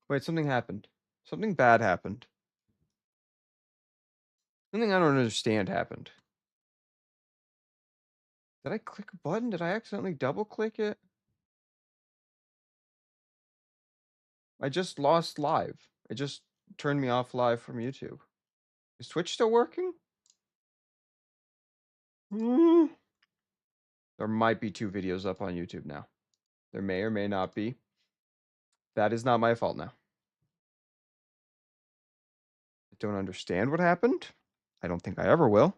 Wait, something happened. Something bad happened. Something I don't understand happened. Did I click a button? Did I accidentally double click it? I just lost live. It just turned me off live from YouTube. Is Twitch still working? Hmm. There might be 2 videos up on YouTube now. There may or may not be. That is not my fault now. I don't understand what happened. I don't think I ever will.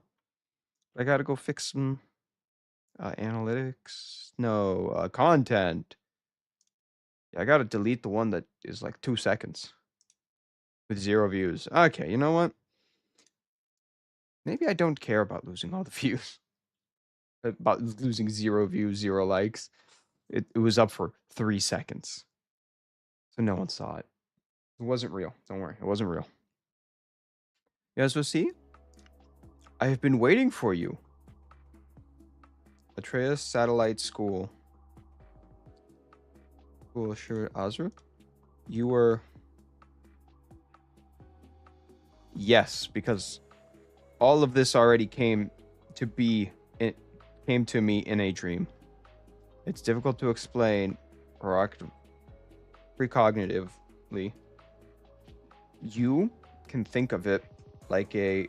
I gotta go fix some analytics. No, content. Yeah, I gotta delete the one that is like 2 seconds with 0 views. Okay, you know what? Maybe I don't care about losing all the views. About losing 0 views, 0 likes. It was up for 3 seconds. So no one saw it. It wasn't real. Don't worry. It wasn't real. You guys will see? I have been waiting for you. Atreus Satellite School. School assured Azra? You were... Yes, because all of this already came to be... It came to me in a dream. It's difficult to explain precognitively. You can think of it like a...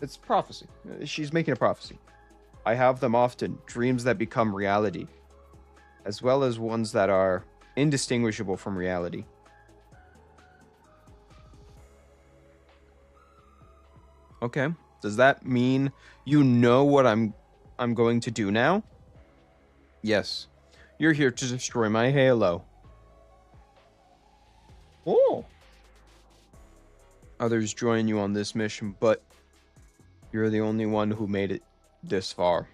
It's prophecy. She's making a prophecy. I have them often, dreams that become reality, as well as ones that are indistinguishable from reality. Okay. Does that mean you know what I'm going to do now? Yes. You're here to destroy my halo. Oh. Others join you on this mission, but you're the only one who made it this far.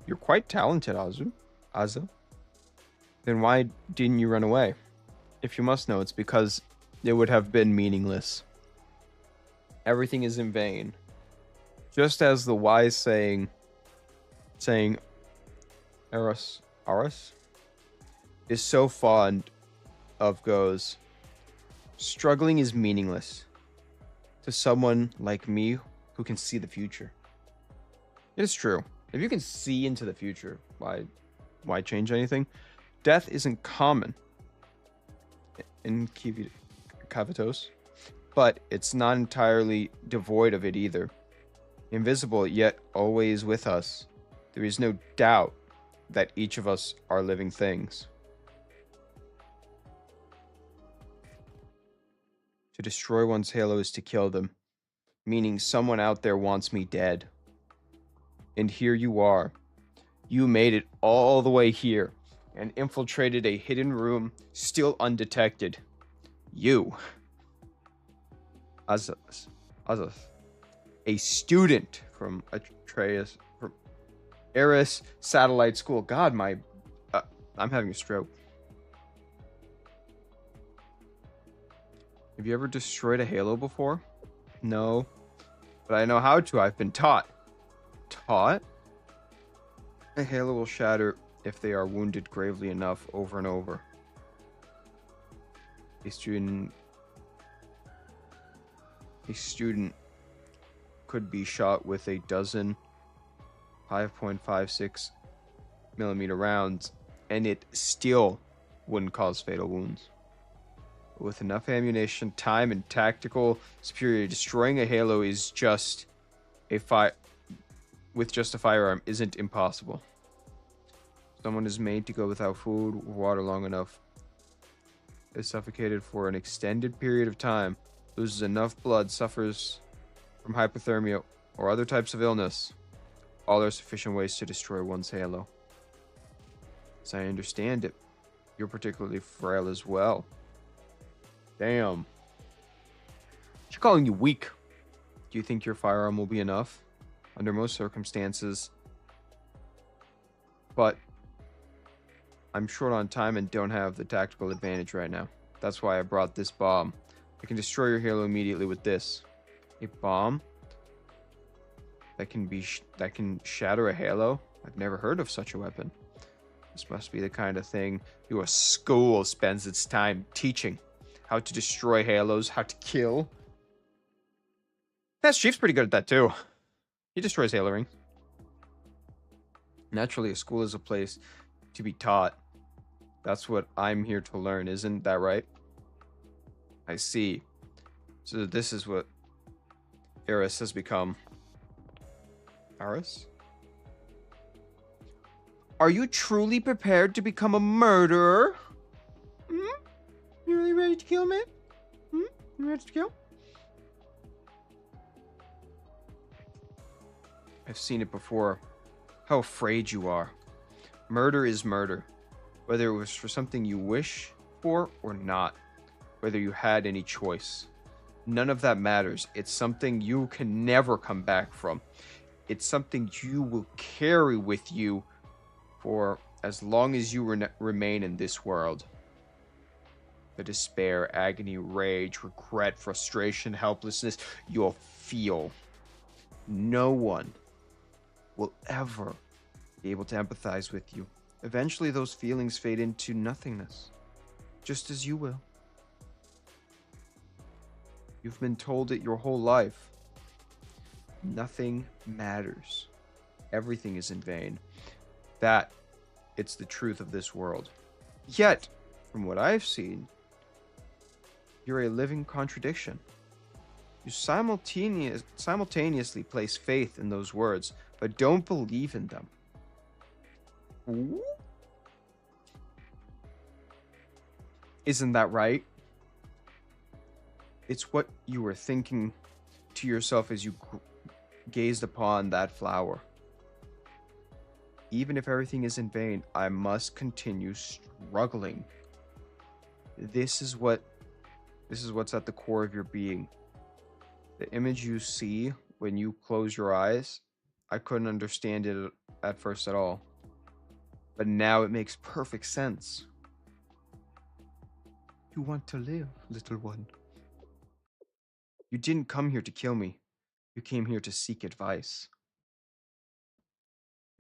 You're quite talented, Aza. Then why didn't you run away? If you must know, it's because it would have been meaningless. Everything is in vain. Just as the wise saying Aras is so fond of goes, struggling is meaningless to someone like me who can see the future. It is true. If you can see into the future, why change anything? Death isn't common in Kavitos, but it's not entirely devoid of it either. Invisible, yet always with us, there is no doubt that each of us are living things. To destroy one's halo is to kill them, meaning someone out there wants me dead. And here you are. You made it all the way here and infiltrated a hidden room still undetected. You, Azaz, a student from Atreus, from Eris Satellite School. God, I'm having a stroke. Have you ever destroyed a halo before? No, but I know how to. I've been taught. Taught? A halo will shatter if they are wounded gravely enough over and over. A student could be shot with a dozen 5.56 millimeter rounds, and it still wouldn't cause fatal wounds. But with enough ammunition, time, and tactical superiority, destroying a halo is just a with just a firearm isn't impossible. Someone is made to go without food or water long enough, is suffocated for an extended period of time, loses enough blood, suffers from hypothermia or other types of illness. All are sufficient ways to destroy one's halo. As I understand it, you're particularly frail as well. Damn. She's calling you weak. Do you think your firearm will be enough? Under most circumstances. But I'm short on time and don't have the tactical advantage right now. That's why I brought this bomb. I can destroy your halo immediately with this. A bomb that can shatter a halo? I've never heard of such a weapon. This must be the kind of thing your school spends its time teaching. How to destroy halos, how to kill. Master Chief's pretty good at that too. He destroys Halo rings. Naturally, a school is a place to be taught. That's what I'm here to learn, isn't that right? I see. So this is what Eris has become. Eris? Are you truly prepared to become a murderer? Hmm? You really ready to kill me? Hmm? You ready to kill? I've seen it before. How afraid you are. Murder is murder. Whether it was for something you wish for or not. Whether you had any choice. None of that matters. It's something you can never come back from. It's something you will carry with you for as long as you remain in this world. The despair, agony, rage, regret, frustration, helplessness you'll feel. No one will ever be able to empathize with you. Eventually, those feelings fade into nothingness, just as you will. You've been told it your whole life. Nothing matters. Everything is in vain. That, it's the truth of this world. Yet, from what I've seen, you're a living contradiction. You simultaneously place faith in those words, but don't believe in them. Ooh? Isn't that right? It's what you were thinking to yourself as you gazed upon that flower. Even if everything is in vain, I must continue struggling. This is what's at the core of your being. The image you see when you close your eyes, I couldn't understand it at first at all. But now it makes perfect sense. You want to live, little one. You didn't come here to kill me. You came here to seek advice.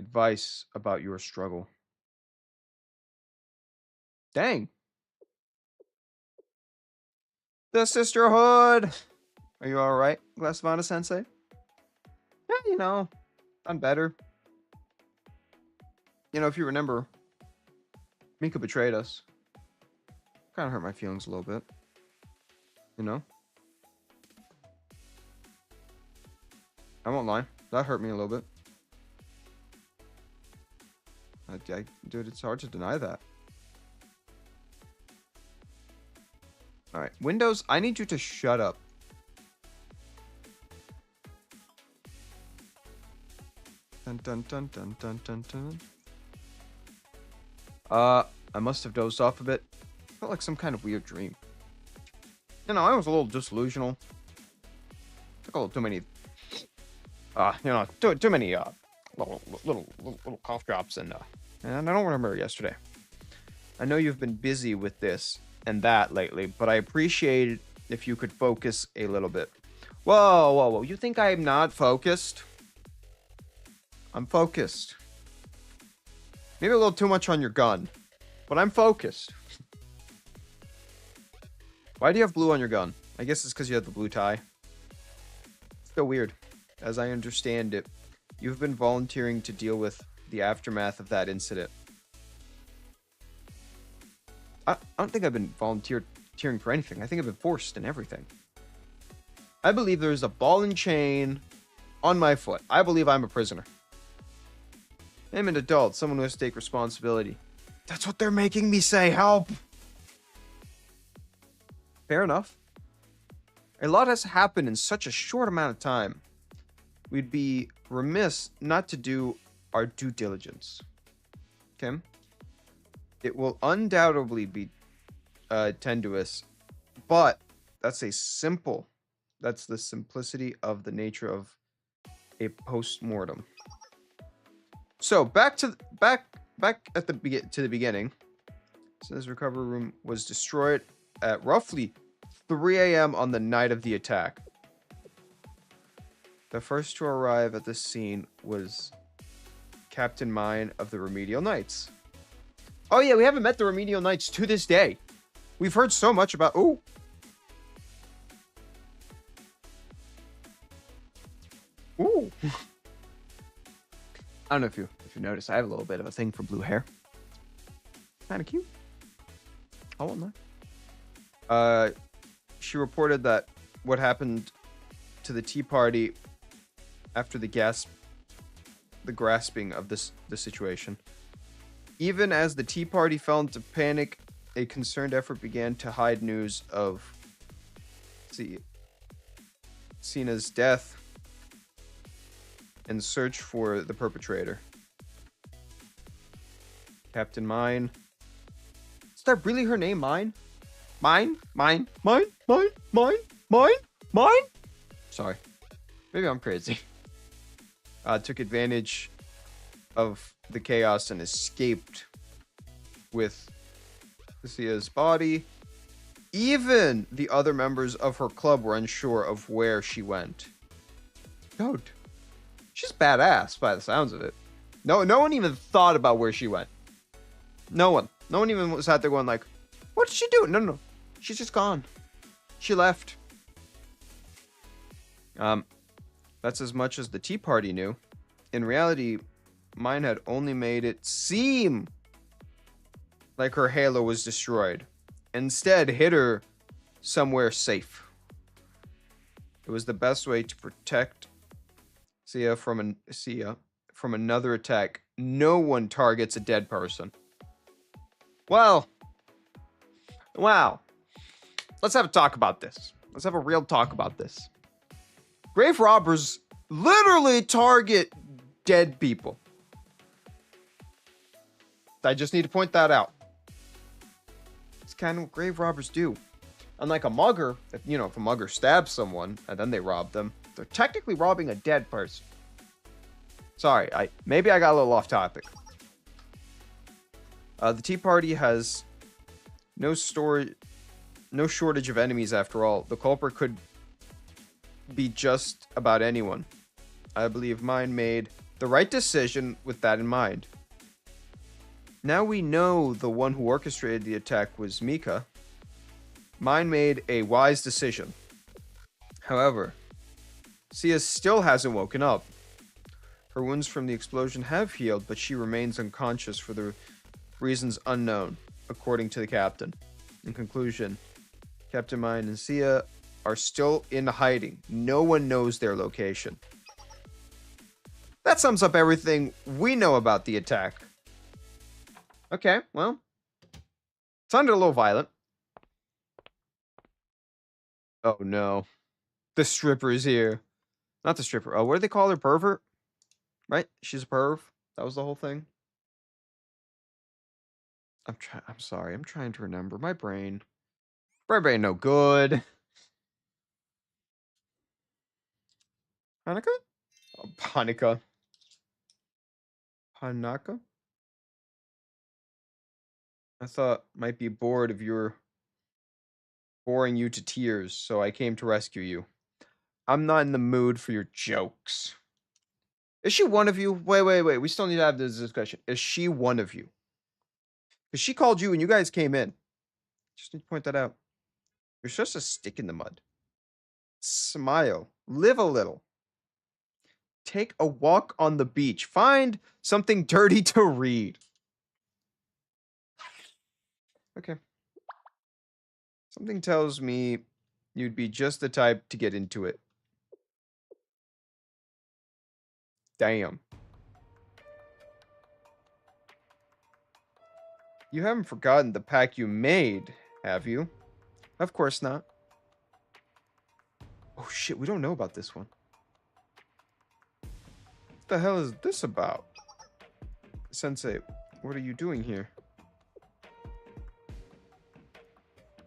Advice about your struggle. Dang. The Sisterhood! Are you alright, Glassvana-sensei? Yeah, you know, I'm better. You know, if you remember, Mika betrayed us. Kind of hurt my feelings a little bit. You know? I won't lie. That hurt me a little bit. Dude, it's hard to deny that. Alright, Windows, I need you to shut up. Dun dun dun dun dun dun dun. I must have dozed off a bit. Felt like some kind of weird dream. You know, I was a little disillusional. Took a little too many, too many little cough drops, and I don't remember yesterday. I know you've been busy with this and that lately, but I appreciate if you could focus a little bit. Whoa. You think I'm not focused? I'm focused. Maybe a little too much on your gun, but I'm focused. Why do you have blue on your gun? I guess it's because you have the blue tie. Still weird. As I understand it, you've been volunteering to deal with the aftermath of that incident. I don't think I've been volunteering for anything. I think I've been forced in everything. I believe there's a ball and chain on my foot. I believe I'm a prisoner. I'm an adult, someone who has to take responsibility. That's what they're making me say. Help! Fair enough. A lot has happened in such a short amount of time. We'd be remiss not to do our due diligence. Okay? It will undoubtedly be tenuous, but that's the simplicity of the nature of a post-mortem. So back to the beginning. So this recovery room was destroyed at roughly 3 a.m. on the night of the attack. The first to arrive at the scene was Captain Mine of the Remedial Knights. Oh yeah, we haven't met the Remedial Knights to this day. We've heard so much about... Oh. Ooh. I don't know if you noticed, I have a little bit of a thing for blue hair. Kind of cute. I won't lie. She reported that what happened to the Tea Party after the grasping of the situation. Even as the Tea Party fell into panic, a concerned effort began to hide news of Sina's death and search for the perpetrator. Captain Mine. Is that really her name, Mine? Mine? Sorry. Maybe I'm crazy. Took advantage of the chaos and escaped with Lucia's body. Even the other members of her club were unsure of where she went. Dude, she's badass by the sounds of it. No one even thought about where she went. No one even was out there going like, what did she do? No. She's just gone. She left. That's as much as the Tea Party knew. In reality, Mine had only made it seem like her halo was destroyed. Instead, hid her somewhere safe. It was the best way to protect Sia from another attack. No one targets a dead person. Well, wow. Let's have a talk about this. Let's have a real talk about this. Grave robbers literally target dead people. I just need to point that out. It's kind of what grave robbers do. Unlike a mugger, if a mugger stabs someone and then they rob them, they're technically robbing a dead person. Sorry, maybe I got a little off topic. The Tea Party has no shortage of enemies after all. The culprit could be just about anyone. I believe Mine made the right decision with that in mind. Now we know the one who orchestrated the attack was Mika. Mine made a wise decision. However, Sia still hasn't woken up. Her wounds from the explosion have healed, but she remains unconscious for the reasons unknown, according to the captain. In conclusion, Captain Mine and Sia are still in hiding. No one knows their location. That sums up everything we know about the attack. Okay, well, it sounded a little violent. Oh no. The stripper is here. Not the stripper. Oh, what do they call her? Pervert? Right? She's a perv. That was the whole thing. I'm sorry. I'm trying to remember. My brain no good. Hanukkah? Oh, Hanukkah. Hanaka? I thought might be bored of your boring you to tears, so I came to rescue you. I'm not in the mood for your jokes. Is she one of you? Wait. We still need to have this discussion. Is she one of you? Because she called you and you guys came in. Just need to point that out. You're just a stick in the mud. Smile. Live a little. Take a walk on the beach. Find something dirty to read. Okay. Something tells me you'd be just the type to get into it. Damn. You haven't forgotten the pact you made, have you? Of course not. Oh shit, we don't know about this one. What the hell is this about? Sensei, what are you doing here?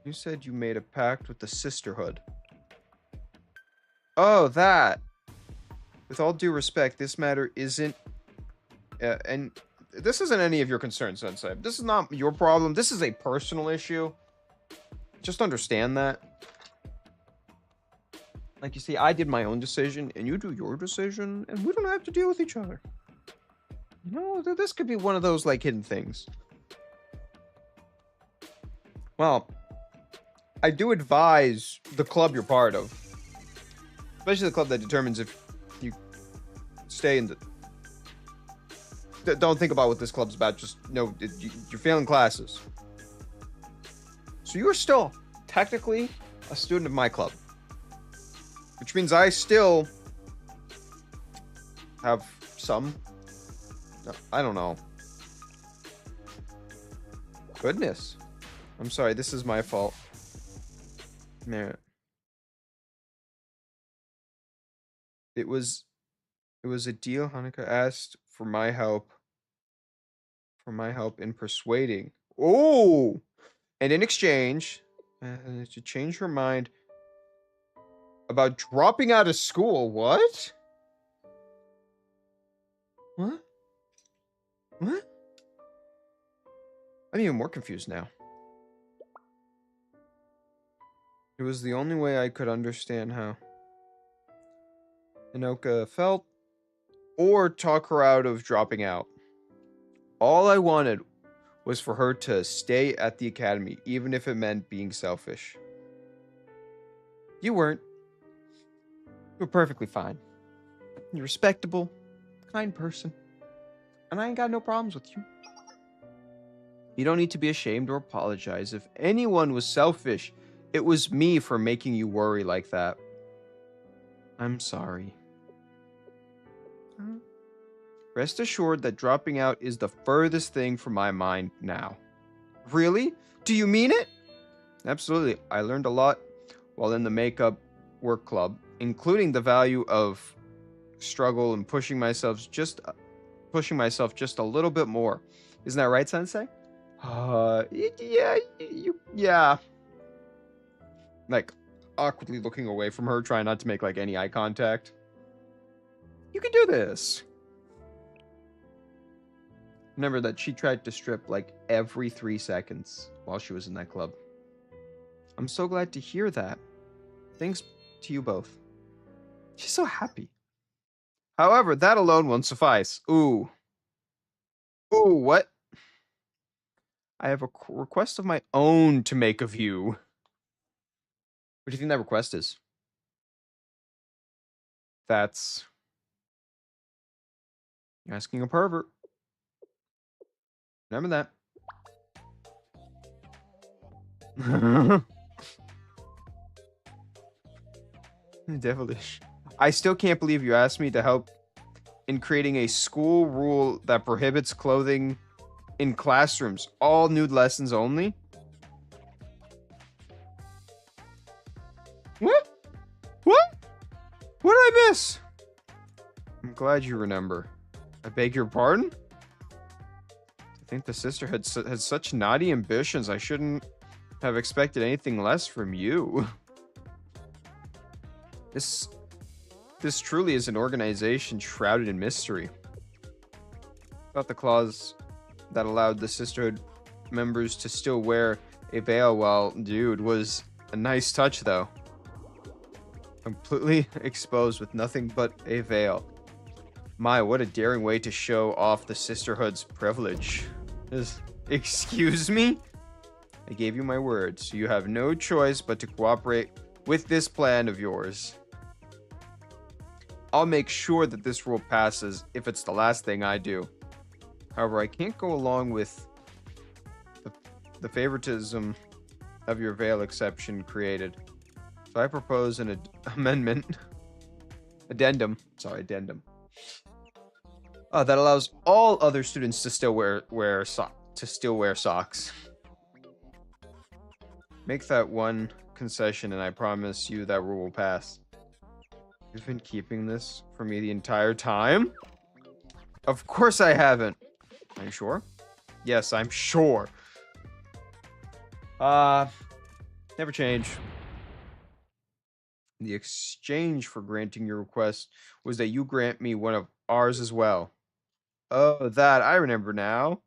You said you made a pact with the Sisterhood. Oh, that. With all due respect, this matter isn't... and this isn't any of your concerns, Sensei. This is not your problem. This is a personal issue. Just understand that. Like you see, I did my own decision, and you do your decision, and we don't have to deal with each other. You know, this could be one of those, like, hidden things. Well, I do advise the club you're part of, especially the club that determines if you stay in the... Don't think about what this club's about. Just know you're failing classes. So you are still technically a student of my club, which means I still have some... I don't know. Goodness. I'm sorry, this is my fault. Man. It was a deal. Hanukkah asked for my help in persuading. Oh! And in exchange, to change her mind about dropping out of school. What? What? What? I'm even more confused now. It was the only way I could understand how Hinoka felt, or talk her out of dropping out. All I wanted was for her to stay at the academy, even if it meant being selfish. You weren't. You were perfectly fine. You're a respectable, kind person. And I ain't got no problems with you. You don't need to be ashamed or apologize. If anyone was selfish, it was me for making you worry like that. I'm sorry. Rest assured that dropping out is the furthest thing from my mind now. Really? Do you mean it? Absolutely. I learned a lot while in the makeup work club, including the value of struggle and pushing myself just a little bit more. Isn't that right, Sensei? Yeah. Like, awkwardly looking away from her, trying not to make, like, any eye contact. You can do this. Remember that she tried to strip, like, every 3 seconds while she was in that club. I'm so glad to hear that. Thanks to you both. She's so happy. However, that alone won't suffice. Ooh, what? I have a request of my own to make of you. What do you think that request is? That's... You're asking a pervert. Remember that. Devilish. I still can't believe you asked me to help in creating a school rule that prohibits clothing in classrooms. All nude lessons only. What? What? What did I miss? I'm glad you remember. I beg your pardon? I think the sister had such naughty ambitions. I shouldn't have expected anything less from you. This truly is an organization shrouded in mystery. I thought the clause that allowed the sisterhood members to still wear a veil while dude was a nice touch, though. Completely exposed with nothing but a veil. My, what a daring way to show off the sisterhood's privilege. Excuse me? I gave you my word, so you have no choice but to cooperate with this plan of yours. I'll make sure that this rule passes if it's the last thing I do. However, I can't go along with the favoritism of your veil exception created. So I propose an addendum, that allows all other students to still wear socks. Make that one concession, and I promise you that rule will pass. You've been keeping this from me the entire time? Of course I haven't. Are you sure? Yes, I'm sure. Never change. The exchange for granting your request was that you grant me one of ours as well. Oh, that I remember now.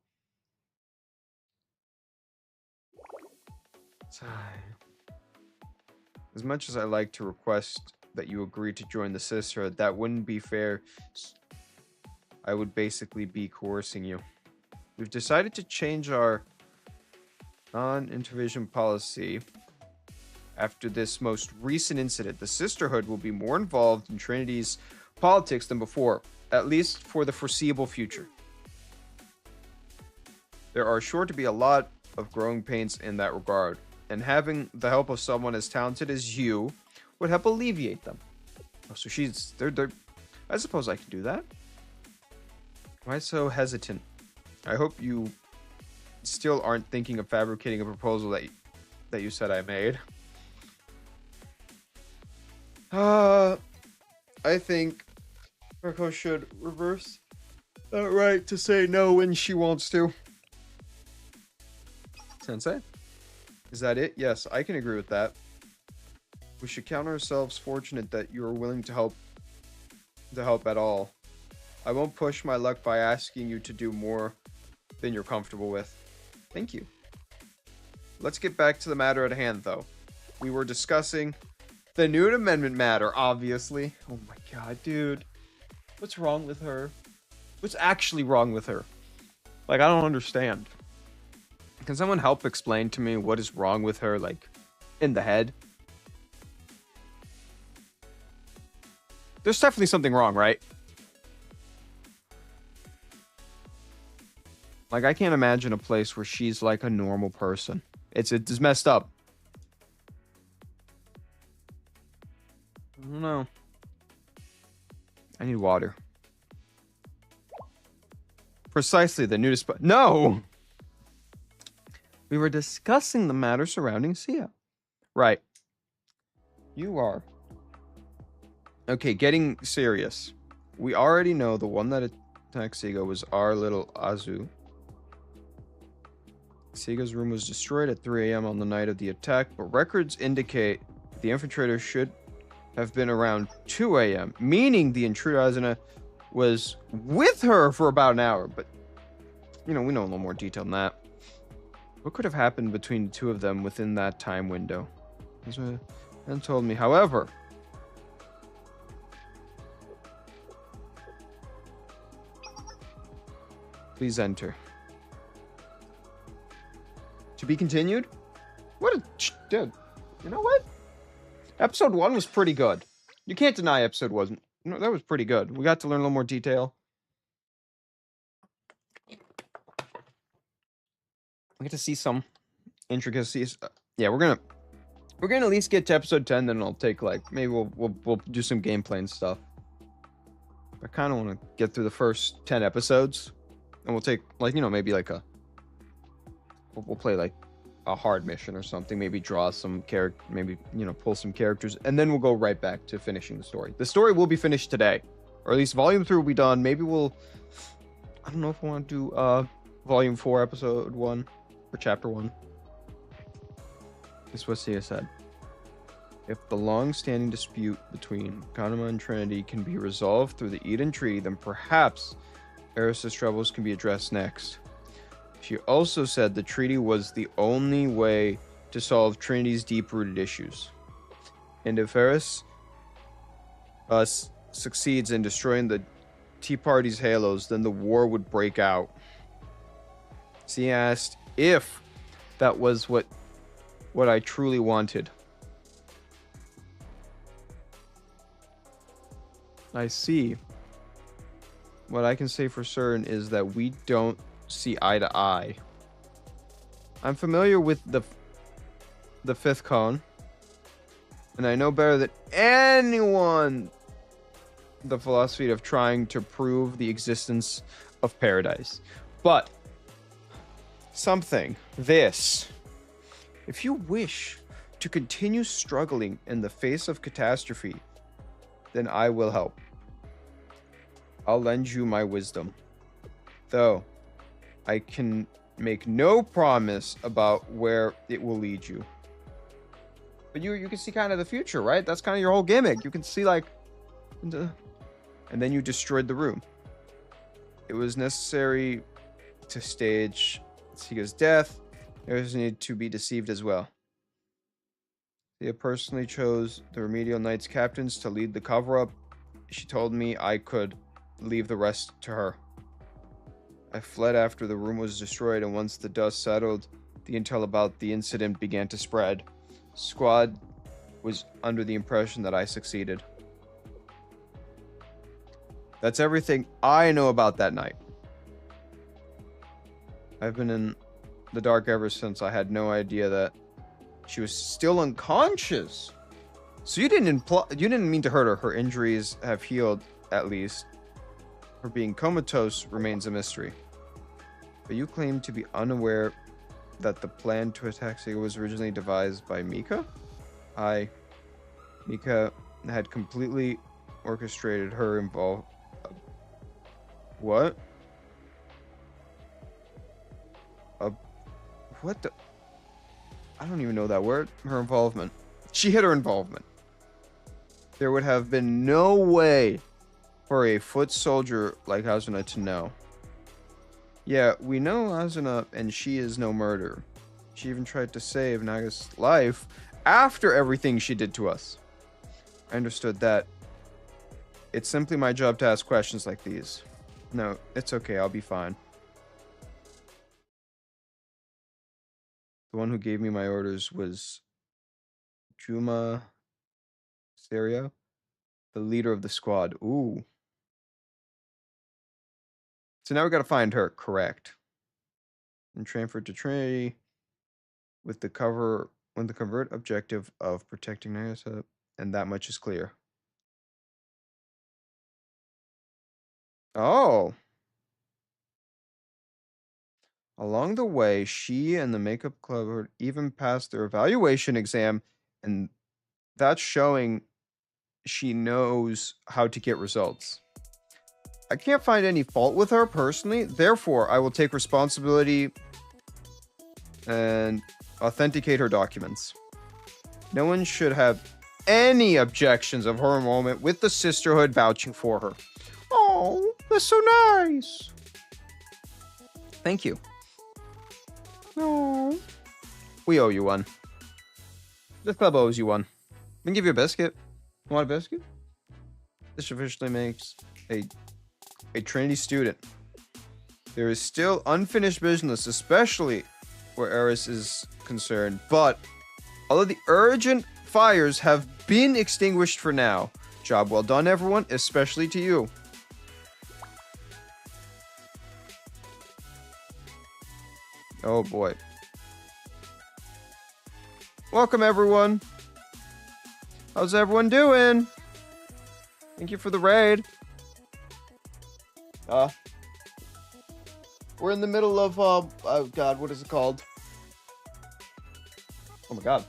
As much as I like to request that you agree to join the sisterhood, that wouldn't be fair. I would basically be coercing you. We've decided to change our Non-intervention policy. After this most recent incident, the Sisterhood will be more involved in Trinity's politics than before, at least for the foreseeable future. There are sure to be a lot of growing pains in that regard, and having the help of someone as talented as you would help alleviate them. Oh, so they're I suppose I can do that. Why so hesitant? I hope you still aren't thinking of fabricating a proposal that you said I made. I think Marco should reverse that right to say no when she wants to. Sensei? Is that it? Yes, I can agree with that. We should count ourselves fortunate that you are willing to help at all. I won't push my luck by asking you to do more than you're comfortable with. Thank you. Let's get back to the matter at hand, though. We were discussing the Newt Amendment matter, obviously. Oh my god, dude. What's wrong with her? What's actually wrong with her? Like, I don't understand. Can someone help explain to me what is wrong with her, like, in the head? There's definitely something wrong, right? Like, I can't imagine a place where she's like a normal person. It's messed up. I don't know. I need water. Precisely, the nudist... No! We were discussing the matter surrounding Sia. Right. You are. Okay, getting serious. We already know the one that attacked Siga was our little Azu. Siga's room was destroyed at 3 a.m. on the night of the attack, but records indicate the infiltrator should have been around 2 a.m., meaning the intruder Azuna was with her for about an hour. But, you know, we know a little more detail than that. What could have happened between the two of them within that time window? And told me, however... Please enter. To be continued? What a... Dude, you know what? Episode 1 was pretty good. You can't deny episode wasn't. No, that was pretty good. We got to learn a little more detail. We get to see some intricacies. Yeah, we're gonna at least get to episode 10, then I'll take like maybe we'll do some gameplay and stuff. I kind of want to get through the first 10 episodes, and we'll take like, you know, maybe like we'll play like a hard mission or something, maybe draw some character, maybe, you know, pull some characters, and then we'll go right back to finishing the story. The story will be finished today, or at least volume 3 will be done. Maybe we'll, I don't know if I want to do volume 4 episode 1 or chapter 1. This is what Sia said. If the long-standing dispute between Kanama and Trinity can be resolved through the Eden Tree, then perhaps Eris's troubles can be addressed next. She also said the treaty was the only way to solve Trinity's deep-rooted issues. And if Eris succeeds in destroying the Tea Party's halos, then the war would break out. She asked if that was what I truly wanted. I see. What I can say for certain is that we don't see eye to eye. I'm familiar with the fifth cone, and I know better than anyone the philosophy of trying to prove the existence of paradise. But if you wish to continue struggling in the face of catastrophe, then I will help. I'll lend you my wisdom, though I can make no promise about where it will lead you. But you can see kind of the future, right? That's kind of your whole gimmick. You can see like, and then you destroyed the room. It was necessary to stage Siga's death. There's need to be deceived as well. Sia personally chose the Remedial Knights captains to lead the cover-up. She told me I could leave the rest to her. I fled after the room was destroyed, and once the dust settled, the intel about the incident began to spread. Squad was under the impression that I succeeded. That's everything I know about that night. I've been in the dark ever since. I had no idea that she was still unconscious. So you didn't mean to hurt her. Her injuries have healed, at least. Her being comatose remains a mystery. But you claim to be unaware that the plan to attack Sega was originally devised by Mika? Mika had completely orchestrated her involved. What? What the? I don't even know that word. Her involvement. She hid her involvement. There would have been no way for a foot soldier like Asuna to know. Yeah, we know Asuna, and she is no murderer. She even tried to save Naga's life after everything she did to us. I understood that. It's simply my job to ask questions like these. No, it's okay. I'll be fine. The one who gave me my orders was Juma Serio, the leader of the squad. Ooh. So now we gotta find her, correct. And transfer to Trinity with the covert objective of protecting Nagasa, and that much is clear. Oh. Along the way, she and the makeup club even passed their evaluation exam, and that's showing she knows how to get results. I can't find any fault with her personally, therefore I will take responsibility and authenticate her documents. No one should have any objections of her involvement with the Sisterhood vouching for her. Oh, that's so nice. Thank you. No. We owe you one. The club owes you one. We can give you a biscuit. You want a biscuit? This officially makes a Trinity student. There is still unfinished business, especially where Eris is concerned, but all of the urgent fires have been extinguished for now. Job well done, everyone, especially to you. Oh boy. Welcome, everyone. How's everyone doing? Thank you for the raid. We're in the middle of, oh god, what is it called? Oh my god.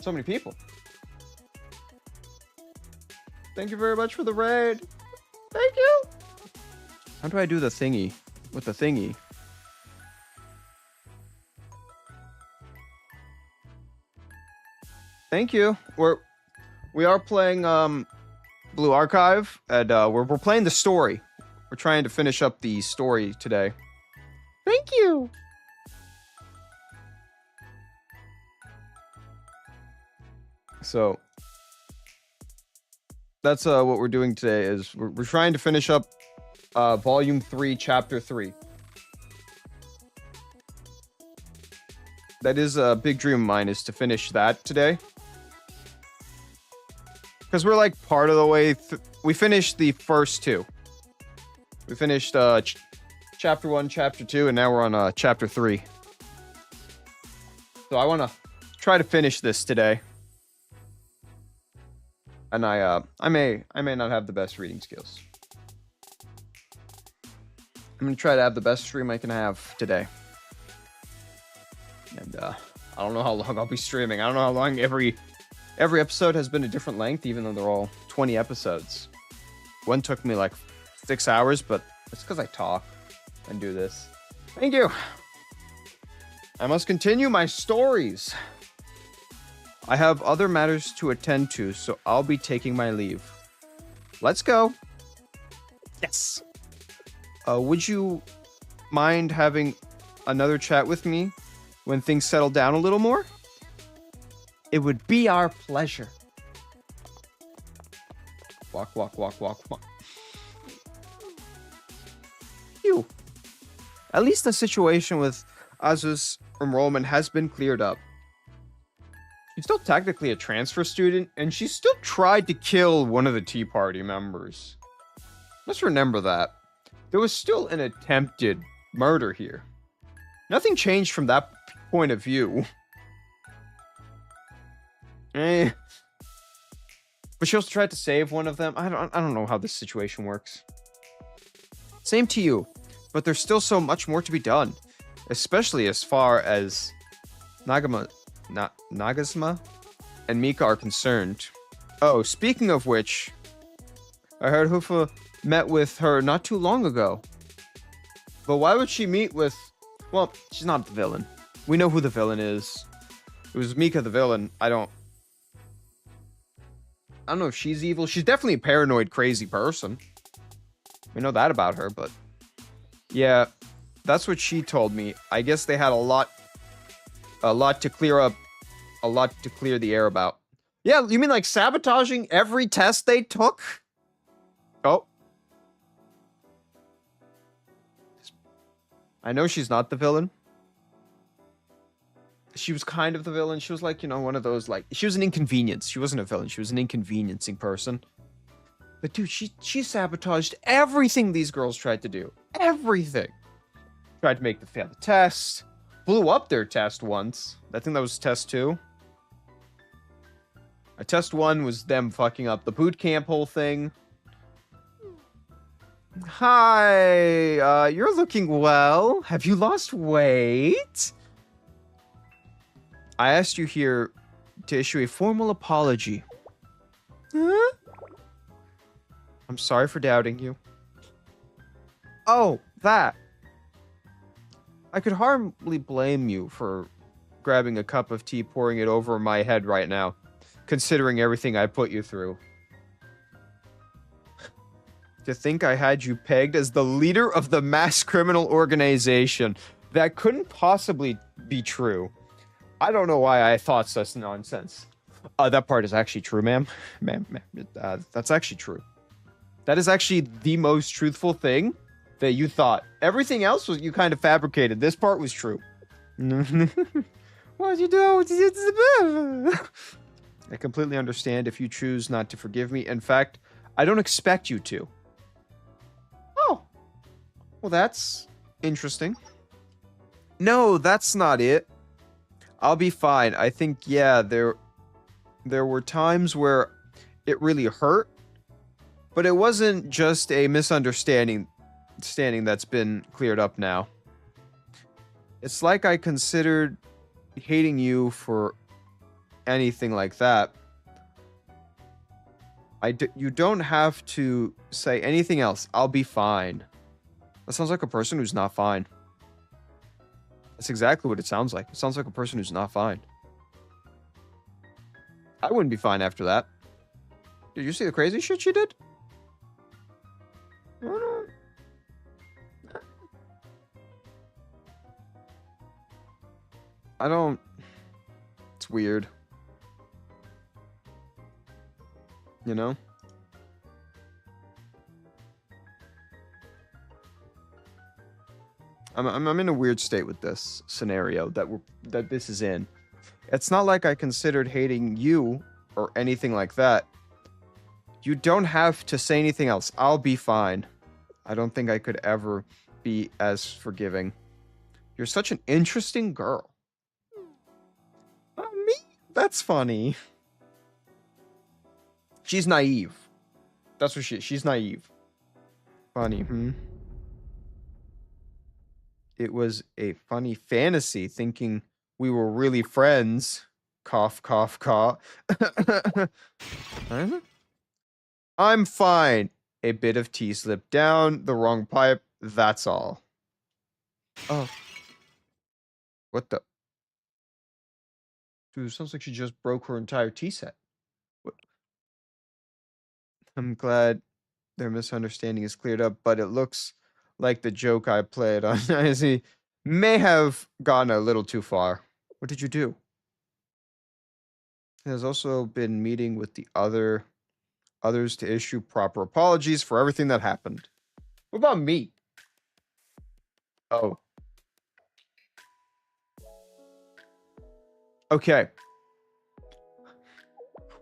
So many people. Thank you very much for the raid. Thank you. How do I do the thingy? With the thingy? Thank you. We are playing, Blue Archive, and, we're playing the story. We're trying to finish up the story today. Thank you. So that's what we're doing today is we're trying to finish up volume 3 chapter 3. That is a big dream of mine, is to finish that today, because we're like part of the way we finished the first 2. We finished chapter 1, chapter 2, and now we're on chapter 3. So I want to try to finish this today. And I may not have the best reading skills. I'm going to try to have the best stream I can have today. And I don't know how long I'll be streaming. I don't know how long every episode has been a different length, even though they're all 20 episodes. One took me like 6 hours, but it's because I talk and do this. Thank you. I must continue my stories. I have other matters to attend to, so I'll be taking my leave. Let's go. Yes. Would you mind having another chat with me when things settle down a little more? It would be our pleasure. Walk, walk, walk, walk, walk. Phew. At least the situation with Azu's enrollment has been cleared up. She's still technically a transfer student, and she still tried to kill one of the Tea Party members. Let's remember that. There was still an attempted murder here. Nothing changed from that point of view. But she also tried to save one of them. I don't know how this situation works. Same to you, but there's still so much more to be done, especially as far as Nagasma and Mika are concerned. Oh, speaking of which, I heard Hoofa met with her not too long ago. But why would she meet with... Well, she's not the villain. We know who the villain is. It was Mika the villain. I don't know if she's evil. She's definitely a paranoid, crazy person. We know that about her, but... Yeah, that's what she told me. I guess they had a lot to clear up. A lot to clear the air about. Yeah, you mean like sabotaging every test they took? Oh. I know she's not the villain. She was kind of the villain. She was like, you know, one of those, like... She was an inconvenience. She wasn't a villain. She was an inconveniencing person. But dude, she sabotaged everything these girls tried to do. Everything. Tried to make them fail the test. Blew up their test once. I think that was test 2. Test 1 was them fucking up the boot camp whole thing. Hi, you're looking well. Have you lost weight? I asked you here to issue a formal apology. Huh? I'm sorry for doubting you. Oh, that. I could hardly blame you for grabbing a cup of tea, pouring it over my head right now, considering everything I put you through. To think I had you pegged as the leader of the mass criminal organization. That couldn't possibly be true. I don't know why I thought such nonsense. That part is actually true, ma'am. That's actually true. That is actually the most truthful thing that you thought. Everything else was you kind of fabricated. This part was true. What you do? I completely understand if you choose not to forgive me. In fact, I don't expect you to. Oh. Well, that's interesting. No, that's not it. I'll be fine. I think, yeah, there were times where it really hurt, but it wasn't just a misunderstanding that's been cleared up now. It's like I considered hating you for anything like that. You don't have to say anything else. I'll be fine. That sounds like a person who's not fine. That's exactly what it sounds like. It sounds like a person who's not fine. I wouldn't be fine after that. Did you see the crazy shit she did? I don't... It's weird. You know? I'm in a weird state with this scenario that this is in. It's not like I considered hating you or anything like that. You don't have to say anything else. I'll be fine. I don't think I could ever be as forgiving. You're such an interesting girl. Me? That's funny. She's naive. That's what she's naive. Funny, It was a funny fantasy thinking we were really friends. Cough, cough, cough. I'm fine. A bit of tea slipped down the wrong pipe. That's all. Oh. What the? Dude, it sounds like she just broke her entire tea set. What? I'm glad their misunderstanding is cleared up, but it looks like the joke I played on Izzy may have gone a little too far. What did you do? Has also been meeting with the others to issue proper apologies for everything that happened. What about me? Oh. Okay.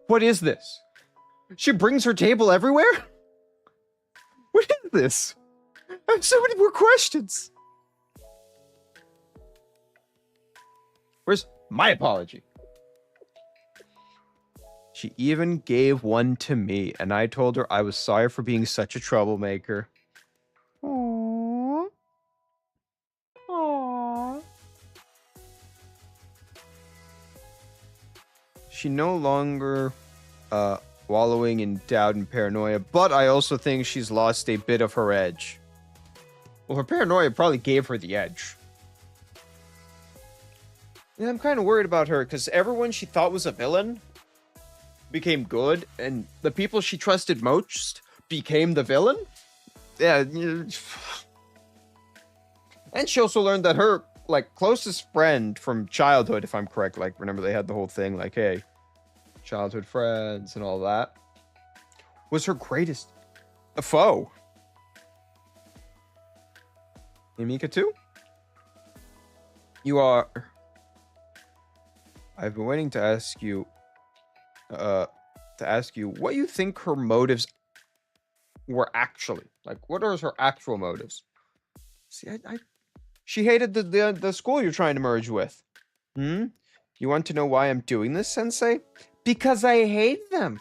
What is this? She brings her table everywhere? What is this? I have so many more questions. Where's my apology? She even gave one to me, and I told her I was sorry for being such a troublemaker. Aww. Aww. She no longer wallowing in doubt and paranoia, but I also think she's lost a bit of her edge. Well, her paranoia probably gave her the edge. And I'm kind of worried about her, because everyone she thought was a villain became good, and the people she trusted most became the villain? Yeah. And she also learned that her, like, closest friend from childhood, if I'm correct, like, remember they had the whole thing, like, hey, childhood friends and all that, was her greatest foe. And Mika too? You are... I've been waiting to ask you what you think her motives were actually. Like, what are her actual motives? See, she hated the school you're trying to merge with. You want to know why I'm doing this, Sensei? Because I hate them.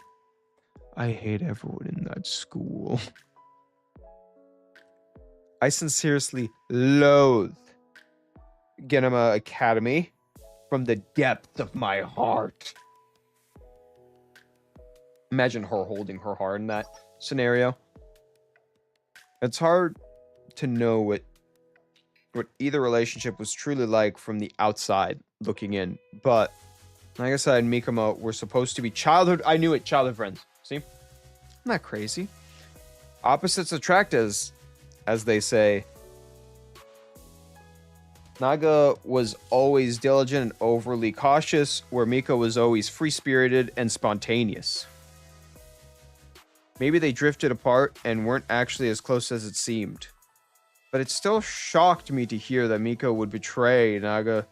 I hate everyone in that school. I sincerely loathe Genema Academy from the depths of my heart. Imagine her holding her heart in that scenario. It's hard to know what either relationship was truly like from the outside looking in, but like I said, Mikamo were supposed to be childhood. I knew it, childhood friends. See? I'm not crazy. Opposites attract, as they say. Naga was always diligent and overly cautious, where Mika was always free-spirited and spontaneous. Maybe they drifted apart and weren't actually as close as it seemed. But it still shocked me to hear that Mika would betray Naga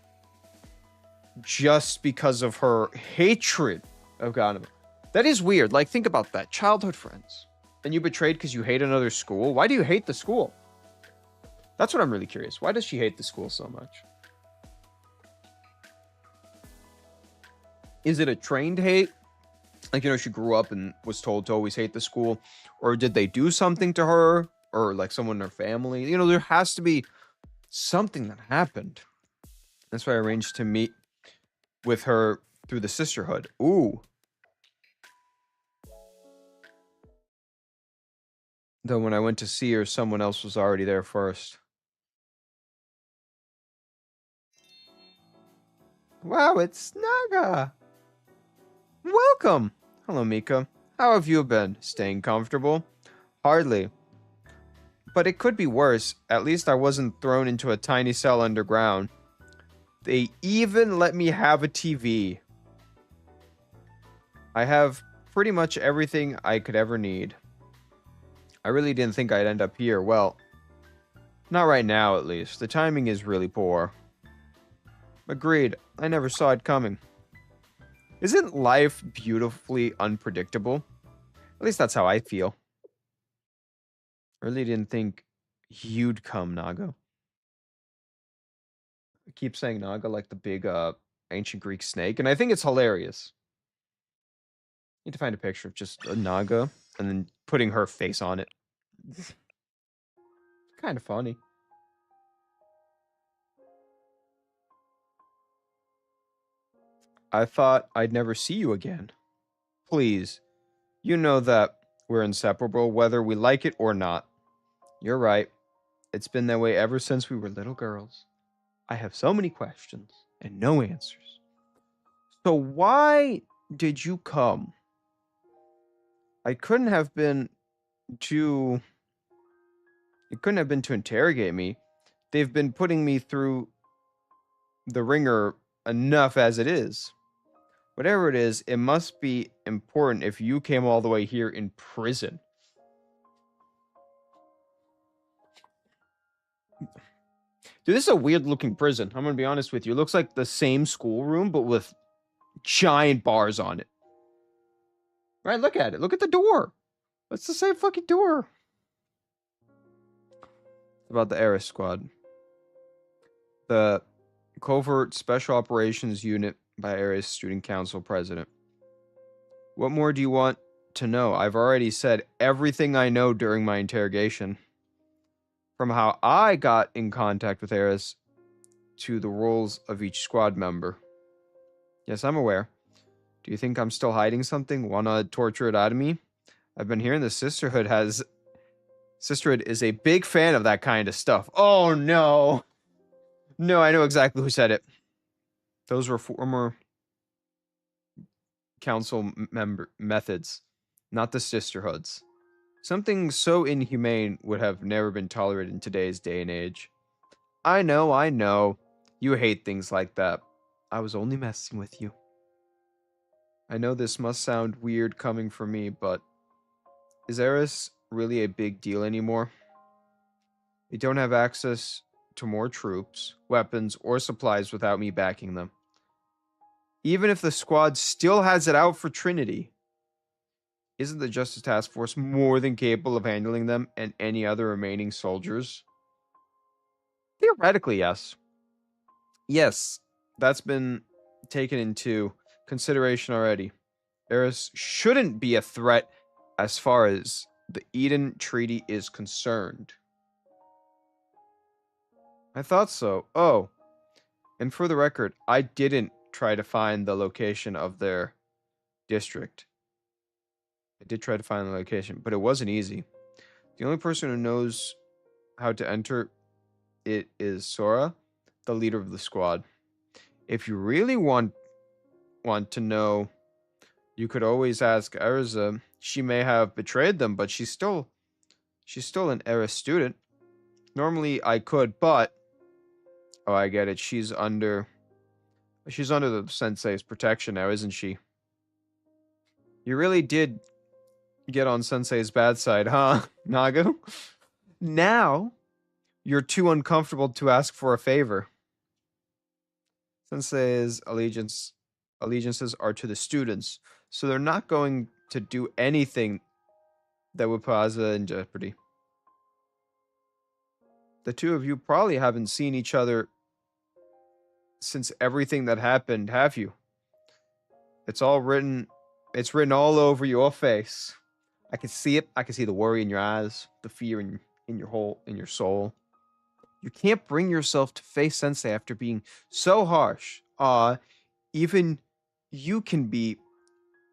just because of her hatred of Ganema. That is weird. Like, think about that. Childhood friends. And you betrayed because you hate another school? Why do you hate the school? That's what I'm really curious. Why does she hate the school so much? Is it a trained hate? Like, you know, she grew up and was told to always hate the school? Or did they do something to her? Or, like, someone in her family? You know, there has to be something that happened. That's why I arranged to meet with her through the sisterhood. Ooh. Though when I went to see her, someone else was already there first. Wow, it's Naga. Welcome. Hello, Mika. How have you been? Staying comfortable? Hardly. But it could be worse. At least I wasn't thrown into a tiny cell underground. They even let me have a TV. I have pretty much everything I could ever need. I really didn't think I'd end up here. Well, not right now, at least. The timing is really poor. Agreed. I never saw it coming. Isn't life beautifully unpredictable? At least that's how I feel. I really didn't think you'd come, Naga. I keep saying Naga like the big ancient Greek snake, and I think it's hilarious. Need to find a picture of just a Naga and then putting her face on it. Kind of funny. I thought I'd never see you again. Please, you know that we're inseparable whether we like it or not. You're right. It's been that way ever since we were little girls. I have so many questions and no answers. So why did you come? It couldn't have been to interrogate me. They've been putting me through the ringer enough as it is. Whatever it is, it must be important if you came all the way here in prison. Dude, this is a weird looking prison. I'm gonna be honest with you. It looks like the same schoolroom, but with giant bars on it. Right, look at it. Look at the door. It's the same fucking door. About the Eris Squad. The Covert Special Operations Unit by Eris Student Council President. What more do you want to know? I've already said everything I know during my interrogation. From how I got in contact with Eris to the roles of each squad member. Yes, I'm aware. Do you think I'm still hiding something? Wanna torture it out of me? I've been hearing the Sisterhood is a big fan of that kind of stuff. Oh no. No, I know exactly who said it. Those were former council member methods, not the Sisterhoods. Something so inhumane would have never been tolerated in today's day and age. I know. You hate things like that. I was only messing with you. I know this must sound weird coming from me, but is Eris really a big deal anymore? They don't have access to more troops, weapons, or supplies without me backing them. Even if the squad still has it out for Trinity, isn't the Justice Task Force more than capable of handling them and any other remaining soldiers? Theoretically, yes. Yes, that's been taken into consideration already. Eris shouldn't be a threat as far as the Eden Treaty is concerned. I thought so. Oh, and for the record, I didn't try to find the location of their district. I did try to find the location, but it wasn't easy. The only person who knows how to enter it is Sora, the leader of the squad. If you really want to know, you could always ask Erza. She may have betrayed them, but she's still an Eris student. Normally I could, but oh, I get it. She's under the sensei's protection now, isn't she? You really did get on sensei's bad side, huh, Nagu? Now you're too uncomfortable to ask for a favor. Sensei's allegiances are to the students, so they're not going to do anything that would put Asa in jeopardy. The two of you probably haven't seen each other since everything that happened, have you? It's written all over your face. I can see it. I can see the worry in your eyes, the fear in your soul. You can't bring yourself to face Sensei after being so harsh. Even you can be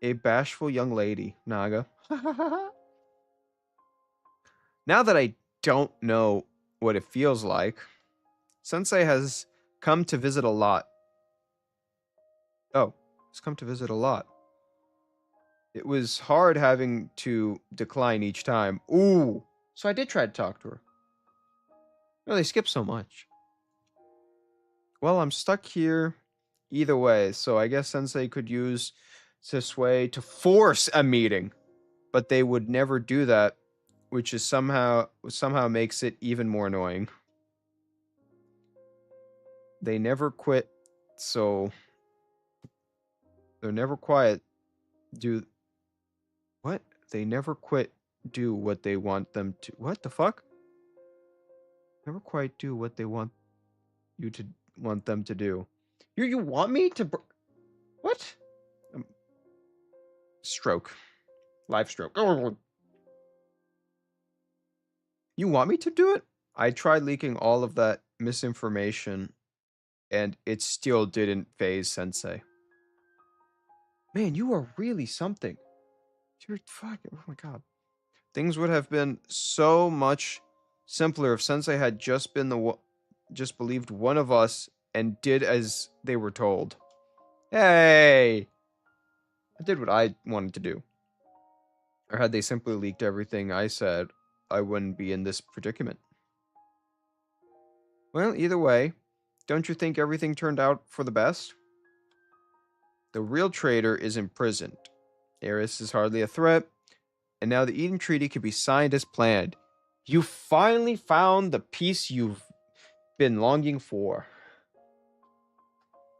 a bashful young lady, Naga. Now that I don't know what it feels like, Sensei has come to visit a lot. Oh, he's come to visit a lot. It was hard having to decline each time. Ooh, so I did try to talk to her. No, they skip so much. Well, I'm stuck here either way, so I guess Sensei could use this way to force a meeting. But they would never do that, which is somehow makes it even more annoying. They never quit, so they're never quiet. What? They never quit do what they want them to. What the fuck? Never quite do what they want them to do. You want me to what? Stroke. Live stroke. Oh. You want me to do it? I tried leaking all of that misinformation, and it still didn't phase Sensei. Man, you are really something. You're fucking. Oh my god. Things would have been so much simpler if Sensei had just believed one of us and did as they were told. Hey! I did what I wanted to do. Or had they simply leaked everything I said, I wouldn't be in this predicament. Well, either way, don't you think everything turned out for the best? The real traitor is imprisoned. Eris is hardly a threat, and now the Eden Treaty can be signed as planned. You finally found the peace you've been longing for.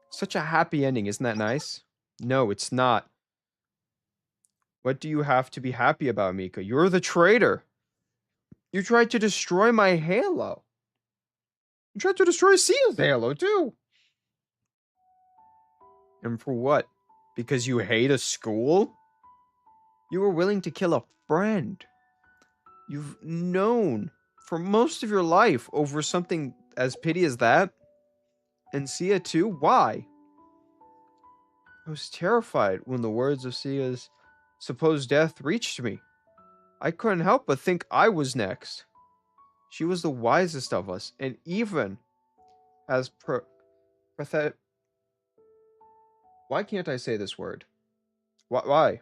Such a happy ending, isn't that nice? No, it's not. What do you have to be happy about, Mika? You're the traitor. You tried to destroy my halo. You tried to destroy Sia's halo, too. And for what? Because you hate a school? You were willing to kill a friend you've known for most of your life over something as petty as that? And Sia too? Why? I was terrified when the words of Sia's supposed death reached me. I couldn't help but think I was next. She was the wisest of us, and even as pathetic. Why can't I say this word? Why?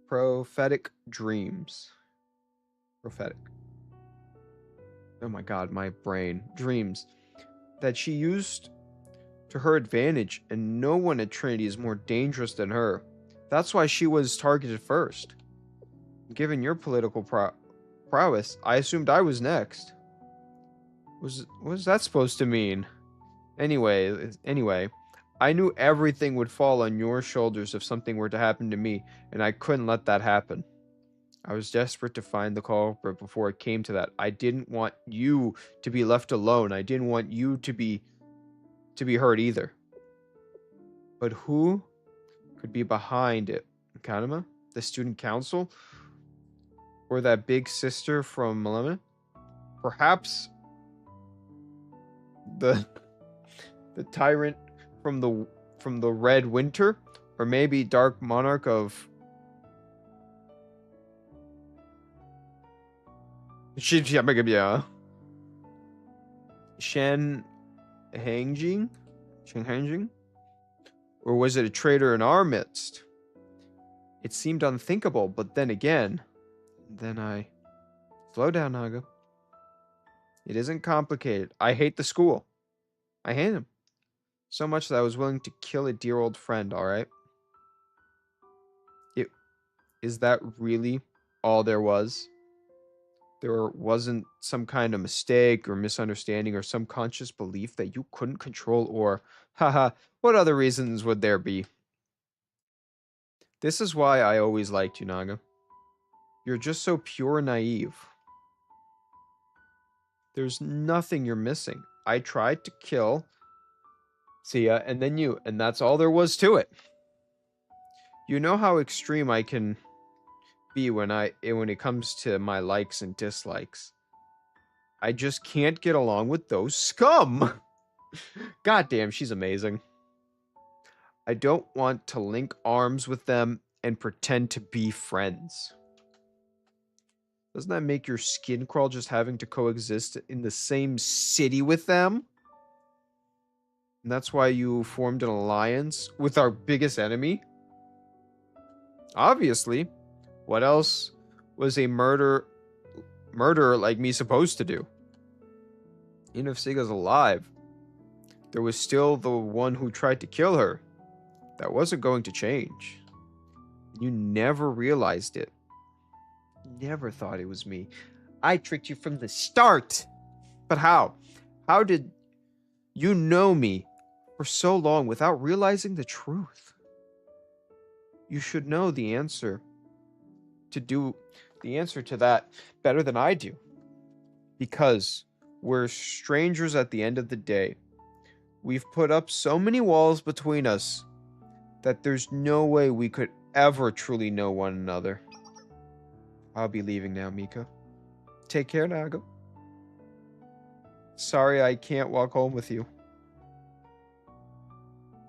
Prophetic dreams. Prophetic. Oh my god, my brain. Dreams. That she used to her advantage, and no one at Trinity is more dangerous than her. That's why she was targeted first. Given your political prowess, I assumed I was next. What was that supposed to mean? Anyway, I knew everything would fall on your shoulders if something were to happen to me, and I couldn't let that happen. I was desperate to find the culprit before it came to that. I didn't want you to be left alone. I didn't want you to be hurt either. But who could be behind it? Kanema? The student council? Or that big sister from Malema? Perhaps the tyrant from the Red Winter? Or maybe Dark Monarch of Shen Hangjing? Shen Hangjing? Or was it a traitor in our midst? It seemed unthinkable, but then again, I... Slow down, Naga. It isn't complicated. I hate the school. I hate him. So much that I was willing to kill a dear old friend, alright? Is that really all there was? There wasn't some kind of mistake or misunderstanding or some conscious belief that you couldn't control, or, haha, what other reasons would there be? This is why I always liked you, Naga. You're just so pure and naive. There's nothing you're missing. I tried to kill Sia and then you, and that's all there was to it. You know how extreme I can be when it comes to my likes and dislikes. I just can't get along with those scum. Goddamn, she's amazing. I don't want to link arms with them and pretend to be friends. Doesn't that make your skin crawl just having to coexist in the same city with them? And that's why you formed an alliance with our biggest enemy? Obviously. What else was a murderer like me supposed to do? Even if Siga's alive, there was still the one who tried to kill her. That wasn't going to change. You never realized it. Never thought it was me. I tricked you from the start. But how? How did you know me for so long without realizing the truth? You should know the answer to that better than I do. Because we're strangers at the end of the day. We've put up so many walls between us that there's no way we could ever truly know one another. I'll be leaving now, Mika. Take care, Naga. Sorry I can't walk home with you.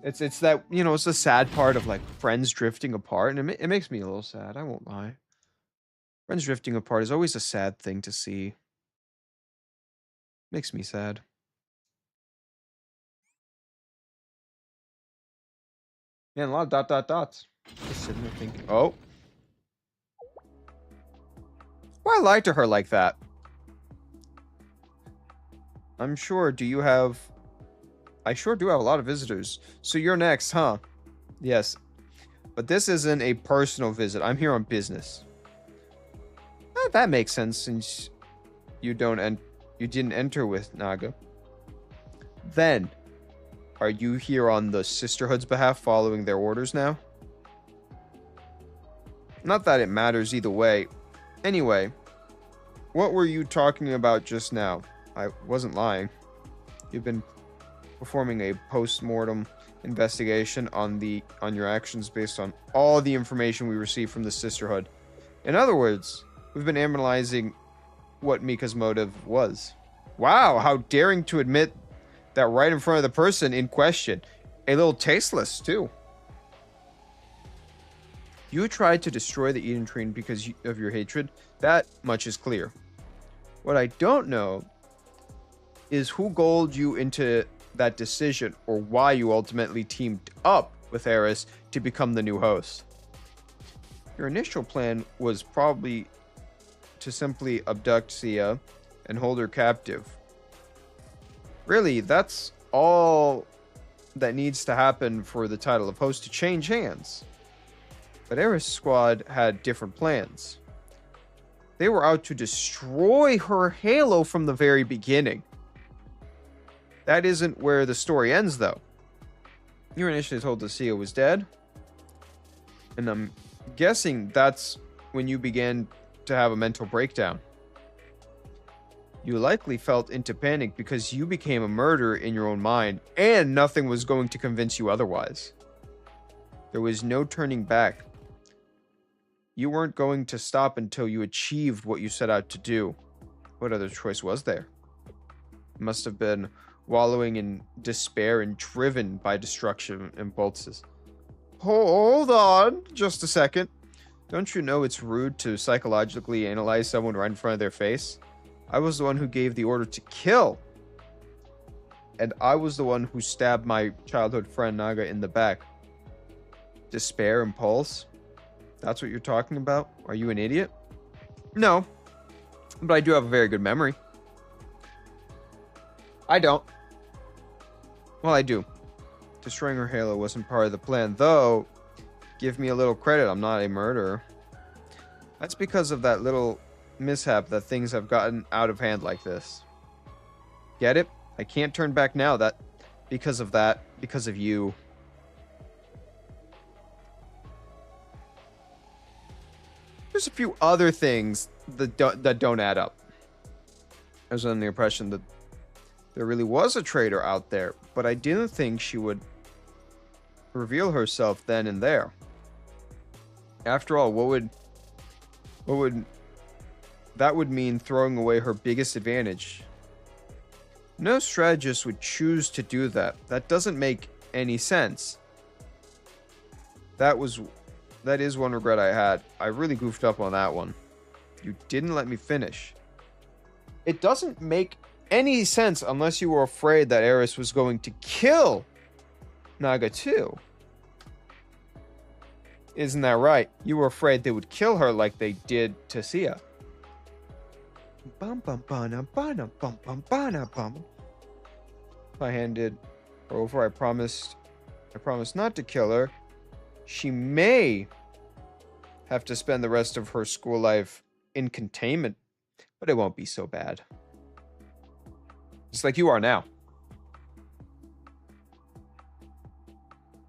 It's that, it's the sad part of, like, friends drifting apart, and it makes me a little sad, I won't lie. Friends drifting apart is always a sad thing to see. Makes me sad. Man, a lot of dots. Just sitting there thinking, oh. Why lie to her like that? I sure do have a lot of visitors. So you're next, huh? Yes. But this isn't a personal visit. I'm here on business. That makes sense since you didn't enter with Naga. Then, Are you here on the Sisterhood's behalf following their orders now? Not that it matters either way. Anyway, what were you talking about just now? I wasn't lying. You've been performing a post-mortem investigation on your actions based on all the information we received from the Sisterhood. In other words, we've been analyzing what Mika's motive was. Wow, how daring to admit that right in front of the person in question. A little tasteless, too. You tried to destroy the Eden Tree because of your hatred. That much is clear. What I don't know is who goaded you into that decision, or why you ultimately teamed up with Eris to become the new host. Your initial plan was probably to simply abduct Sia and hold her captive. Really, that's all that needs to happen for the title of host to change hands. But Eris' squad had different plans. They were out to destroy her halo from the very beginning. That isn't where the story ends, though. You were initially told that Sia was dead, and I'm guessing that's when you began to have a mental breakdown. You likely felt into panic because you became a murderer in your own mind, and nothing was going to convince you otherwise. There was no turning back. You weren't going to stop until you achieved what you set out to do. What other choice was there? It must have been wallowing in despair and driven by destruction impulses. Hold on just a second. Don't you know it's rude to psychologically analyze someone right in front of their face? I was the one who gave the order to kill. And I was the one who stabbed my childhood friend Naga in the back. Despair, impulse? That's what you're talking about? Are you an idiot? No. But I do have a very good memory. I don't. Well, I do. Destroying her halo wasn't part of the plan, though. Give me a little credit, I'm not a murderer. That's because of that little mishap that things have gotten out of hand like this. Get it? I can't turn back now. Because of you. There's a few other things that don't add up. I was under the impression that there really was a traitor out there, but I didn't think she would reveal herself then and there. After all, that would mean throwing away her biggest advantage. No strategist would choose to do that. That doesn't make any sense. That is one regret I had. I really goofed up on that one. You didn't let me finish. It doesn't make any sense unless you were afraid that Eris was going to kill Naga too. Isn't that right? You were afraid they would kill her like they did to Sia. If I handed her over, I promised not to kill her. She may have to spend the rest of her school life in containment, but it won't be so bad. Just like you are now.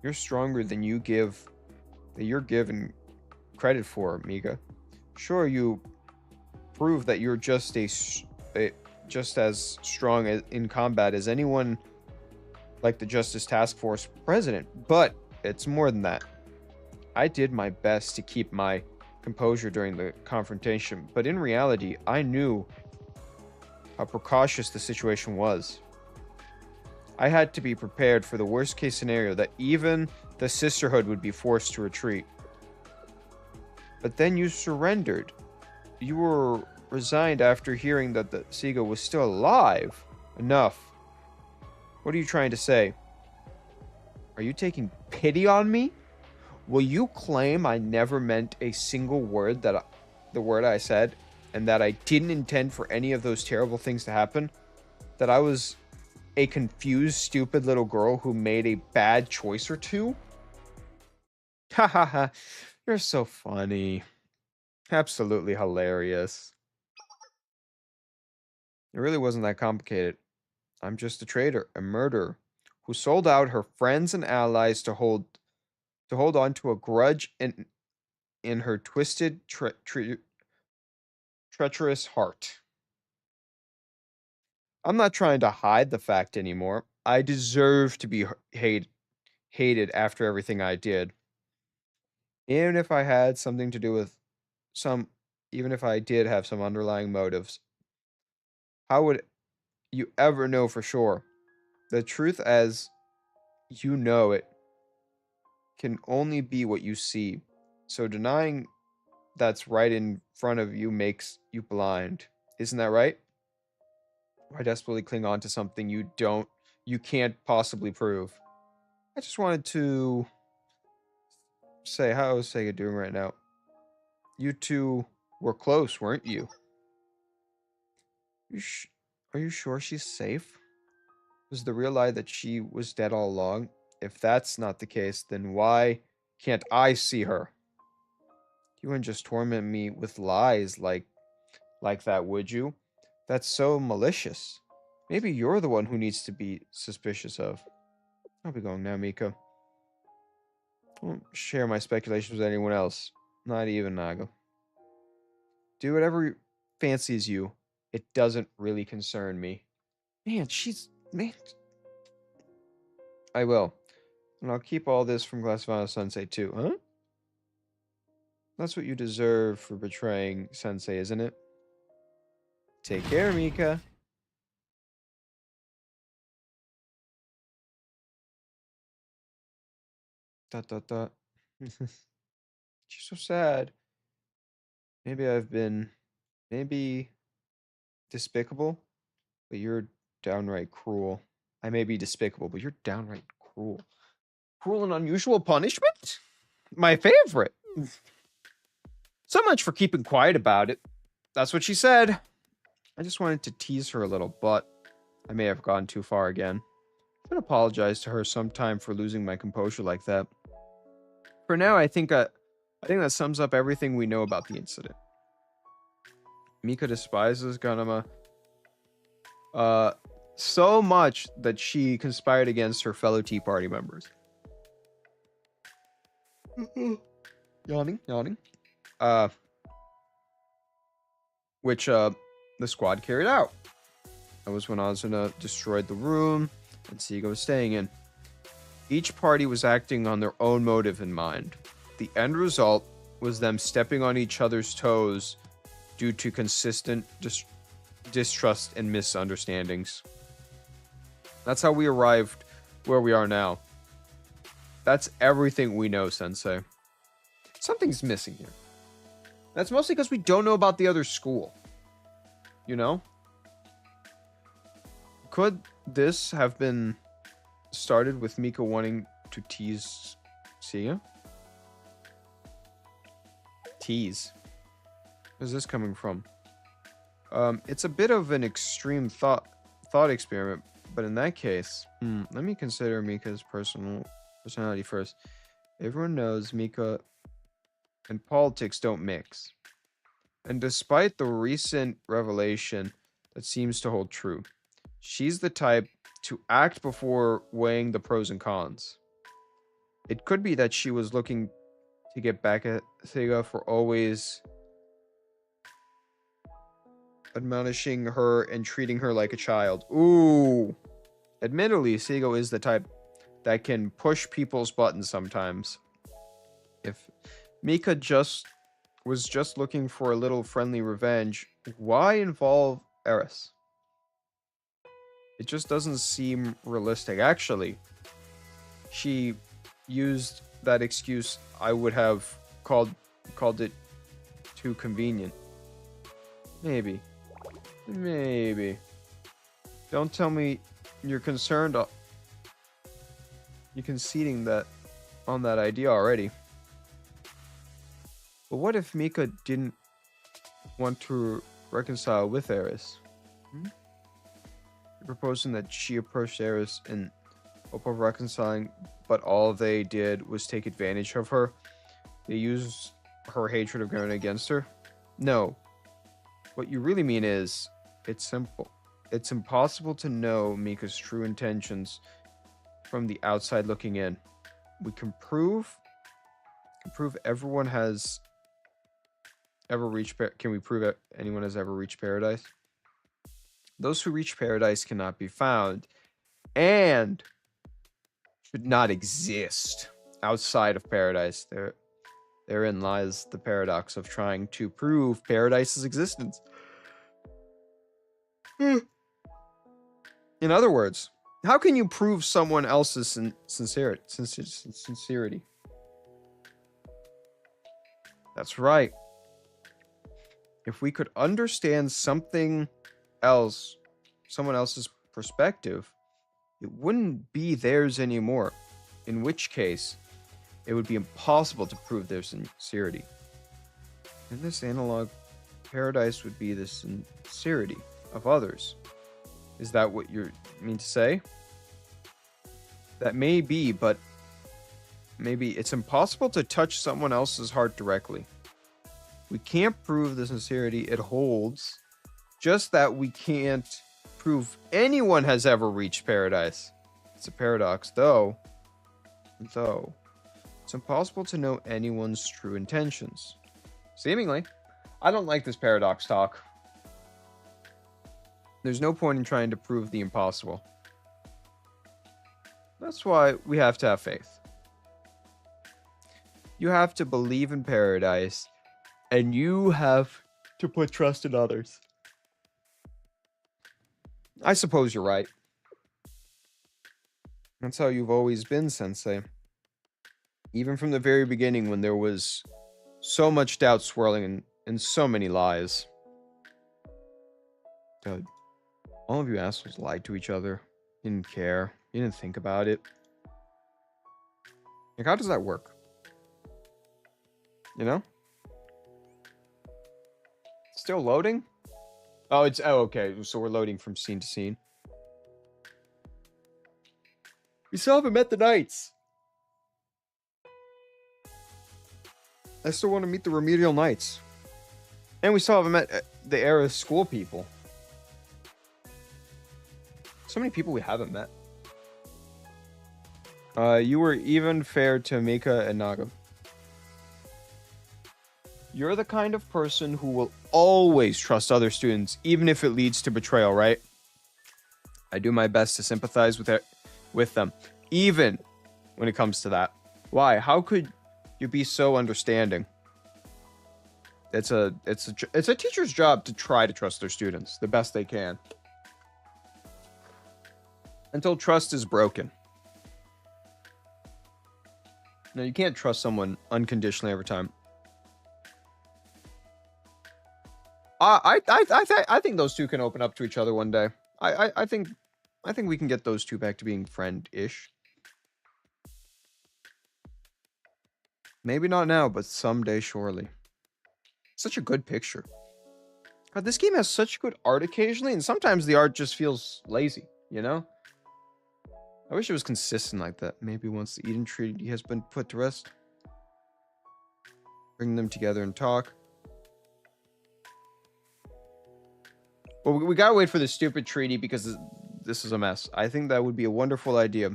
You're stronger than you're given credit for, Mika. Sure, you prove that you're just as strong in combat as anyone like the Justice Task Force president, but it's more than that. I did my best to keep my composure during the confrontation, but in reality, I knew how precautious the situation was. I had to be prepared for the worst case scenario that even the Sisterhood would be forced to retreat. But then you surrendered. You were resigned after hearing that the Siga was still alive. Enough. What are you trying to say? Are you taking pity on me? Will you claim I never meant a single word the word I said, and that I didn't intend for any of those terrible things to happen? That I was a confused, stupid little girl who made a bad choice or two? Ha ha ha. You're so funny. Absolutely hilarious. It really wasn't that complicated. I'm just a traitor, a murderer, who sold out her friends and allies to hold on to a grudge in her twisted, treacherous heart. I'm not trying to hide the fact anymore. I deserve to be hated after everything I did. Even if I had something to do with some, even if I did have some underlying motives, how would you ever know for sure? The truth as you know it can only be what you see. So denying that's right in front of you makes you blind. Isn't that right? Why desperately cling on to something you can't possibly prove? I just wanted to say, how is Sega doing right now? You two were close, weren't you? You are you sure she's safe? Was the real lie that she was dead all along? If that's not the case, then why can't I see her? You wouldn't just torment me with lies like that, would you? That's so malicious. Maybe you're the one who needs to be suspicious of. I'll be going now, Mika. I won't share my speculations with anyone else. Not even Naga. Do whatever fancies you. It doesn't really concern me. Man. I will. And I'll keep all this from Glassvano Sensei too, huh? That's what you deserve for betraying Sensei, isn't it? Take care, Mika. Dot dot dot. She's so sad. Maybe I've been maybe despicable, but you're downright cruel. I may be despicable, but you're downright cruel. Cruel and unusual punishment? My favorite. So much for keeping quiet about it. That's what she said. I just wanted to tease her a little, but I may have gone too far again. I'm gonna apologize to her sometime for losing my composure like that. For now, I think that sums up everything we know about the incident. Mika despises Ganama so much that she conspired against her fellow Tea Party members. Yawning. Which the squad carried out. That was when Asuna destroyed the room and Seiga was staying in. Each party was acting on their own motive in mind. The end result was them stepping on each other's toes due to consistent distrust and misunderstandings. That's how we arrived where we are now. That's everything we know, Sensei. Something's missing here. That's mostly because we don't know about the other school. You know? Could this have been started with Mika wanting to tease Seiga? Tease. Where's this coming from? It's a bit of an extreme thought experiment, but in that case, let me consider Mika's personality first. Everyone knows Mika and politics don't mix. And despite the recent revelation that seems to hold true, she's the type to act before weighing the pros and cons. It could be that she was looking to get back at Seiga for always admonishing her and treating her like a child. Ooh. Admittedly, Seiga is the type that can push people's buttons sometimes. If Mika was just looking for a little friendly revenge, why involve Eris? It just doesn't seem realistic. Actually, she used that excuse. I would have called it too convenient. Maybe. Don't tell me you're concerned. You're conceding that on that idea already. But what if Mika didn't want to reconcile with Eris? You're proposing that she approached Eris in hope of reconciling, but all they did was take advantage of her. They used her hatred of Garena against her? No. What you really mean is, it's simple. It's impossible to know Mika's true intentions from the outside looking in. We can prove everyone has ever reached can we prove anyone has ever reached paradise? Those who reach paradise cannot be found and should not exist outside of paradise. Therein lies the paradox of trying to prove paradise's existence. In other words, how can you prove someone else's sincerity? That's right. If we could understand something else, someone else's perspective, it wouldn't be theirs anymore. In which case, it would be impossible to prove their sincerity. In this analog, paradise would be the sincerity of others. Is that what you mean to say? That may be, but maybe it's impossible to touch someone else's heart directly. We can't prove the sincerity it holds, just that we can't prove anyone has ever reached paradise. It's a paradox, though it's impossible to know anyone's true intentions. Seemingly. I don't like this paradox talk. There's no point in trying to prove the impossible. That's why we have to have faith. You have to believe in paradise, and you have to put trust in others. I suppose you're right. That's how you've always been, Sensei. Even from the very beginning, when there was so much doubt swirling and so many lies. God, all of you assholes lied to each other. You didn't care. You didn't think about it. Like, how does that work? You know? Still loading? Oh, okay. So we're loading from scene to scene. We still haven't met the knights. I still want to meet the remedial knights. And we still haven't met the Eris school people. So many people we haven't met. You were even fair to Mika and Naga. You're the kind of person who will always trust other students, even if it leads to betrayal, right? I do my best to sympathize with them, even when it comes to that. Why? How could you be so understanding? It's a teacher's job to try to trust their students the best they can. Until trust is broken. No, you can't trust someone unconditionally every time. I think those two can open up to each other one day. I think we can get those two back to being friend-ish. Maybe not now, but someday surely. Such a good picture. God, this game has such good art occasionally, and sometimes the art just feels lazy, you know? I wish it was consistent like that. Maybe once the Eden Treaty has been put to rest. Bring them together and talk. Well, we gotta wait for the stupid treaty because this is a mess. I think that would be a wonderful idea.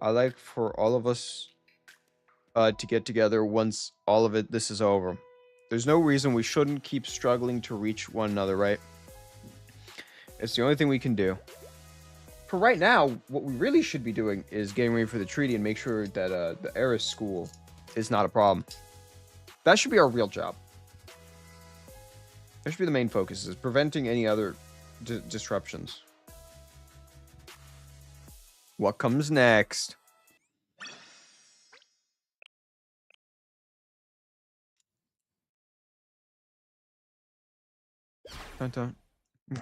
I like for all of us to get together once all of this is over. There's no reason we shouldn't keep struggling to reach one another, right? It's the only thing we can do. For right now, what we really should be doing is getting ready for the treaty and make sure that the Eris school is not a problem. That should be our real job. That should be the main focus, is preventing any other disruptions. What comes next? Dun, dun.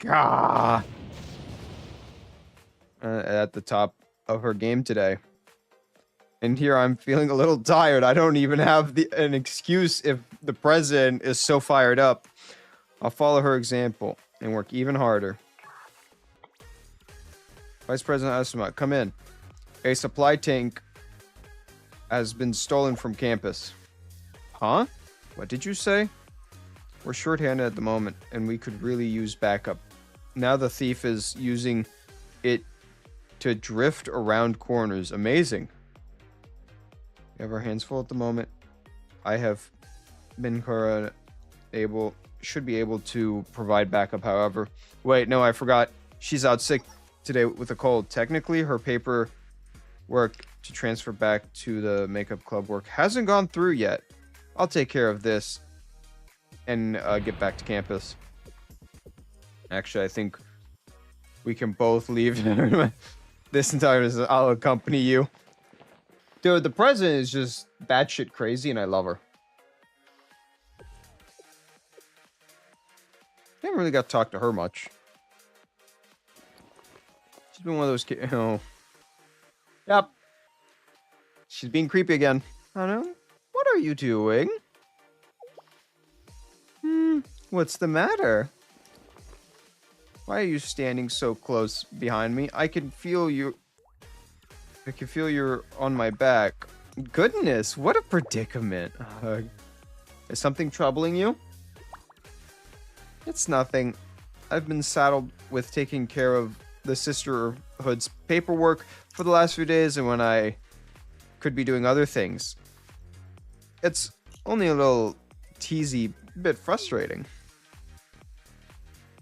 Gah! At the top of her game today. And here I'm feeling a little tired. I don't even have an excuse if the president is so fired up. I'll follow her example and work even harder. Vice President Asuma, come in. A supply tank has been stolen from campus. Huh? What did you say? We're shorthanded at the moment, and we could really use backup. Now the thief is using it to drift around corners. Amazing. We have our hands full at the moment. I have Minkara should be able to provide backup, however. Wait, no, I forgot. She's out sick today with a cold. Technically, her paper work to transfer back to the makeup club work hasn't gone through yet. I'll take care of this and get back to campus. Actually, I think we can both leave. This entire time, I'll accompany you. Dude, the president is just batshit crazy, and I love her. I haven't really got to talk to her much. She's been one of those kids. Oh. Yep. She's being creepy again. I don't know. What are you doing? What's the matter? Why are you standing so close behind me? I can feel you. I can feel you're on my back. Goodness, what a predicament. Is something troubling you? It's nothing. I've been saddled with taking care of the sisterhood's paperwork for the last few days, and when I could be doing other things. It's only a little teasy bit frustrating.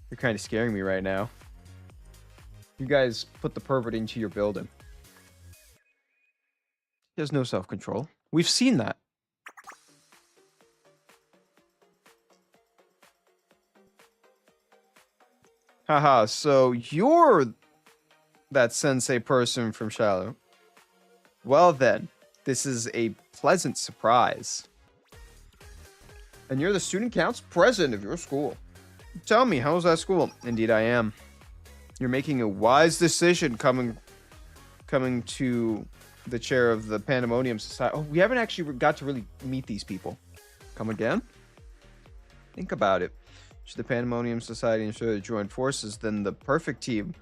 You're kind of scaring me right now. You guys put the pervert into your building. He has no self-control. We've seen that. Haha, so you're that sensei person from Shiloh. Well then, this is a pleasant surprise. And you're the student council president of your school. Tell me, how's that school? Indeed I am. You're making a wise decision coming to the chair of the Pandemonium Society. Oh, we haven't actually got to really meet these people. Come again? Think about it. Should the Pandemonium Society ensure to join forces, then the perfect team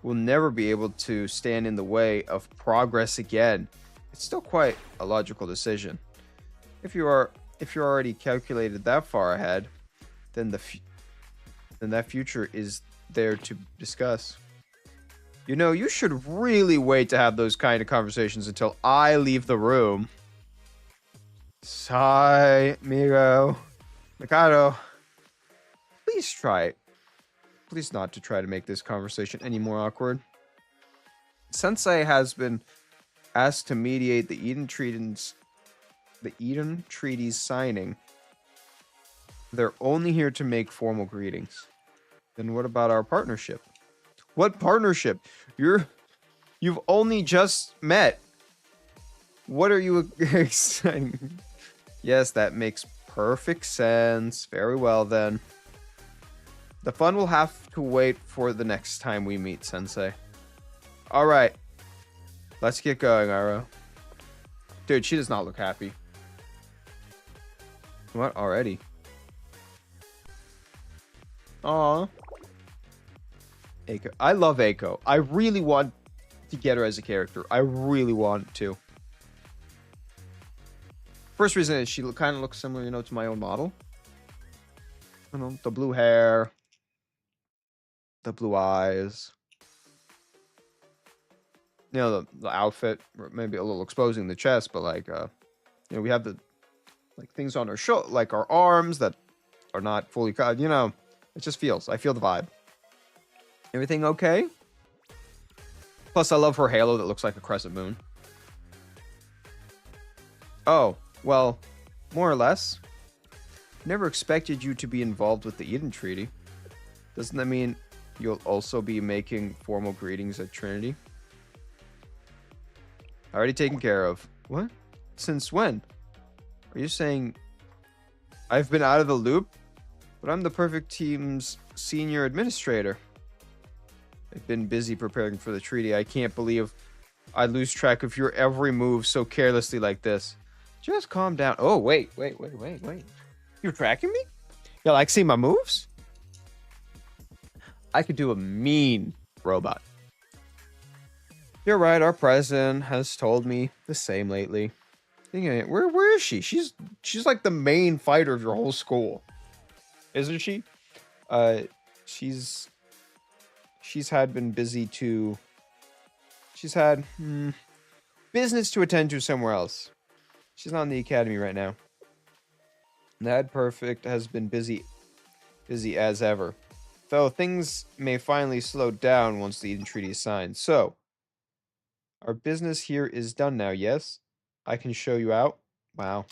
will never be able to stand in the way of progress again. It's still quite a logical decision. If you're already calculated that far ahead, then that future is there to discuss. You know, you should really wait to have those kind of conversations until I leave the room. Sigh, Miro, Mikado. Please try. Please not to try to make this conversation any more awkward. Sensei has been asked to mediate the Eden Treaty's signing. They're only here to make formal greetings. Then what about our partnership? What partnership? You've only just met. What are you excited? Yes, that makes perfect sense. Very well then. The fun will have to wait for the next time we meet, Sensei. All right. Let's get going, Aro. Dude, she does not look happy. What? Already? Aw. Eiko. I love Eiko. I really want to get her as a character. I really want to. First reason is she kind of looks similar, you know, to my own model. You know, the blue hair. The blue eyes. You know, the outfit, maybe a little exposing the chest, but like, you know, we have the, like, things on our shoulder, like our arms that are not fully cut, you know, it just feels, I feel the vibe. Everything okay? Plus, I love her halo that looks like a crescent moon. Oh, well, more or less. Never expected you to be involved with the Eden Treaty. Doesn't that mean you'll also be making formal greetings at Trinity? Already taken care of. What? Since when? Are you saying I've been out of the loop? But I'm the perfect team's senior administrator. I've been busy preparing for the treaty. I can't believe I lose track of your every move so carelessly like this. Just calm down. Oh, wait. You're tracking me? You like seeing my moves? I could do a mean robot. You're right, our president has told me the same lately. Where is she? She's like the main fighter of your whole school. Isn't she? She's been busy to She's had business to attend to somewhere else. She's not in the academy right now. Nad Perfect has been busy as ever. Though things may finally slow down once the Eden Treaty is signed. So, our business here is done now, yes? I can show you out. Wow.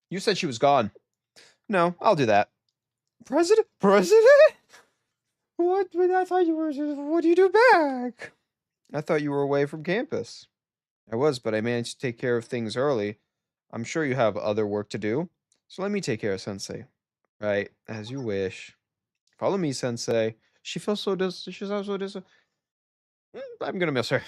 You said she was gone. No, I'll do that. President? What? I thought you were. What do you do back? I thought you were away from campus. I was, but I managed to take care of things early. I'm sure you have other work to do. So let me take care of Sensei. Right, as you wish. Follow me, Sensei. She feels so she's also I'm gonna miss her.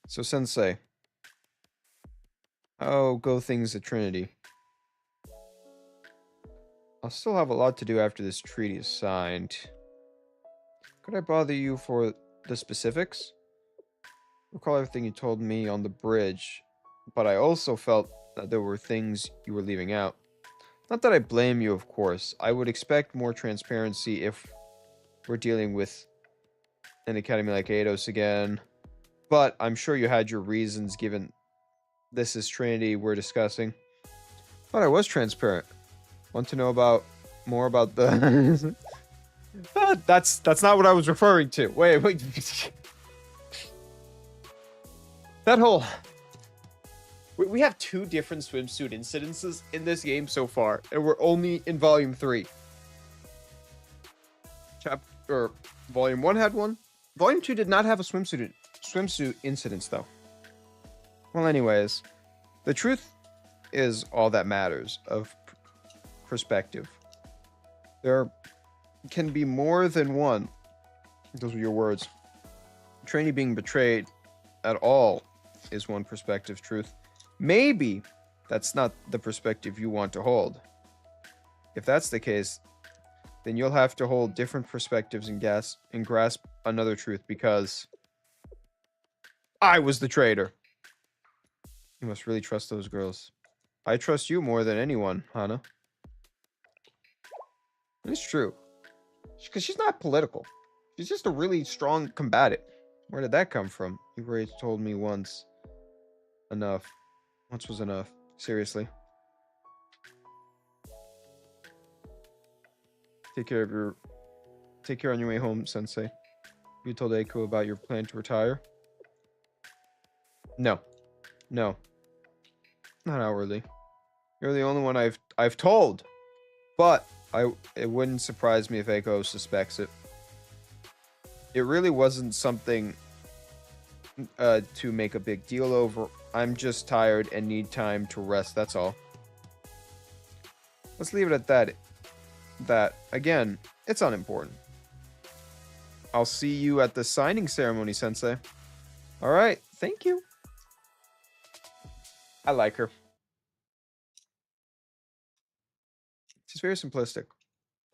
So Sensei. How go things at Trinity? I'll still have a lot to do after this treaty is signed. Could I bother you for the specifics? Recall everything you told me on the bridge, but I also felt that there were things you were leaving out. Not that I blame you, of course. I would expect more transparency if we're dealing with an academy like Eidos again. But I'm sure you had your reasons given this is Trinity we're discussing. But I was transparent. Want to know more about the... that's not what I was referring to. Wait. That whole... We have 2 different swimsuit incidences in this game so far, and we're only in Volume 3. Volume 1 had one. Volume 2 did not have a swimsuit incidents, though. Well, anyways, the truth is all that matters of perspective. There can be more than one. Those were your words. Trinity being betrayed at all is one perspective truth. Maybe that's not the perspective you want to hold. If that's the case, then you'll have to hold different perspectives and grasp another truth because I was the traitor. You must really trust those girls. I trust you more than anyone, Hana. It's true. Because she's not political. She's just a really strong combatant. Where did that come from? You've already told me once. Enough. Once was enough. Seriously. Take care on your way home, Sensei. You told Eiko about your plan to retire? No. Not outwardly. You're the only one I've told. But it wouldn't surprise me if Eiko suspects it. It really wasn't something to make a big deal over. I'm just tired and need time to rest, that's all. Let's leave it at that. That, again, it's unimportant. I'll see you at the signing ceremony, Sensei. Alright, thank you. I like her. She's very simplistic.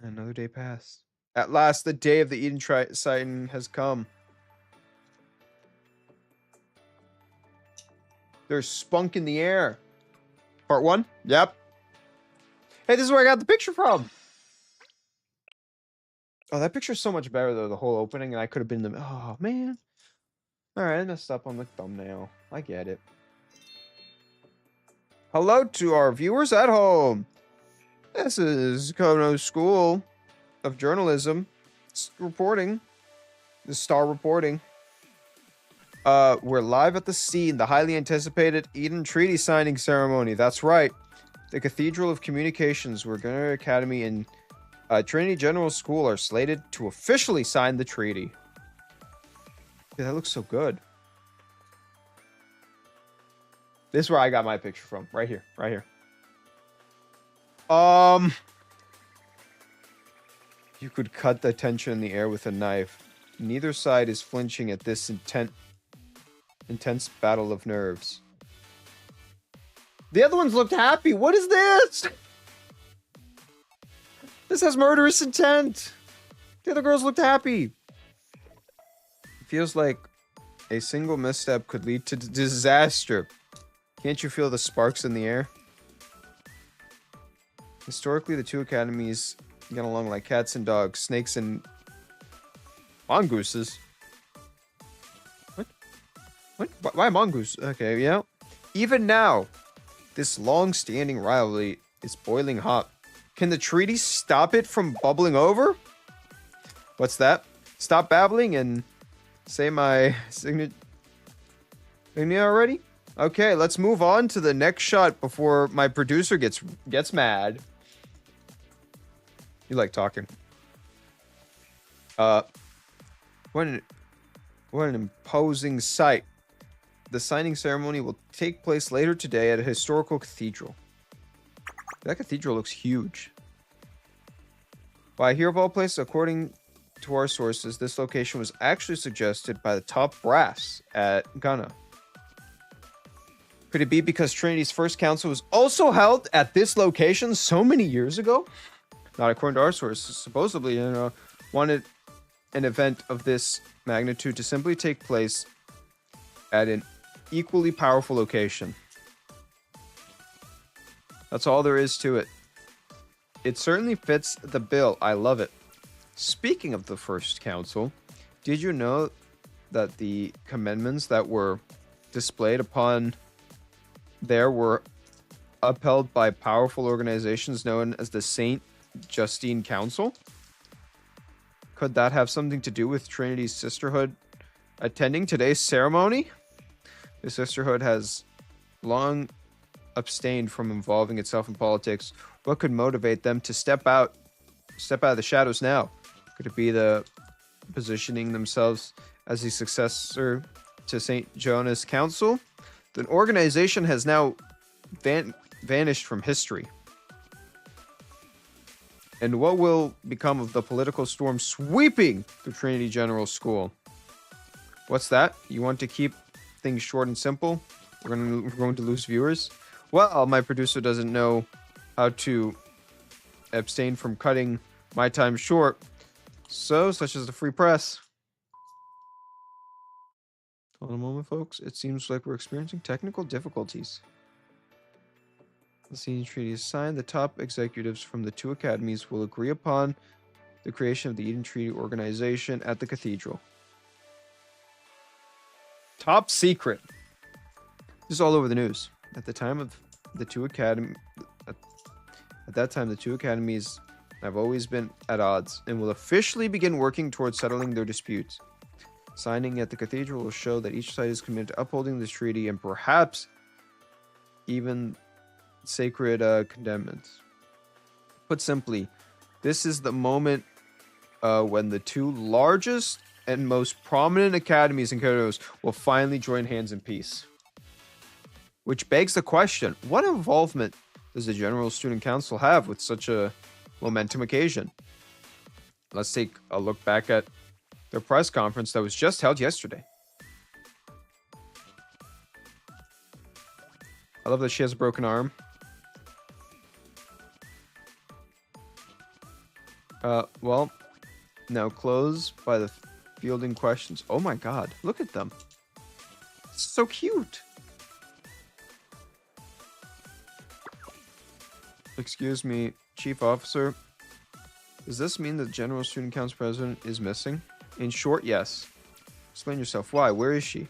Another day passed. At last, the day of the Eden sighting has come. There's spunk in the air. Part 1? Yep. Hey, this is where I got the picture from. Oh, that picture's so much better, though, the whole opening, and I could have been the... Oh, man. Alright, I messed up on the thumbnail. I get it. Hello to our viewers at home. This is Kono School of Journalism. Reporting. The Star reporting. We're live at the scene, the highly anticipated Eden Treaty signing ceremony. That's right. The Cathedral of Communications, Weirguna Academy, and Trinity General School are slated to officially sign the treaty. Yeah, that looks so good. This is where I got my picture from. Right here. You could cut the tension in the air with a knife. Neither side is flinching at this intense battle of nerves. The other ones looked happy. What is this? This has murderous intent. The other girls looked happy. It feels like a single misstep could lead to disaster. Can't you feel the sparks in the air? Historically, the two academies get along like cats and dogs, snakes and mongooses. What? What? Why mongoose? Okay, yeah. Even now, this long-standing rivalry is boiling hot. Can the treaty stop it from bubbling over? What's that? Stop babbling and say my signature already? Okay, let's move on to the next shot before my producer gets mad. You like talking. What an imposing sight. The signing ceremony will take place later today at a historical cathedral. That cathedral looks huge. Why, here of all places, according to our sources, this location was actually suggested by the top brass at Ghana. Could it be because Trinity's first council was also held at this location so many years ago? Not according to our sources. Supposedly, wanted an event of this magnitude to simply take place at an equally powerful location. That's all there is to it. It certainly fits the bill. I love it. Speaking of the first council, did you know that the commandments that were displayed upon there were upheld by powerful organizations known as the Saint Justine Council? Could that have something to do with Trinity's sisterhood attending today's ceremony? The sisterhood has long abstained from involving itself in politics. What could motivate them to step out of the shadows now? Could it be the positioning themselves as the successor to St. Jonas Council? The organization has now vanished from history. And what will become of the political storm sweeping the Trinity General School? What's that? You want to keep things short and simple? We're going to lose viewers? Well, my producer doesn't know how to abstain from cutting my time short. So, such as the free press. Hold on a moment, folks. It seems like we're experiencing technical difficulties. The Eden Treaty is signed. The top executives from the two academies will agree upon the creation of the Eden Treaty Organization at the Cathedral. Top secret. This is all over the news. At the time of the two academies, at that time, the two academies have always been at odds and will officially begin working towards settling their disputes. Signing at the cathedral will show that each side is committed to upholding this treaty and perhaps even sacred commandments. Put simply, this is the moment when the two largest and most prominent academies in Kyros will finally join hands in peace. Which begs the question, what involvement does the General Student Council have with such a momentum occasion? Let's take a look back at their press conference that was just held yesterday. I love that she has a broken arm. Well, now close by the fielding questions. Oh my god, look at them. It's so cute. Excuse me, Chief Officer. Does this mean that the General Student Council President is missing? In short, yes. Explain yourself. Why? Where is she?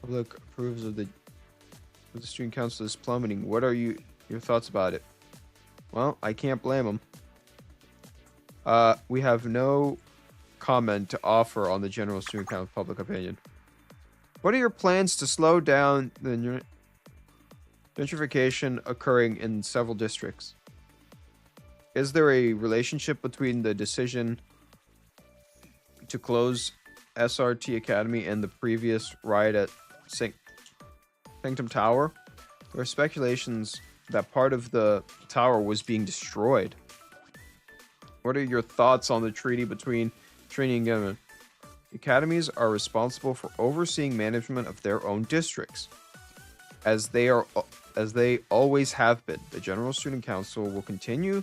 Public approves of the Student Council is plummeting. What are your thoughts about it? Well, I can't blame them. We have no comment to offer on the General Student Council public opinion. What are your plans to slow down the gentrification occurring in several districts? Is there a relationship between the decision to close SRT Academy and the previous riot at Sanctum Tower? There are speculations that part of the tower was being destroyed. What are your thoughts on the treaty between Trinity and Ghana? Academies are responsible for overseeing management of their own districts, as they always have been. The General Student Council will continue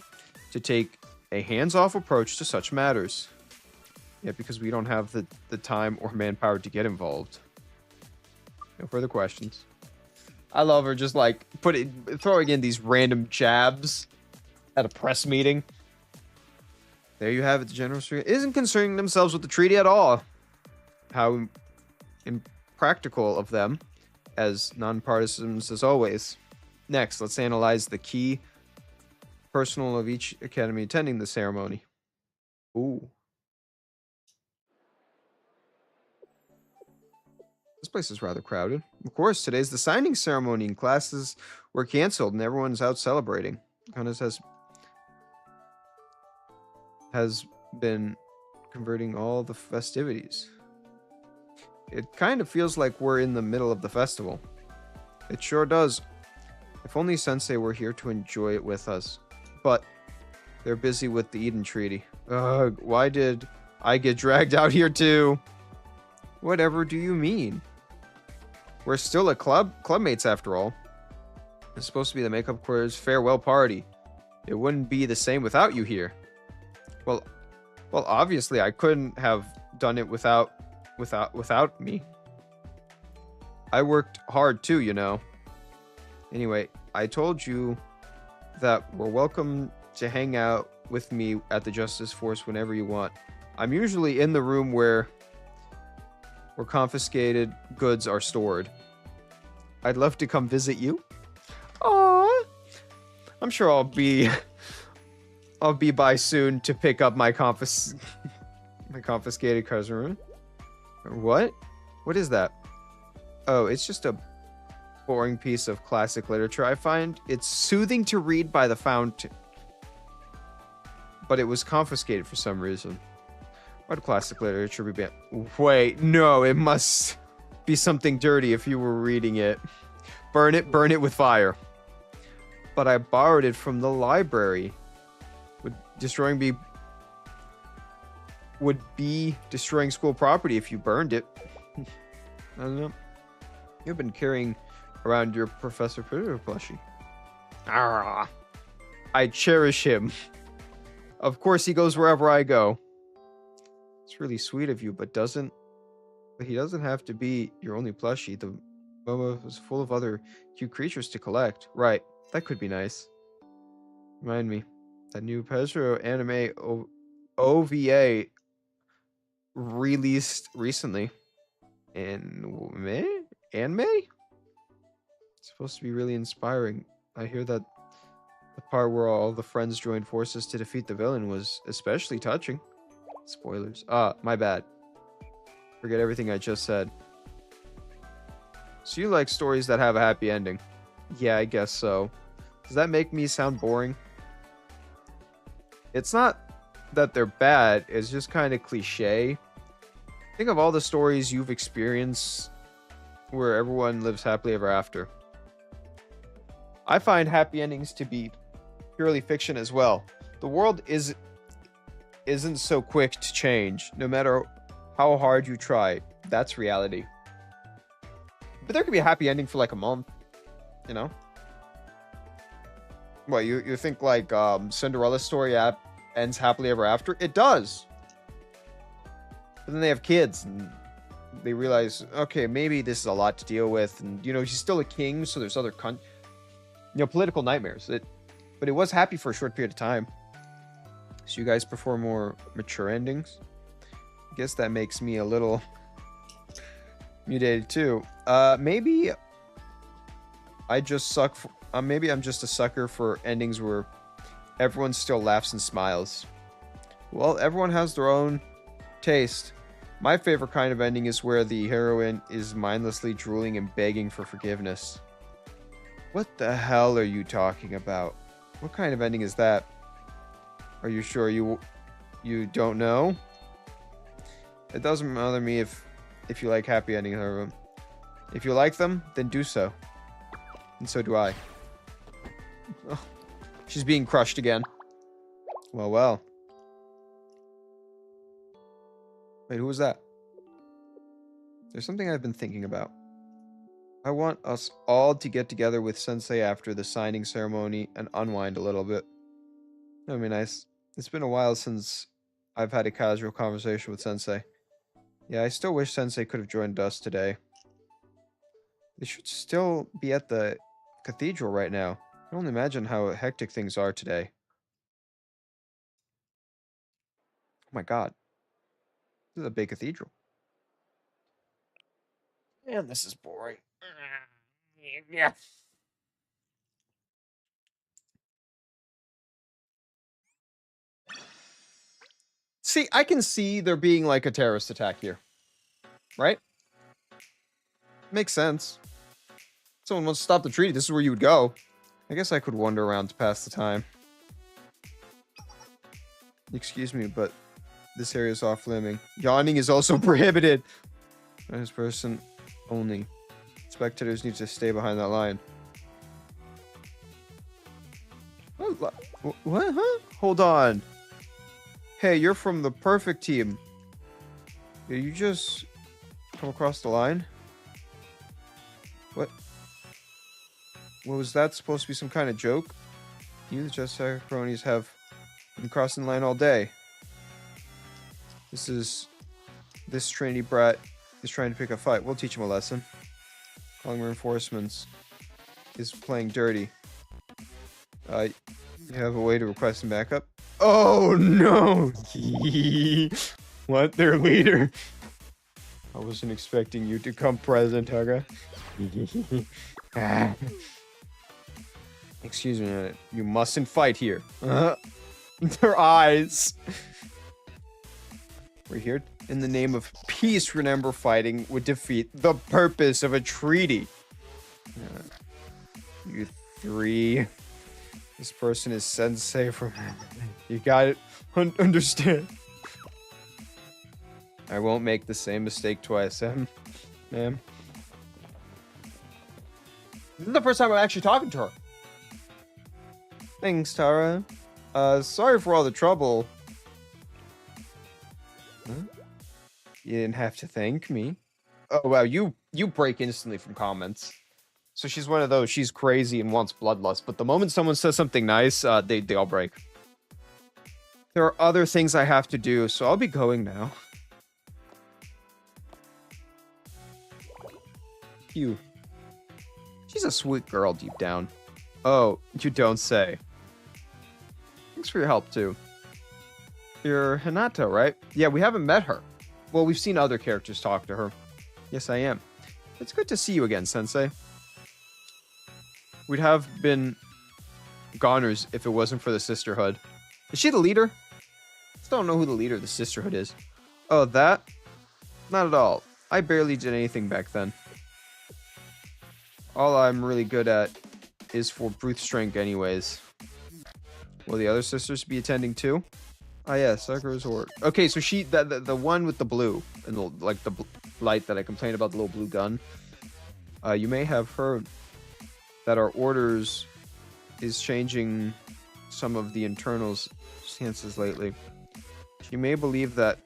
to take a hands-off approach to such matters. Yeah, because we don't have the time or manpower to get involved. No further questions. I love her just like throwing in these random jabs. at a press meeting. There you have it. The General isn't concerning themselves with the treaty at all. How impractical of them, as non-partisans as always. Next, let's analyze the key personnel of each academy attending the ceremony. Ooh. This place is rather crowded. Of course, today's the signing ceremony and classes were canceled and everyone's out celebrating. Hannes has been converting all the festivities. It kind of feels like we're in the middle of the festival. It sure does. If only Sensei were here to enjoy it with us. But they're busy with the Eden Treaty. Ugh, why did I get dragged out here too? Whatever do you mean? We're still a clubmates after all. It's supposed to be the makeup quarters farewell party. It wouldn't be the same without you here. Well, obviously I couldn't have done it without me. I worked hard too, you know. Anyway, I told you that we're welcome to hang out with me at the Justice Force whenever you want. I'm usually in the room where confiscated goods are stored. I'd love to come visit you. Aww. I'm sure I'll be by soon to pick up my confiscated cousin. What? What is that? Oh, it's just a boring piece of classic literature. I find it's soothing to read by the fountain. But it was confiscated for some reason. Why'd classic literature be banned? Wait, no, it must be something dirty if you were reading it. Burn it with fire. But I borrowed it from the library. Would be destroying school property if you burned it. I don't know. You've been carrying around your Professor Predator plushie. Arrgh. I cherish him. Of course he goes wherever I go. It's really sweet of you, but he doesn't have to be your only plushie. The MOMA was full of other cute creatures to collect. Right, that could be nice. Remind me, that new Pedro anime OVA released recently. Anime? It's supposed to be really inspiring. I hear that the part where all the friends joined forces to defeat the villain was especially touching. Spoilers. My bad. Forget everything I just said. So you like stories that have a happy ending? Yeah, I guess so. Does that make me sound boring? It's not that they're bad, it's just kind of cliche. Think of all the stories you've experienced where everyone lives happily ever after. I find happy endings to be purely fiction as well. The world isn't so quick to change, no matter how hard you try. That's reality. But there could be a happy ending for like a month, you know? What, you think like Cinderella's story ends happily ever after? It does. But then they have kids and they realize, okay, maybe this is a lot to deal with, and you know, he's still a king, so there's other political nightmares. But it was happy for a short period of time. So you guys prefer more mature endings? I guess that makes me a little mutated too. Maybe I just suck for, maybe I'm just a sucker for endings where everyone still laughs and smiles. Well, everyone has their own taste. My favorite kind of ending is where the heroine is mindlessly drooling and begging for forgiveness. What the hell are you talking about? What kind of ending is that? Are you sure you don't know? It doesn't bother me if you like happy endings, however. If you like them, then do so. And so do I. Oh, she's being crushed again. Well. Wait, who was that? There's something I've been thinking about. I want us all to get together with Sensei after the signing ceremony and unwind a little bit. That would be nice. It's been a while since I've had a casual conversation with Sensei. Yeah, I still wish Sensei could have joined us today. They should still be at the cathedral right now. I can only imagine how hectic things are today. my god. This is a big cathedral. And this is boring. Yeah. See, I can see there being like a terrorist attack here. Right? Makes sense. Someone wants to stop the treaty. This is where you would go. I guess I could wander around to pass the time. Excuse me, but this area is off limits. Yawning is also prohibited. This person only. Spectators need to stay behind that line. What? Huh? Hold on. Hey, you're from the perfect team. Did you just come across the line? What? Was that supposed to be some kind of joke? You, the Jeskai cronies, have been crossing the line all day. This trainee brat is trying to pick a fight. We'll teach him a lesson. Calling reinforcements is playing dirty. You have a way to request some backup? Oh no! What? Their leader? I wasn't expecting you to come present, Haga. Excuse me, you mustn't fight here. Their eyes. We're here in the name of peace. Remember, fighting would defeat the purpose of a treaty. You three. This person is sensei from... You got it. Understand. I won't make the same mistake twice, ma'am. This is the first time I'm actually talking to her. Thanks, Tara. Sorry for all the trouble. Huh? You didn't have to thank me. Oh, wow, you break instantly from comments. So she's one of those, she's crazy and wants bloodlust, but the moment someone says something nice, they all break. There are other things I have to do, so I'll be going now. You. She's a sweet girl deep down. Oh, you don't say. Thanks for your help, too. You're Hinata, right? Yeah, we haven't met her. Well, we've seen other characters talk to her. Yes, I am. It's good to see you again, Sensei. We'd have been goners if it wasn't for the Sisterhood. Is she the leader? Still don't know who the leader of the Sisterhood is. Oh, that? Not at all. I barely did anything back then. All I'm really good at is for brute strength anyways. Will the other sisters be attending too? Ah, yeah, Sakura's Horde. Okay, so she, the one with the blue, and the, like the light that I complained about, the little blue gun. You may have heard that our orders is changing some of the internals stances lately. You may believe that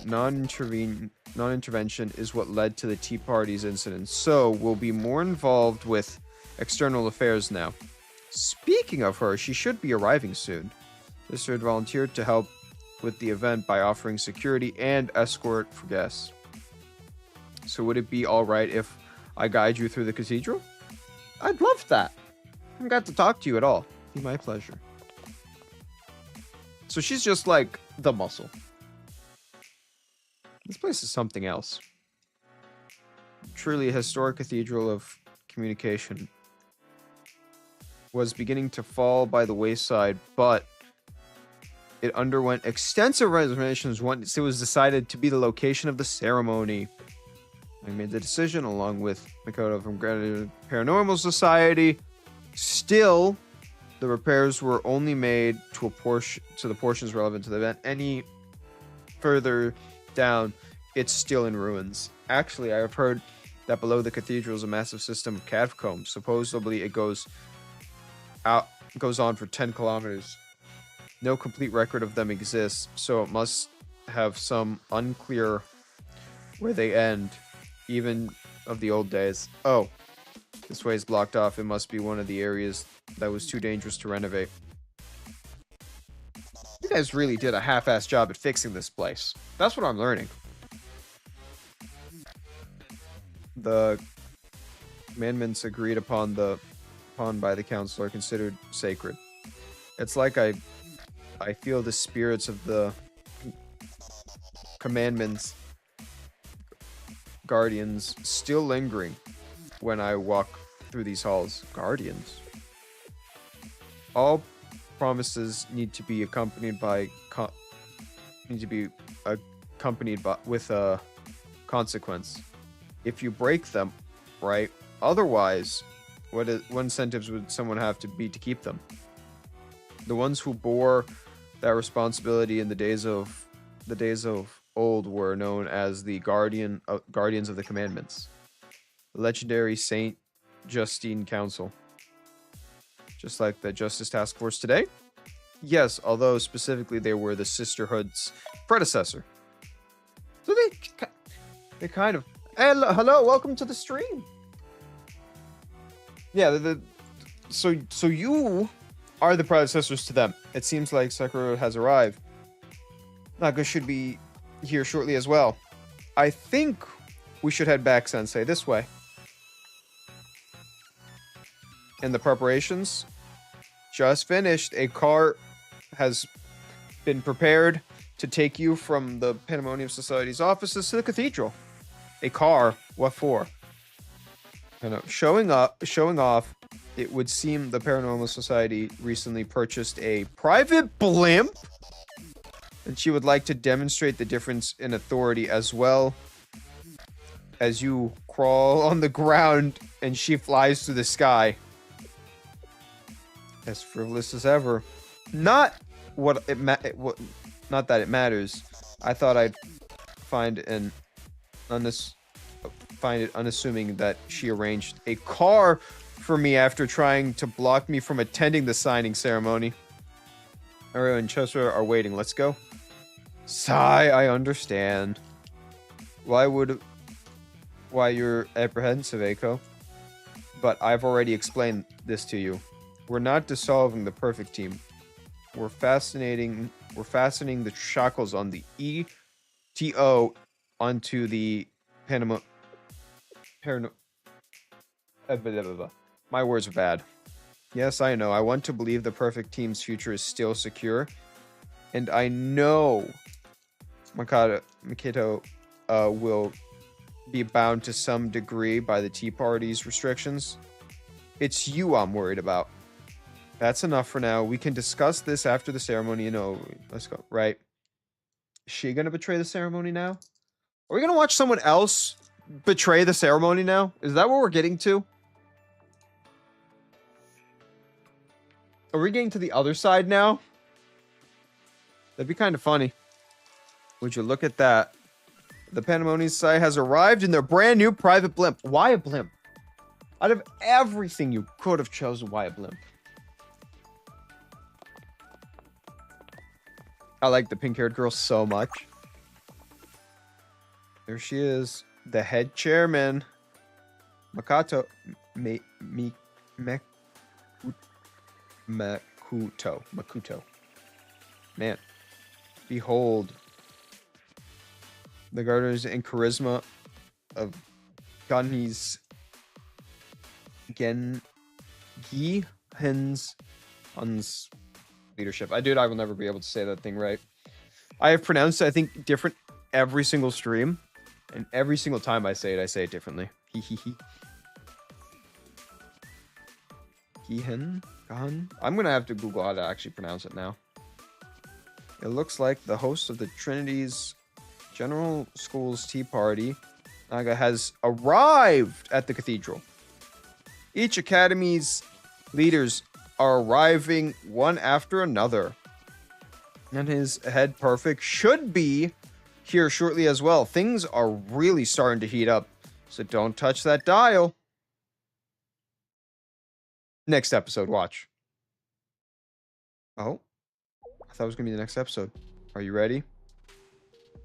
non-intervention is what led to the Tea Party's incident, so we'll be more involved with external affairs now. Speaking of her, she should be arriving soon. Sister had volunteered to help with the event by offering security and escort for guests. So would it be alright if I guide you through the cathedral? I'd love that. I haven't got to talk to you at all. Be my pleasure. So she's just like the muscle. This place is something else. Truly a historic cathedral of communication. Was beginning to fall by the wayside, but it underwent extensive renovations once it was decided to be the location of the ceremony. I made the decision along with Makoto from Granite Paranormal Society. Still, the repairs were only made to the portions relevant to the event. Any further down, it's still in ruins. Actually, I have heard that below the cathedral is a massive system of catacombs. Supposedly, it goes on for 10 kilometers. No complete record of them exists, so it must have some unclear where they end, even of the old days. Oh, this way is blocked off. It must be one of the areas that was too dangerous to renovate. You guys really did a half-assed job at fixing this place. That's what I'm learning. The commandments agreed upon by the council are considered sacred. It's like I I feel the spirits of the commandments, guardians, still lingering when I walk through these halls. Guardians. All promises need to be accompanied by with a consequence. If you break them, right? Otherwise, what incentives would someone have to be to keep them? The ones who bore that responsibility in the days of old were known as the guardians of the commandments, the legendary Saint Justine Council. Just like the Justice Task Force today? Yes, although specifically they were the Sisterhood's predecessor. So they kind of... Hello, welcome to the stream. Yeah, so you are the predecessors to them. It seems like Sekiro has arrived. Naga should be here shortly as well. I think we should head back, Sensei, this way. And the preparations just finished. A car has been prepared to take you from the Pandemonium Society's offices to the cathedral. A car? What for? I know. Showing off, it would seem the Paranormal Society recently purchased a private blimp, and she would like to demonstrate the difference in authority as well. As you crawl on the ground and she flies through the sky. As frivolous as ever. Not that it matters. I thought I'd find it unassuming that she arranged a car for me after trying to block me from attending the signing ceremony. Ario and Chesra are waiting. Let's go. Sigh, I understand. Why you're apprehensive, Eiko? But I've already explained this to you. We're not dissolving the perfect team. We're fastening the shackles on the ETO onto the My words are bad. Yes, I know. I want to believe the perfect team's future is still secure. And I know Makoto will be bound to some degree by the Tea Party's restrictions. It's you I'm worried about. That's enough for now. We can discuss this after the ceremony. You know, let's go. Right. Is she gonna betray the ceremony now? Are we gonna watch someone else betray the ceremony now? Is that what we're getting to? Are we getting to the other side now? That'd be kind of funny. Would you look at that? The Pandemonium Society has arrived in their brand new private blimp. Why a blimp? Out of everything you could have chosen, why a blimp? I like the pink-haired girl so much. There she is. The head chairman. Makoto. Makuto. Man. Behold. The gardeners and charisma of Gihen's leadership. I will never be able to say that thing right. I have pronounced it, I think, different every single stream. And every single time I say it differently. Gihen? I'm going to have to Google how to actually pronounce it now. It looks like the host of the Trinity's General School's Tea Party, Naga, has arrived at the cathedral. Each academy's leaders are arriving one after another. And his head perfect should be here shortly as well. Things are really starting to heat up, so don't touch that dial. Next episode, watch. Oh, I thought it was gonna be the next episode. Are you ready?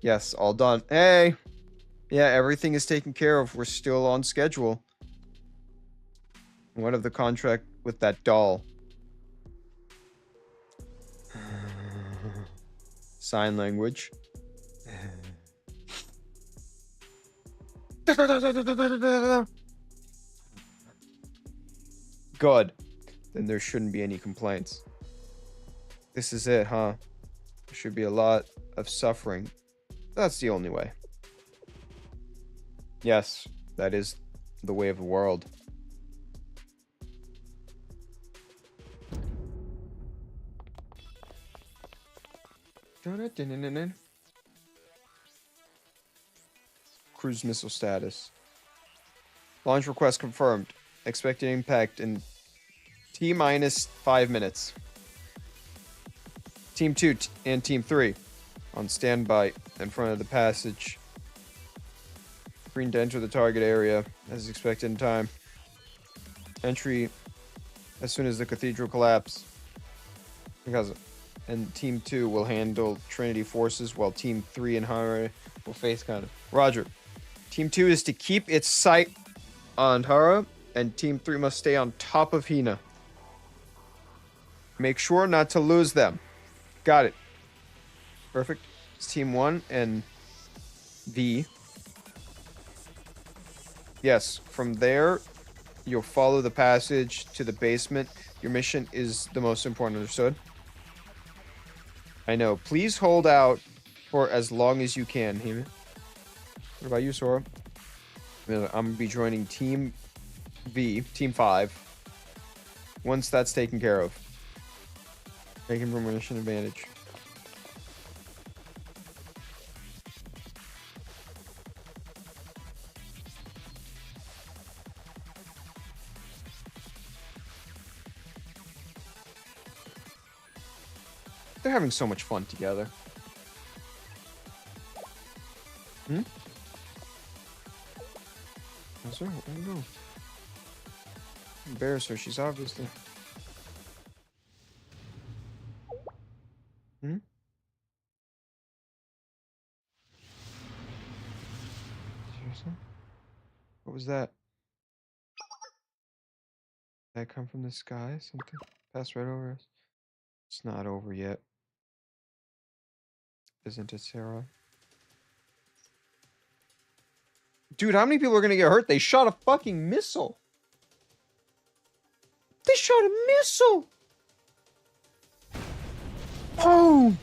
Yes, all done. Hey! Yeah, everything is taken care of. We're still on schedule. What of the contract with that doll? Sign language. Good. Then there shouldn't be any complaints. This is it, huh? There should be a lot of suffering. That's the only way. Yes, that is the way of the world. Cruise missile status. Launch request confirmed. Expected impact in T-minus 5 minutes. Team 2 and Team 3 on standby in front of the passage. Green to enter the target area as expected in time. Entry as soon as the cathedral collapse. And Team 2 will handle Trinity forces while Team 3 and Hara will face counter. Roger. Team 2 is to keep its sight on Hara, and Team 3 must stay on top of Hina. Make sure not to lose them. Got it. Perfect. It's Team 1 and V. Yes, from there, you'll follow the passage to the basement. Your mission is the most important, understood? I know. Please hold out for as long as you can, Hina. What about you, Sora? I'm gonna be joining Team V, Team 5. Once that's taken care of. Making premonition advantage. They're having so much fun together. Hmm? That's right, I don't know. Embarrass her, she's obviously... Hmm? Seriously? What was that? Did that come from the sky? Something passed right over us? It's not over yet. Isn't it, Sarah? Dude, how many people are gonna get hurt? They shot a fucking missile! They shot a missile! Oh!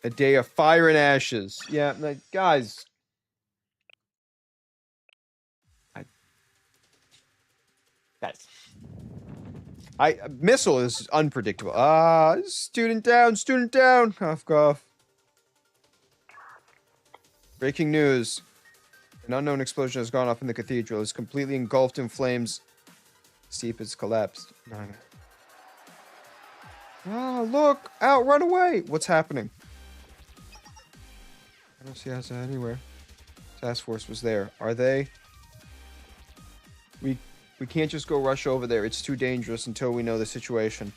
A day of fire and ashes. Yeah, like, guys. Missile is unpredictable. Student down, student down. Cough, cough. Breaking news. An unknown explosion has gone off in the cathedral. It's completely engulfed in flames. Steep has collapsed. Look! Out! Run away! What's happening? I don't see us anywhere. Task force was there. Are they? We can't just go rush over there. It's too dangerous until we know the situation.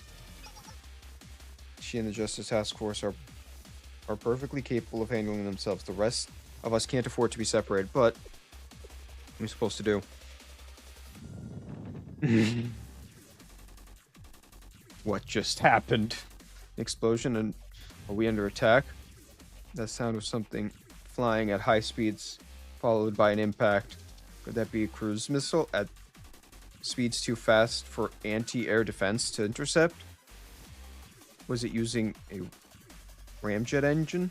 She and the Justice Task Force are perfectly capable of handling themselves. The rest of us can't afford to be separated, but what are we supposed to do? What just happened? Explosion, and are we under attack? That sound of something flying at high speeds, followed by an impact. Could that be a cruise missile at speeds too fast for anti-air defense to intercept? Was it using a ramjet engine?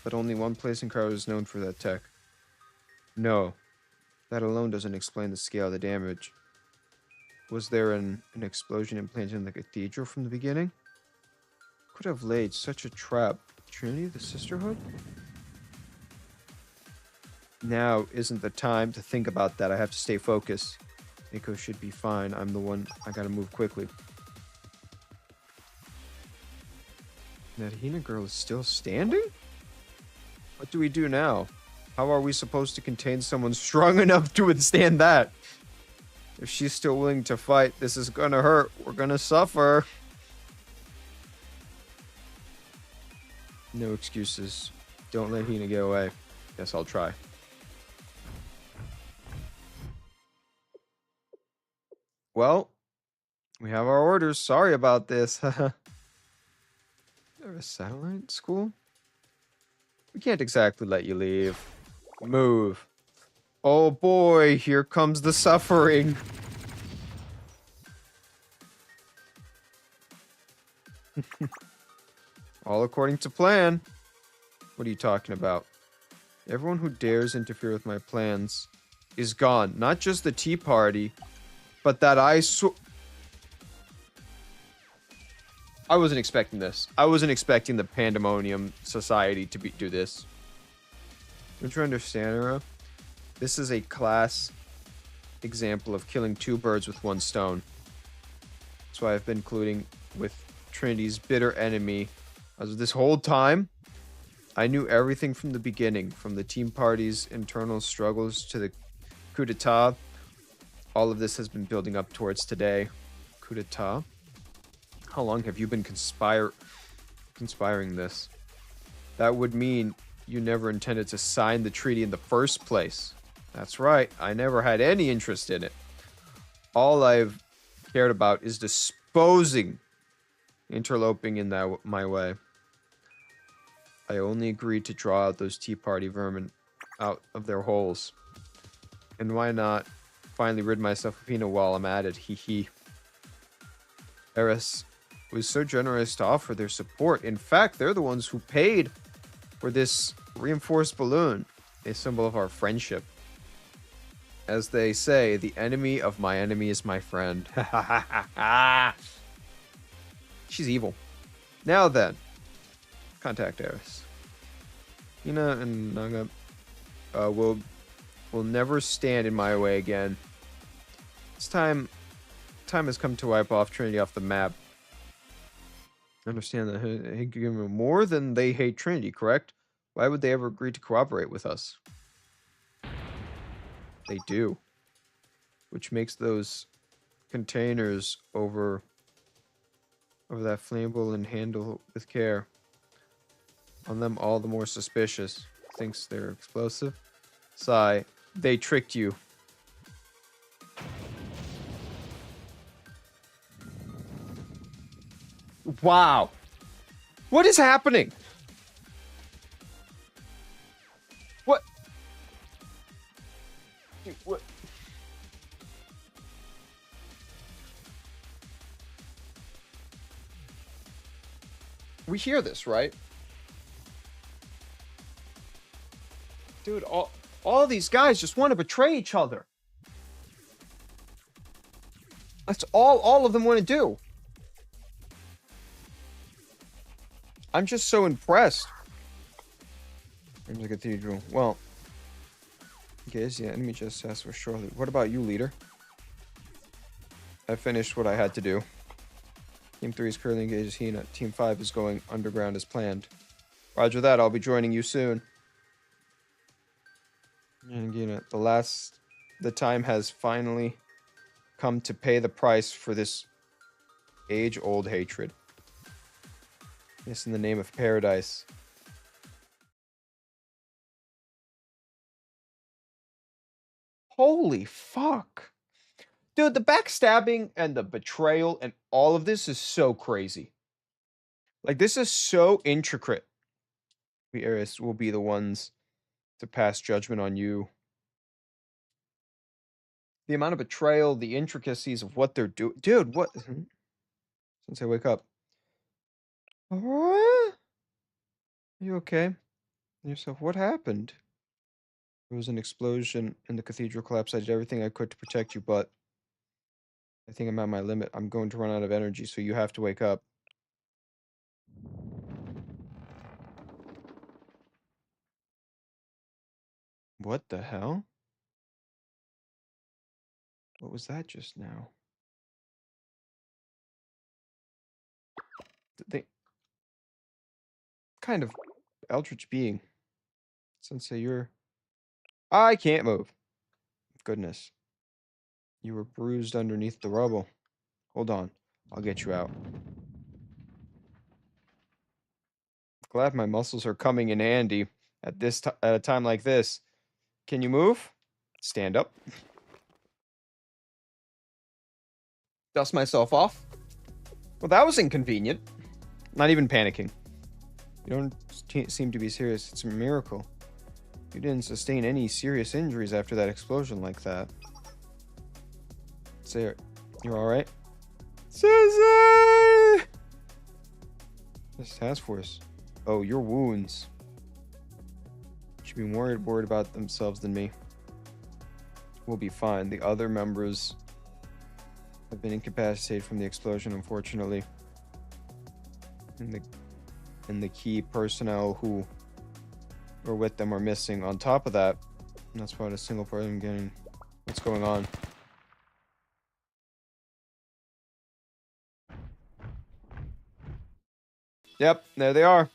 But only one place in Cairo is known for that tech. No, that alone doesn't explain the scale of the damage. Was there an explosion implanted in the cathedral from the beginning? Could have laid such a trap. Trinity, the Sisterhood? Now isn't the time to think about that. I have to stay focused. Nico should be fine. I'm the one. I gotta move quickly. That Hina girl is still standing? What do we do now? How are we supposed to contain someone strong enough to withstand that? If she's still willing to fight, this is gonna hurt. We're gonna suffer. No excuses. Don't let Hina get away. Guess I'll try. Well, we have our orders. Sorry about this. There a satellite school? We can't exactly let you leave. Move. Oh boy, here comes the suffering. All according to plan. What are you talking about? Everyone who dares interfere with my plans is gone. Not just the Tea Party, but that I wasn't expecting this. I wasn't expecting the Pandemonium Society to do this. Don't you understand, Era? This is a class example of killing two birds with one stone. That's why I've been colluding with Trinity's bitter enemy. As this whole time, I knew everything from the beginning, from the Team Party's internal struggles to the coup d'etat. All of this has been building up towards today. Coup d'etat? How long have you been conspiring this? That would mean you never intended to sign the treaty in the first place. That's right, I never had any interest in it. All I've cared about is disposing interloping in my way. I only agreed to draw out those Tea Party vermin out of their holes. And why not finally rid myself of Hina while I'm at it, hee hee. Eris was so generous to offer their support. In fact, they're the ones who paid for this reinforced balloon, a symbol of our friendship. As they say, the enemy of my enemy is my friend. She's evil. Now then, contact Eris. Hina and Naga will never stand in my way again. It's time has come to wipe off Trinity off the map. Understand that they hate more than they hate Trinity, correct? Why would they ever agree to cooperate with us? They do. Which makes those containers over that flammable and handle with care on them all the more suspicious. Thinks they're explosive? Sigh. They tricked you. Wow. What is happening? What? What? We hear this, right? Dude, all these guys just want to betray each other. That's all of them want to do. I'm just so impressed. There's the cathedral. Well, guess the enemy just asked for shortly. What about you, leader? I finished what I had to do. Team 3 is currently engaged as Hina. Team 5 is going underground as planned. Roger that, I'll be joining you soon. And Hina, the time has finally come to pay the price for this age-old hatred. Yes, in the name of paradise. Holy fuck. Dude, the backstabbing and the betrayal and all of this is so crazy. Like, this is so intricate. We Eris will be the ones to pass judgment on you. The amount of betrayal, the intricacies of what they're doing. Dude, what? Since I wake up. Are you okay? Yourself, what happened? There was an explosion and the cathedral collapsed. I did everything I could to protect you, but I think I'm at my limit. I'm going to run out of energy, so you have to wake up. What the hell? What was that just now? They kind of eldritch being. Sensei, you're... I can't move. Goodness. You were bruised underneath the rubble. Hold on. I'll get you out. Glad my muscles are coming in handy at a time like this. Can you move? Stand up. Dust myself off. Well, that was inconvenient. Not even panicking. You don't seem to be serious. It's a miracle. You didn't sustain any serious injuries after that explosion like that. Say, you're alright? Sensei! This task force. Oh, your wounds. Should be more worried about themselves than me. We'll be fine. The other members have been incapacitated from the explosion, unfortunately. And the key personnel who were with them are missing. On top of that, that's about a single person getting. What's going on? Yep, there they are.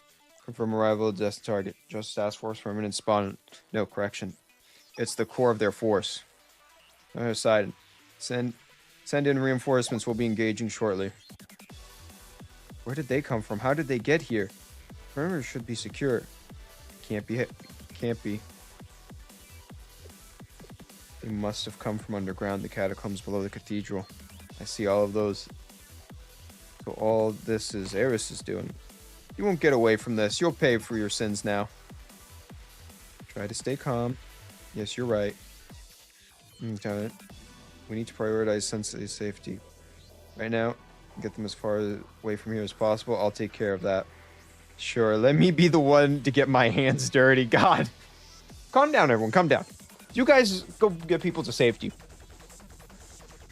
Confirm arrival of Death target. Just task force for imminent spawn. No, correction. It's the core of their force. Other side. Send in reinforcements. We'll be engaging shortly. Where did they come from? How did they get here? Perimeter should be secure. Can't be hit. Can't be. They must have come from underground, the catacombs below the cathedral. I see all of those. So all this is Eris is doing. You won't get away from this. You'll pay for your sins now. Try to stay calm. Yes, you're right. Lieutenant, we need to prioritize Sensei's safety. Right now, get them as far away from here as possible. I'll take care of that. Sure, let me be the one to get my hands dirty. God. Calm down, everyone. Calm down. You guys go get people to safety.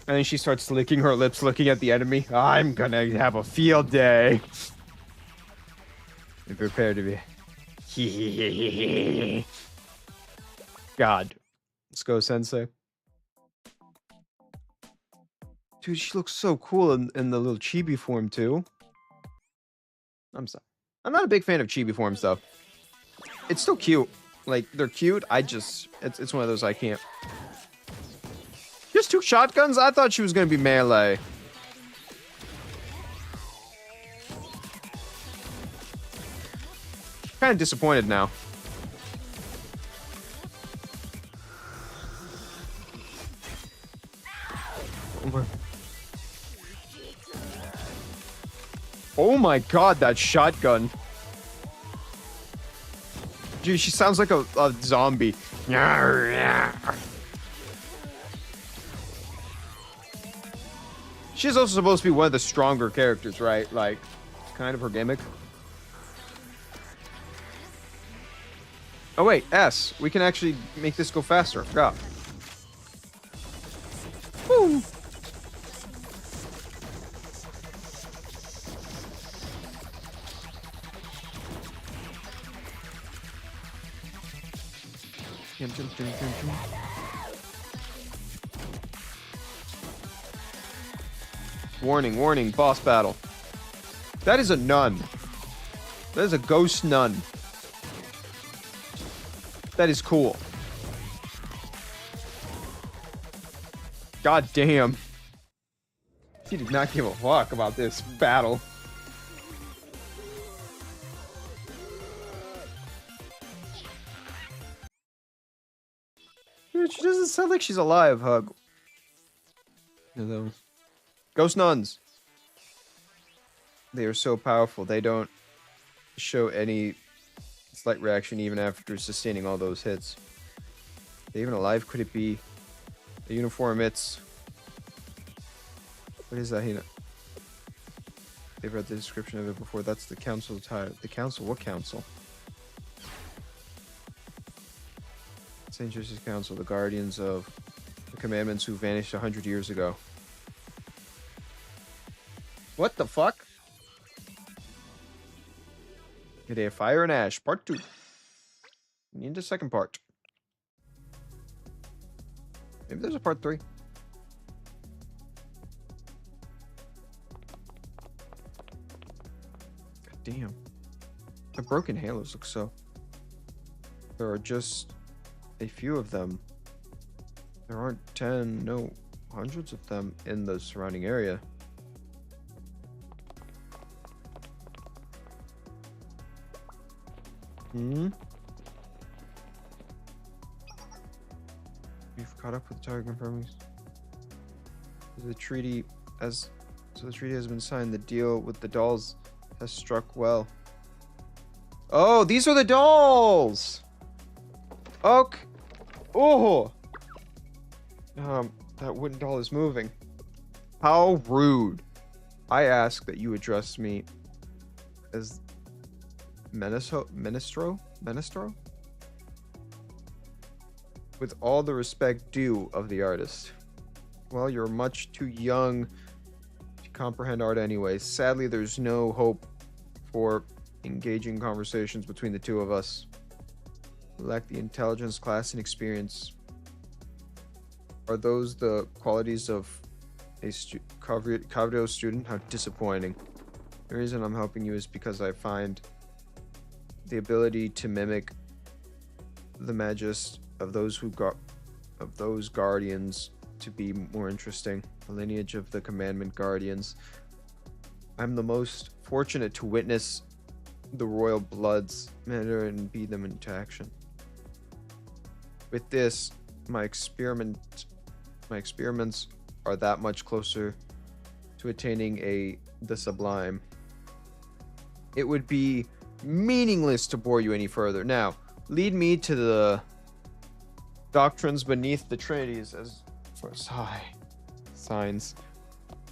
And then she starts licking her lips, looking at the enemy. I'm gonna have a field day. Be prepared to be. God. Let's go, Sensei. Dude, she looks so cool in the little chibi form, too. I'm sorry. I'm not a big fan of chibi forms, though. It's still cute. Like, they're cute. It's one of those I can't. Just 2 shotguns? I thought she was going to be melee. Kind of disappointed now. Oh my god, that shotgun. Dude, she sounds like a zombie. She's also supposed to be one of the stronger characters, right? Like, kind of her gimmick. Oh wait, S. We can actually make this go faster. I forgot. Woo! Warning, warning, boss battle. That is a nun. That is a ghost nun. That is cool. God damn. He did not give a fuck about this battle. Dude, she doesn't sound like she's alive, Hug. Ghost nuns. They are so powerful. They don't show any slight reaction even after sustaining all those hits. Are they even alive? Could it be a uniform? It's... What is that? They've read the description of it before. That's the council tire. The council? What council? St. Joseph's Council, the guardians of the commandments who vanished 100 years ago. What the fuck? Today, Fire and Ash, part 2. We need a second part. Maybe there's a part 3. God damn. The broken halos look so... There are just a few of them. There aren't 10, no, hundreds of them in the surrounding area. We've caught up with the target confirming. The treaty has been signed. The deal with the dolls has struck well. Oh, these are the dolls. Okay. Oh. That wooden doll is moving. How rude. I ask that you address me as Menestro? With all the respect due of the artist. Well, you're much too young to comprehend art anyway. Sadly, there's no hope for engaging conversations between the two of us. We lack the intelligence, class, and experience. Are those the qualities of a Kavrio student? How disappointing. The reason I'm helping you is because I find the ability to mimic the magist of those guardians to be more interesting. The lineage of the commandment guardians. I'm the most fortunate to witness the royal bloods matter and be them into action. With this, my experiments are that much closer to attaining the sublime. It would be meaningless to bore you any further. Now, lead me to the doctrines beneath the trinities as for signs.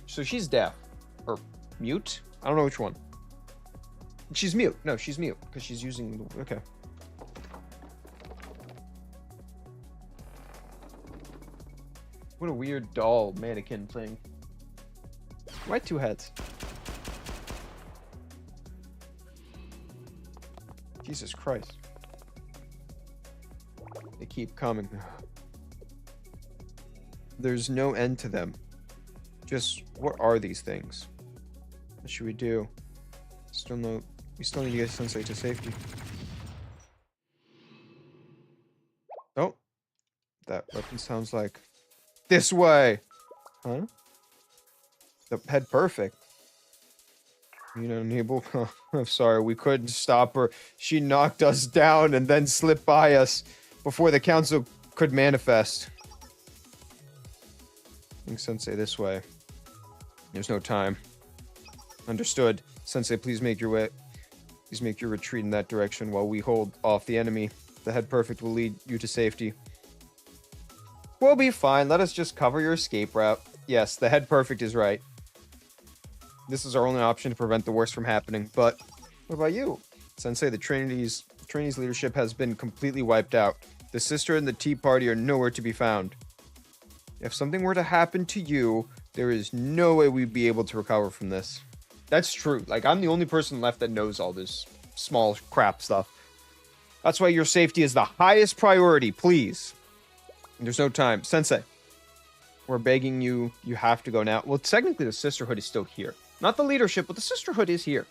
So she's deaf or mute? I don't know which one. She's mute. No, she's mute because she's using the, okay. What a weird doll mannequin thing. Why two heads? Jesus Christ. They keep coming. There's no end to them. Just, what are these things? What should we do? We still need to get Sensei to safety. Oh. That weapon sounds like... This way! Huh? The head perfect. You know, Nebel, I'm sorry, we couldn't stop her. She knocked us down and then slipped by us before the council could manifest. Bring Sensei this way. There's no time. Understood. Sensei, please make your way. Please make your retreat in that direction while we hold off the enemy. The head perfect will lead you to safety. We'll be fine. Let us just cover your escape route. Yes, the head perfect is right. This is our only option to prevent the worst from happening. But what about you? Sensei, the Trinity's leadership has been completely wiped out. The sister and the Tea Party are nowhere to be found. If something were to happen to you, there is no way we'd be able to recover from this. That's true. Like, I'm the only person left that knows all this small crap stuff. That's why your safety is the highest priority, please. There's no time. Sensei, we're begging you. You have to go now. Well, technically, the Sisterhood is still here. Not the leadership, but the Sisterhood is here.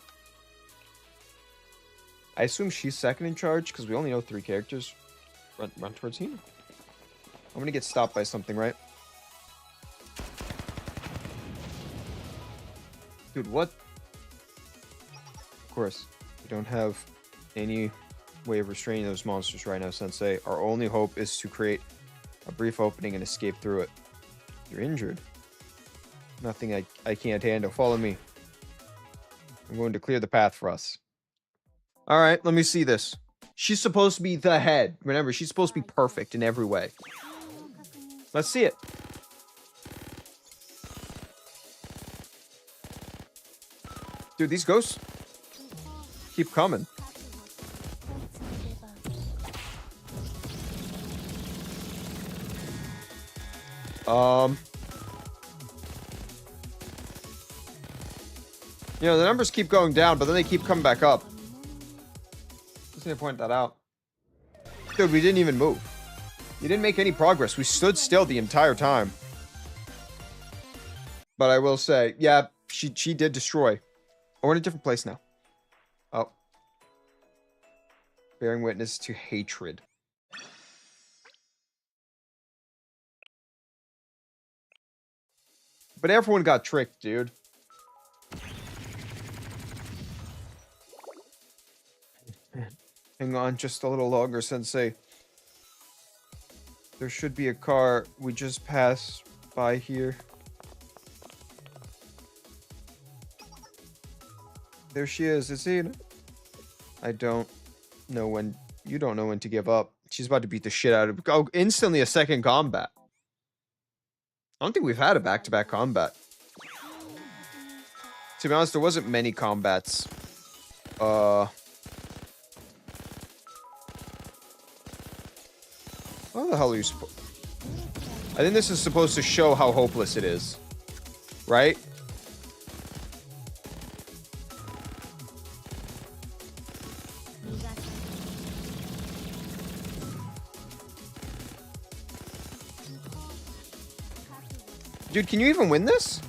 I assume she's second in charge, because we only know 3 characters. Run towards him. I'm going to get stopped by something, right? Dude, what? Of course, we don't have any way of restraining those monsters right now, Sensei. Our only hope is to create a brief opening and escape through it. You're injured. Nothing I can't handle. Follow me. I'm going to clear the path for us. Alright, let me see this. She's supposed to be the head. Remember, she's supposed to be perfect in every way. Let's see it. Dude, these ghosts keep coming. You know, the numbers keep going down, but then they keep coming back up. Just need to point that out. Dude, we didn't even move. You didn't make any progress. We stood still the entire time. But I will say, yeah, she did destroy. Oh, we're in a different place now. Oh. Bearing witness to hatred. But everyone got tricked, dude. Hang on just a little longer, Sensei. There should be a car. We just passed by here. There she is. Is it? I don't know when. You don't know when to give up. She's about to beat the shit out of. Oh, instantly a second combat. I don't think we've had a back-to-back combat. To be honest, there wasn't many combats How the hell are you supposed... I think this is supposed to show how hopeless it is. Right? Dude, can you even win this?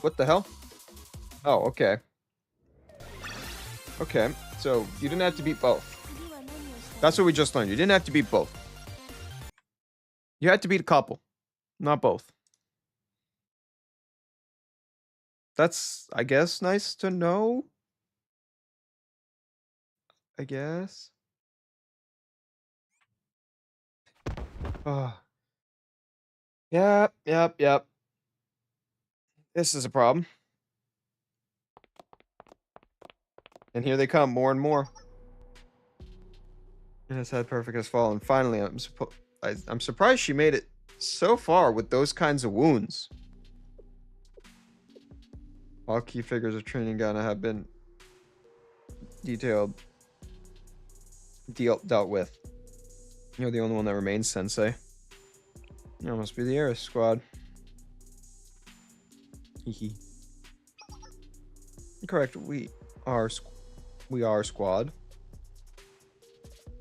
What the hell? Oh, okay. Okay, so you didn't have to beat both. That's what we just learned. You didn't have to beat both. You had to beat a couple, not both. That's, I guess, nice to know. I guess. Oh. Yep. This is a problem. And here they come, more and more. And his head perfect has fallen. Finally, I'm surprised she made it so far with those kinds of wounds. All key figures of Trinigana have been dealt with. You're the only one that remains, Sensei. You must be the Ares squad. Hehe. Correct. We are squad.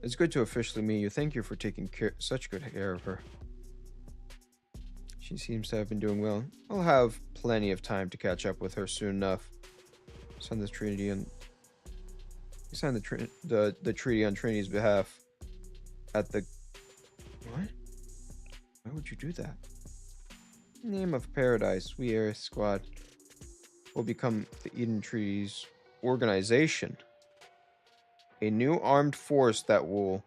It's good to officially meet you. Thank you for taking such good care of her. She seems to have been doing well. I'll have plenty of time to catch up with her soon enough. Sign the treaty on. You signed the treaty on Trinity's behalf. At the. What? Why would you do that? Name of Paradise, we Ares Squad will become the Eden Treaty's organization. A new armed force that will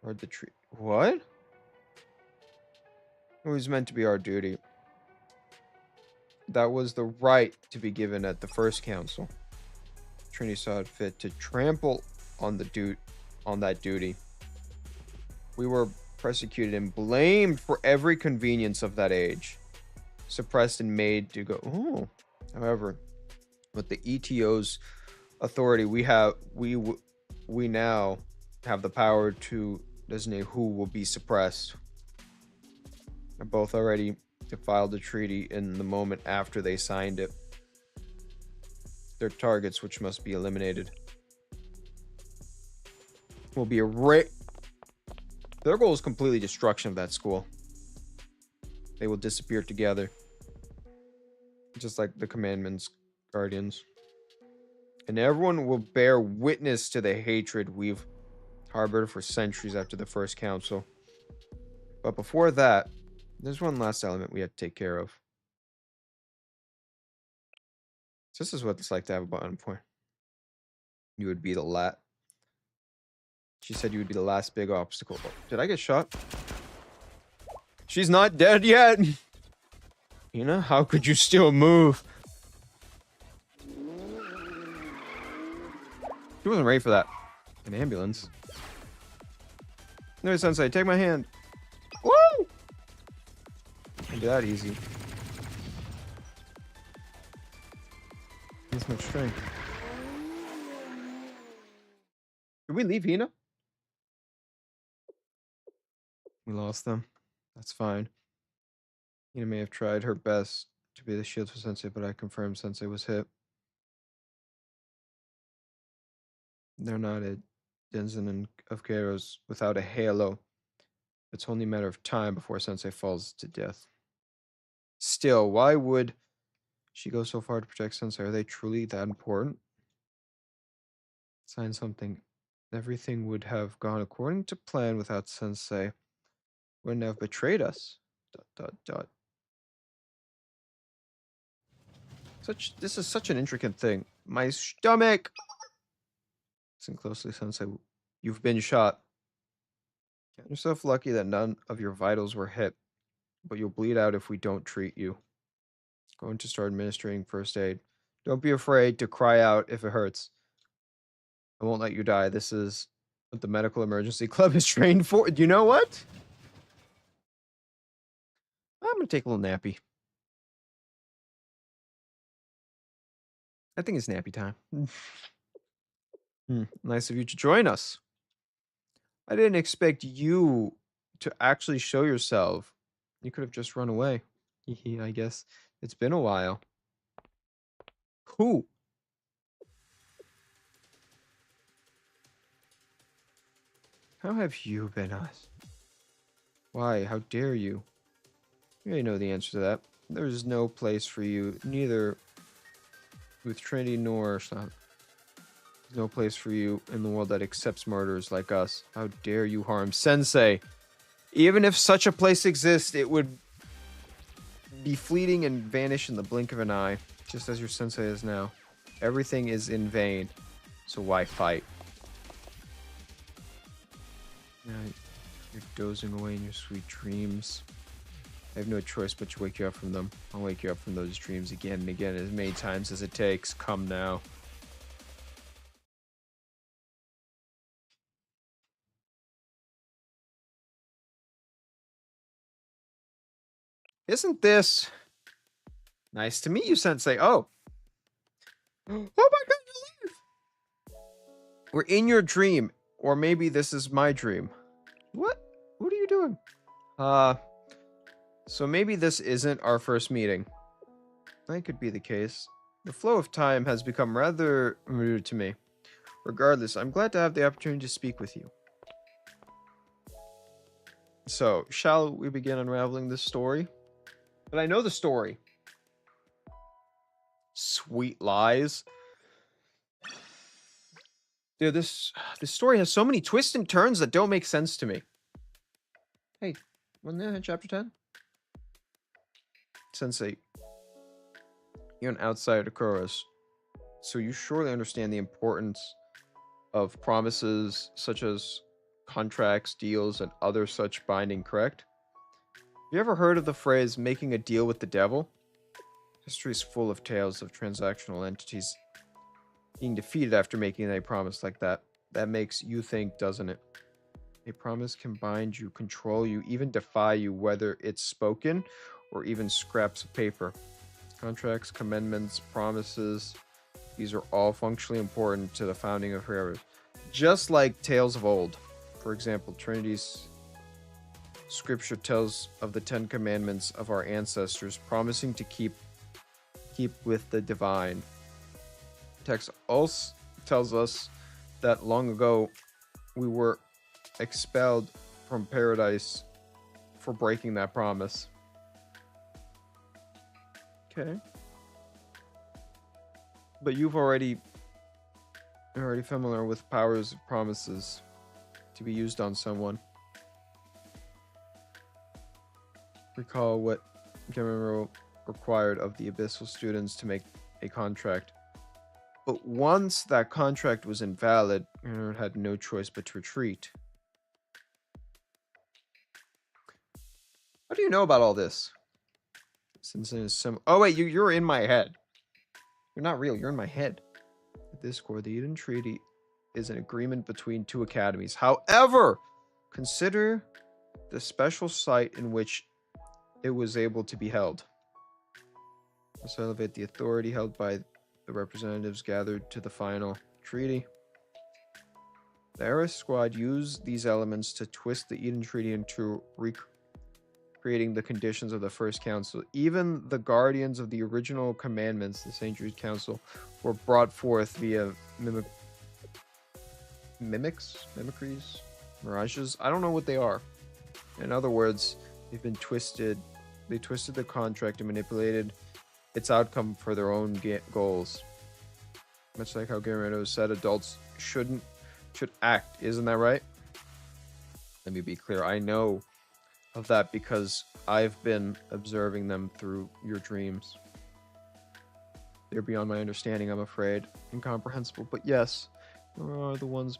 guard the tree. What? It was meant to be our duty. That was the right to be given at the first council. Trinity saw it fit to trample on that duty. We were persecuted and blamed for every convenience of that age. Suppressed and made to go. Oh, however, with the ETO's authority, we now have the power to designate who will be suppressed. They both already defiled the treaty in the moment after they signed it. Their targets, which must be eliminated, will be Their goal is completely destruction of that school. They will disappear together. Just like the Commandment's guardians. And everyone will bear witness to the hatred we've harbored for centuries after the first council. But before that, there's one last element we have to take care of. So this is what it's like to have a button point. You would be the last. She said you would be the last big obstacle. Oh, did I get shot? She's not dead yet! Hina, how could you still move? She wasn't ready for that. An ambulance. No, Sensei, take my hand. Woo! Can't do that easy. This much strength. Did we leave Hina? We lost them. That's fine. Hina may have tried her best to be the shield for Sensei, but I confirmed Sensei was hit. They're not a Denizen of Kairos without a halo. It's only a matter of time before Sensei falls to death. Still, why would she go so far to protect Sensei? Are they truly that important? Sign something. Everything would have gone according to plan without Sensei. Wouldn't have betrayed us. ... This is such an intricate thing. My stomach! Listen closely, Sensei. You've been shot. Count yourself lucky that none of your vitals were hit, but you'll bleed out if we don't treat you. Going to start administering first aid. Don't be afraid to cry out if it hurts. I won't let you die. This is What the medical emergency club is trained for. You know what? I'm gonna take a little nappy. I think it's nappy time. Nice of you to join us. I didn't expect you to actually show yourself. You could have just run away. I guess it's been a while. Who? How have you been us? Why? How dare you? You already know the answer to that. There's no place for you, neither with Trinity nor There's no place for you in the world that accepts martyrs like us. How dare you harm Sensei? Even if such a place exists, it would be fleeting and vanish in the blink of an eye, just as your Sensei is now. Everything is in vain, so why fight? Now you're dozing away in your sweet dreams. I have no choice but to wake you up from them. I'll wake you up from those dreams again and again, as many times as it takes. Come now. Isn't this nice to meet you, Sensei? Oh. Oh my god, you're alive! We're in your dream. Or maybe this is my dream. What? What are you doing? So maybe this isn't our first meeting. That could be the case. The flow of time has become rather rude to me. Regardless, I'm glad to have the opportunity to speak with you. So, shall we begin unraveling this story? But I know the story. Sweet lies. Dude, this story has so many twists and turns that don't make sense to me. Hey, wasn't that in chapter 10? Sensei, you're an outsider to Kuros, so you surely understand the importance of promises such as contracts, deals, and other such binding, correct? Have you ever heard of the phrase making a deal with the devil? History is full of tales of transactional entities being defeated after making a promise like that. That makes you think, doesn't it? A promise can bind you, control you, even defy you, whether it's spoken or even scraps of paper. Contracts, commandments, promises, these are all functionally important to the founding of Hera's. Just like tales of old. For example, Trinity's scripture tells of the 10 commandments of our ancestors, promising to keep with the divine. Text also tells us that long ago we were expelled from paradise for breaking that promise. Okay. But you're already familiar with powers of promises to be used on someone. Recall what Gemaro required of the Abyssal students to make a contract. But once that contract was invalid, Gemaro had no choice but to retreat. How do you know about all this? Since it is some... Oh wait, you're in my head. You're not real, you're in my head. At this core, the Eden Treaty is an agreement between two academies. However, consider the special site in which it was able to be held. Let's elevate the authority held by the representatives gathered to the final treaty. The Eris squad used these elements to twist the Eden Treaty into recreating the conditions of the First Council. Even the guardians of the original commandments, the St. Jude Council, were brought forth via mimicries, mirages. I don't know what they are. In other words, they've been twisted. They twisted the contract and manipulated its outcome for their own goals. Much like how Guerrero said, adults should act. Isn't that right? Let me be clear. I know of that because I've been observing them through your dreams. They're beyond my understanding, I'm afraid. Incomprehensible. But yes, there are the ones.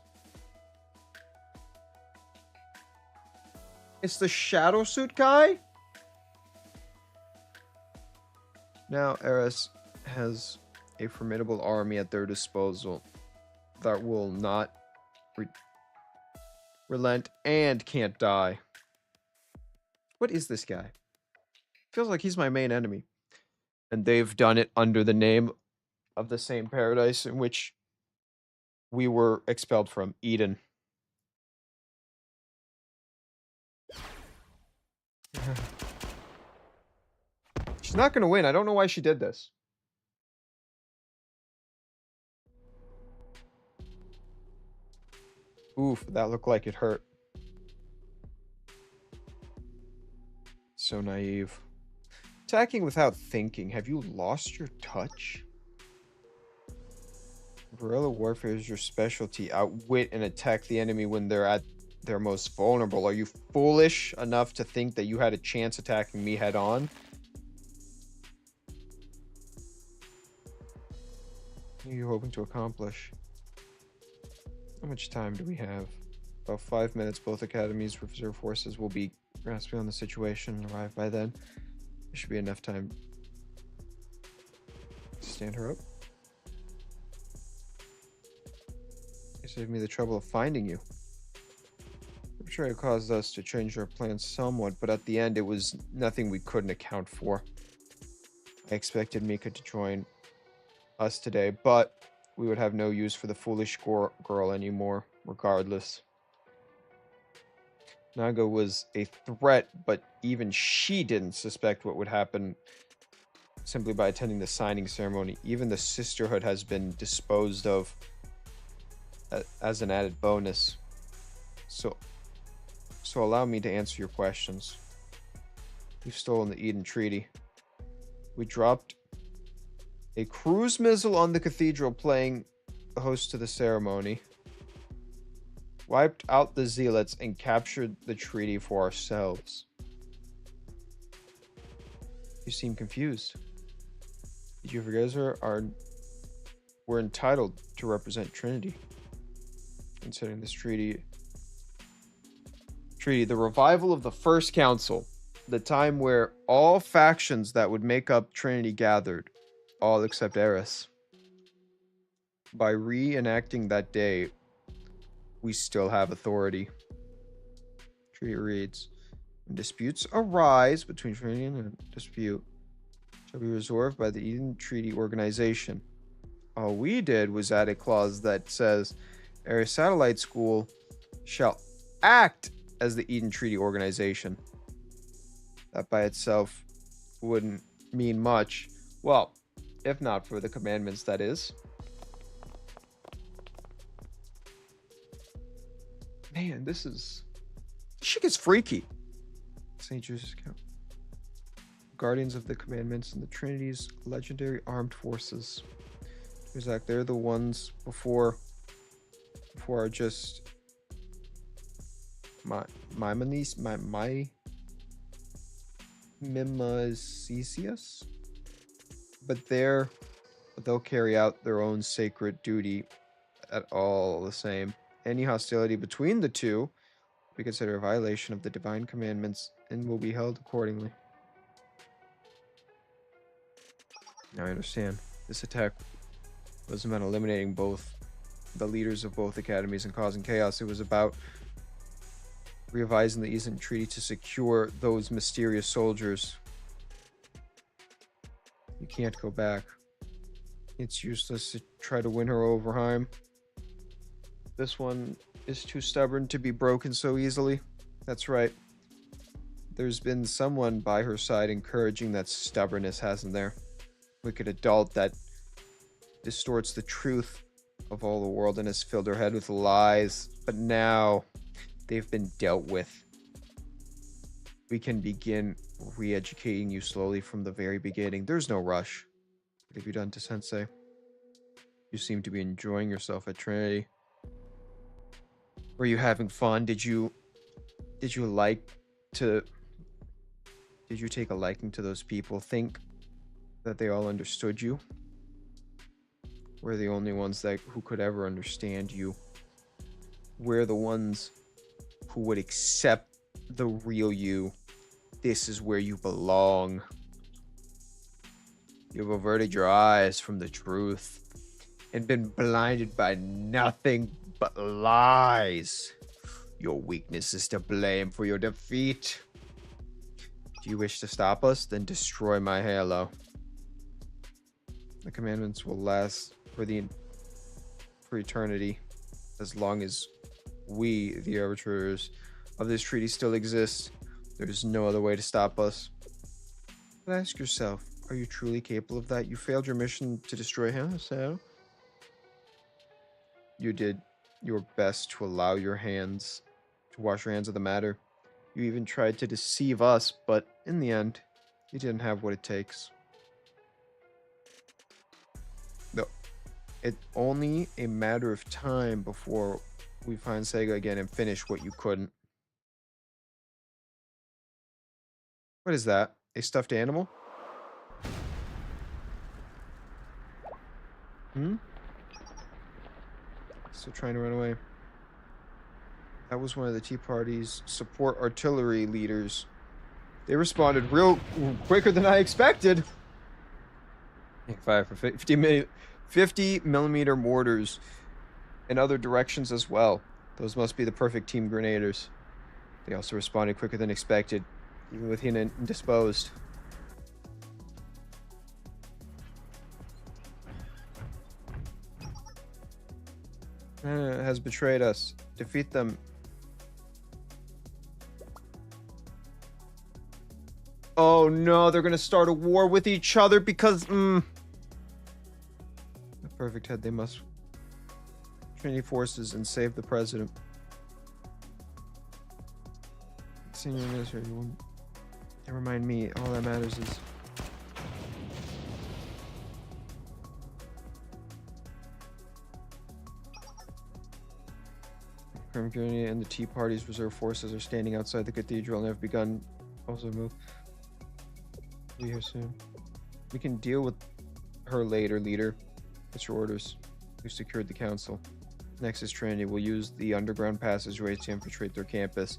It's the shadow suit guy? Now, Eris has a formidable army at their disposal that will not relent, and can't die. What is this guy? Feels like he's my main enemy. And they've done it under the name of the same paradise in which we were expelled from, Eden. She's not going to win. I don't know why she did this. Oof, that looked like it hurt. So naive. Attacking without thinking. Have you lost your touch? Guerrilla warfare is your specialty. Outwit and attack the enemy when they're at their most vulnerable. Are you foolish enough to think that you had a chance attacking me head on? What are you hoping to accomplish? How much time do we have? About 5 minutes. Both academies' reserve forces will be grasping on the situation and arrive by then. There should be enough time to stand her up. You saved me the trouble of finding you. I'm sure it caused us to change our plans somewhat, but at the end it was nothing we couldn't account for. I expected Mika to join us today, but we would have no use for the foolish girl anymore, regardless. Naga was a threat, but even she didn't suspect what would happen simply by attending the signing ceremony. Even the sisterhood has been disposed of as an added bonus. So allow me to answer your questions. We've stolen the Eden Treaty. We dropped a cruise missile on the cathedral, playing host to the ceremony. Wiped out the zealots and captured the treaty for ourselves. You seem confused. Did you forget, sir? We're entitled to represent Trinity. Considering this treaty, the revival of the First Council, the time where all factions that would make up Trinity gathered, all except Eris. By reenacting that day, we still have authority. Treaty reads, when disputes arise between Trinity and a dispute, shall be resolved by the Eden Treaty Organization. All we did was add a clause that says Eris Satellite School shall act as the Eden Treaty Organization. That by itself wouldn't mean much. Well, if not for the commandments, that is. Man, this shit gets freaky. St. Joseph's account. Guardians of the Commandments and the Trinity's legendary armed forces. Exactly, they're the ones before are just Mimicesius, but they'll carry out their own sacred duty at all the same. Any hostility between the two we consider a violation of the divine commandments and will be held accordingly. Now I understand. This attack wasn't about eliminating both the leaders of both academies and causing chaos. It was about revising the Eden Treaty to secure those mysterious soldiers. You can't go back. It's useless to try to win her over, Heim. This one is too stubborn to be broken so easily. That's right. There's been someone by her side encouraging that stubbornness, hasn't there? Wicked adult that distorts the truth of all the world and has filled her head with lies. But now they've been dealt with. We can begin re-educating you slowly from the very beginning. There's no rush. What have you done to Sensei? You seem to be enjoying yourself at Trinity. Were you having fun? Did you take a liking to those people? Think that they all understood you? We're the only ones who could ever understand you. We're the ones who would accept the real you. This is where you belong. You've averted your eyes from the truth and been blinded by nothing but lies. Your weakness is to blame for your defeat. Do you wish to stop us? Then destroy my halo. The commandments will last for eternity, as long as we, the arbitrators of this treaty, still exist. There is no other way to stop us. But ask yourself, are you truly capable of that? You failed your mission to destroy him, so you did your best to allow your hands to wash your hands of the matter. You even tried to deceive us, but in the end, you didn't have what it takes. No, it's only a matter of time before we find Sega again and finish what you couldn't. What is that? A stuffed animal? Still trying to run away. That was one of the Tea Party's support artillery leaders. They responded real quicker than I expected. Fire for 50 millimeter mortars in other directions as well. Those must be the perfect team grenaders. They also responded quicker than expected, even with him indisposed. Has betrayed us. Defeat them. Oh no, they're gonna start a war with each other because the perfect head. They must Trinity forces and save the president. Senior administrator, never mind me. All that matters is Community and the Tea Party's reserve forces are standing outside the cathedral and have begun also move. Be here soon. We can deal with her later, leader. What's your orders? We've secured the council. Next is Trinity. We'll use the underground passageway to infiltrate their campus.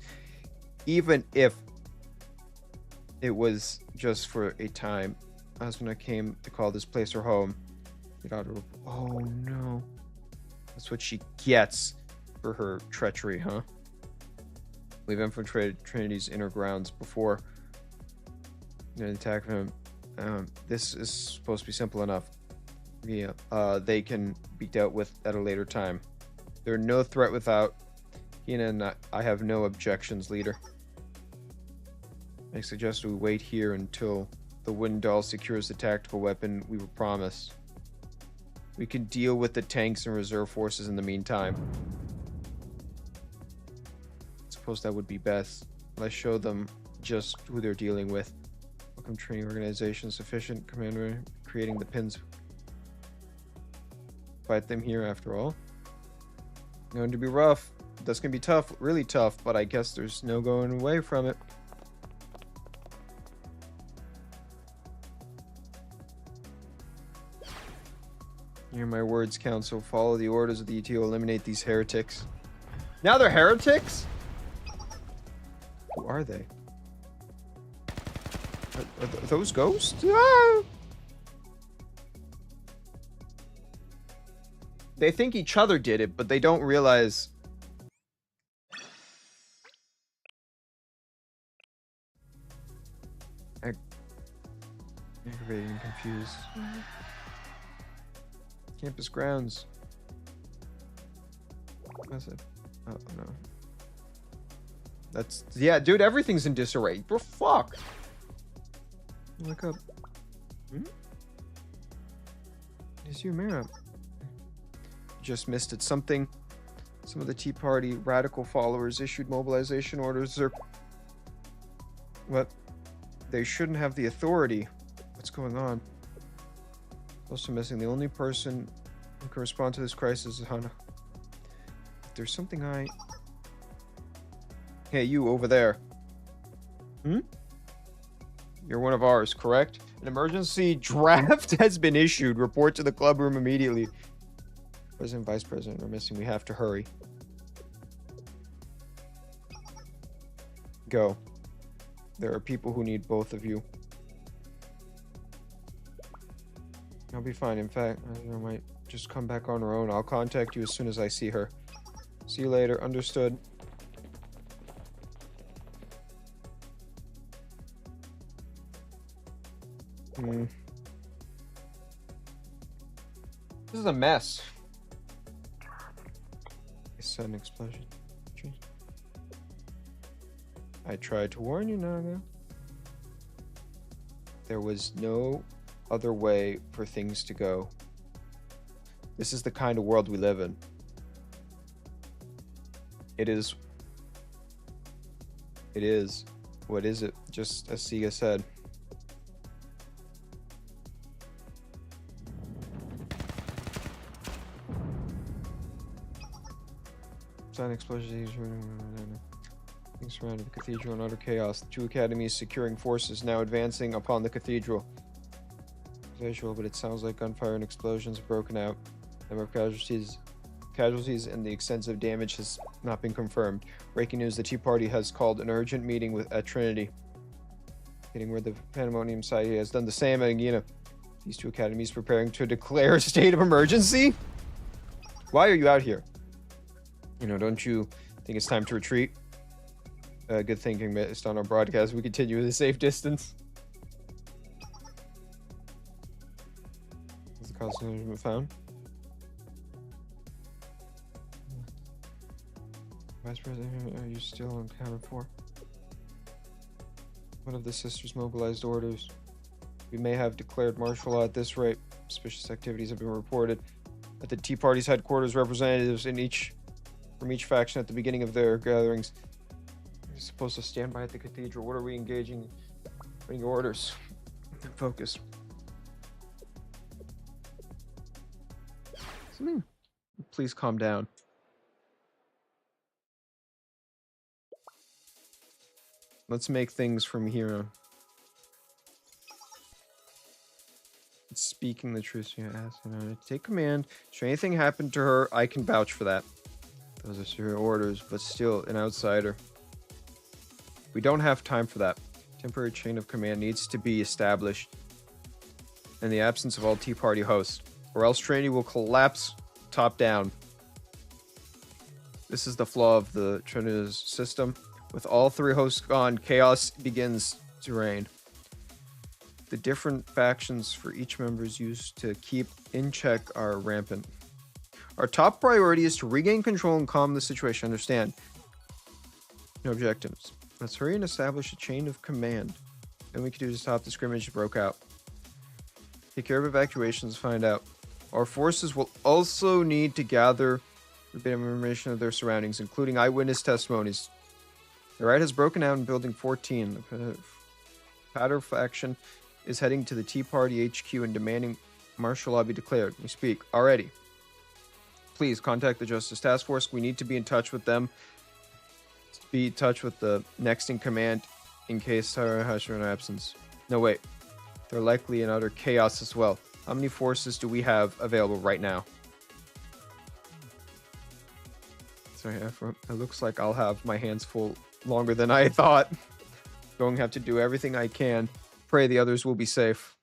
Even if it was just for a time. Asuna came to call this place her home. Oh no. That's what she gets for her treachery, huh? We've infiltrated Trinity's inner grounds before an attack him. This is supposed to be simple enough. Yeah, they can be dealt with at a later time. They're no threat without Hina, and I have no objections, leader. I suggest we wait here until the Wind Doll secures the tactical weapon we were promised. We can deal with the tanks and reserve forces in the meantime. I suppose that would be best. Let's show them just who they're dealing with. Welcome training organization, sufficient commander, creating the pins. Fight them here after all. Going to be rough. That's going to be tough, really tough, but I guess there's no going away from it. Hear my words, Council. Follow the orders of the ETO. Eliminate these heretics. Now they're heretics? Who are they? Are those ghosts? Ah! They think each other did it, but they don't realize. Aggravated and confused. Campus grounds. What's it? Oh no. That's, yeah, dude, everything's in disarray. Bro, fuck. Look up. Is your mirror? Just missed it. Some of the Tea Party radical followers issued mobilization orders. What? They shouldn't have the authority. What's going on? Also missing the only person who can respond to this crisis is Hana. If there's something Hey, you over there. You're one of ours, correct? An emergency draft has been issued. Report to the club room immediately. President and Vice President are missing. We have to hurry. Go. There are people who need both of you. I'll be fine. In fact, I might just come back on her own. I'll contact you as soon as I see her. See you later. Understood. This is a mess. Sudden explosion. I tried to warn you, Naga. There was no other way for things to go. This is the kind of world we live in. It is. What is it? Just as Sega said. Silent explosions. Things surrounded the cathedral in utter chaos. The two academies securing forces now advancing upon the cathedral. Visual, but it sounds like gunfire and explosions have broken out. Number of casualties and the extensive damage has not been confirmed. Breaking news: the Tea Party has called an urgent meeting at Trinity. Getting where the Pandemonium Society has done the same at Agena. These two academies preparing to declare a state of emergency? Why are you out here? You know, don't you think it's time to retreat? Good thinking based on our broadcast. We continue with a safe distance. Has the cause been found? Vice President, are you still unaccounted for? One of the sisters mobilized orders. We may have declared martial law at this rate. Suspicious activities have been reported. At the Tea Party's headquarters, representatives from each faction at the beginning of their gatherings. We're supposed to stand by at the cathedral. What are we engaging? Bring your orders. Focus. Please calm down. Let's make things from here on. Speaking the truth, you ask her to take command. Should anything happen to her, I can vouch for that. Those are serious orders, but still an outsider. We don't have time for that. Temporary chain of command needs to be established in the absence of all Tea Party hosts, or else Trinity will collapse top down. This is the flaw of the Trinity's system. With all three hosts gone, chaos begins to reign. The different factions for each member is used to keep in check are rampant. Our top priority is to regain control and calm the situation. Understand? No objectives. Let's hurry and establish a chain of command. Then we can do to stop the scrimmage that broke out. Take care of evacuations, find out. Our forces will also need to gather a bit of information of their surroundings, including eyewitness testimonies. The riot has broken out in Building 14. The Patter faction is heading to the Tea Party HQ and demanding martial law be declared. We speak already. Please contact the Justice Task Force. We need to be in touch with them. Be in touch with the next in command in case Sarah has her absence. No, wait. They're likely in utter chaos as well. How many forces do we have available right now? Sorry, it looks like I'll have my hands full longer than I thought. Going to have to do everything I can. Pray the others will be safe.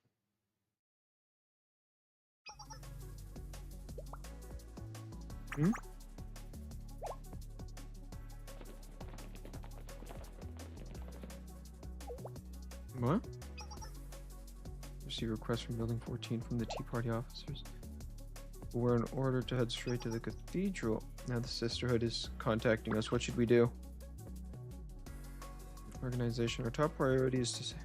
What? Receive a request from Building 14 from the Tea Party officers. We're in order to head straight to the cathedral. Now the Sisterhood is contacting us. What should we do? Organization. Our top priority is to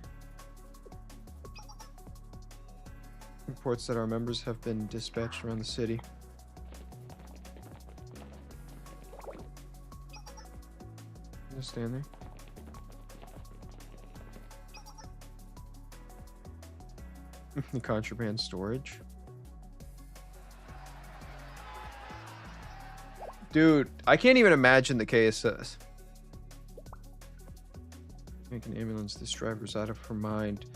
reports that our members have been dispatched around the city. Just stand there. The contraband storage. Dude, I can't even imagine the KSS. Make an ambulance. This driver's out of her mind.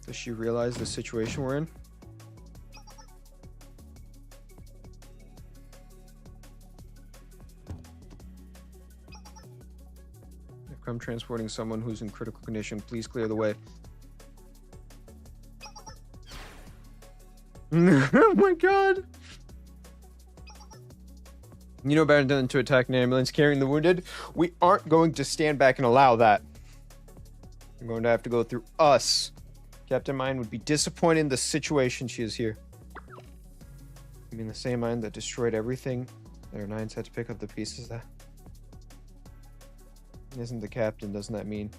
Does she realize the situation we're in? If I'm transporting someone who's in critical condition, please clear the way. Oh my god. You know better than to attack an ambulance carrying the wounded. We aren't going to stand back and allow that. You're going to have to go through us Captain Mine would be disappointed in the situation she is here. I mean, the same mine that destroyed everything that our nines had to pick up the pieces that... Isn't the captain, doesn't that mean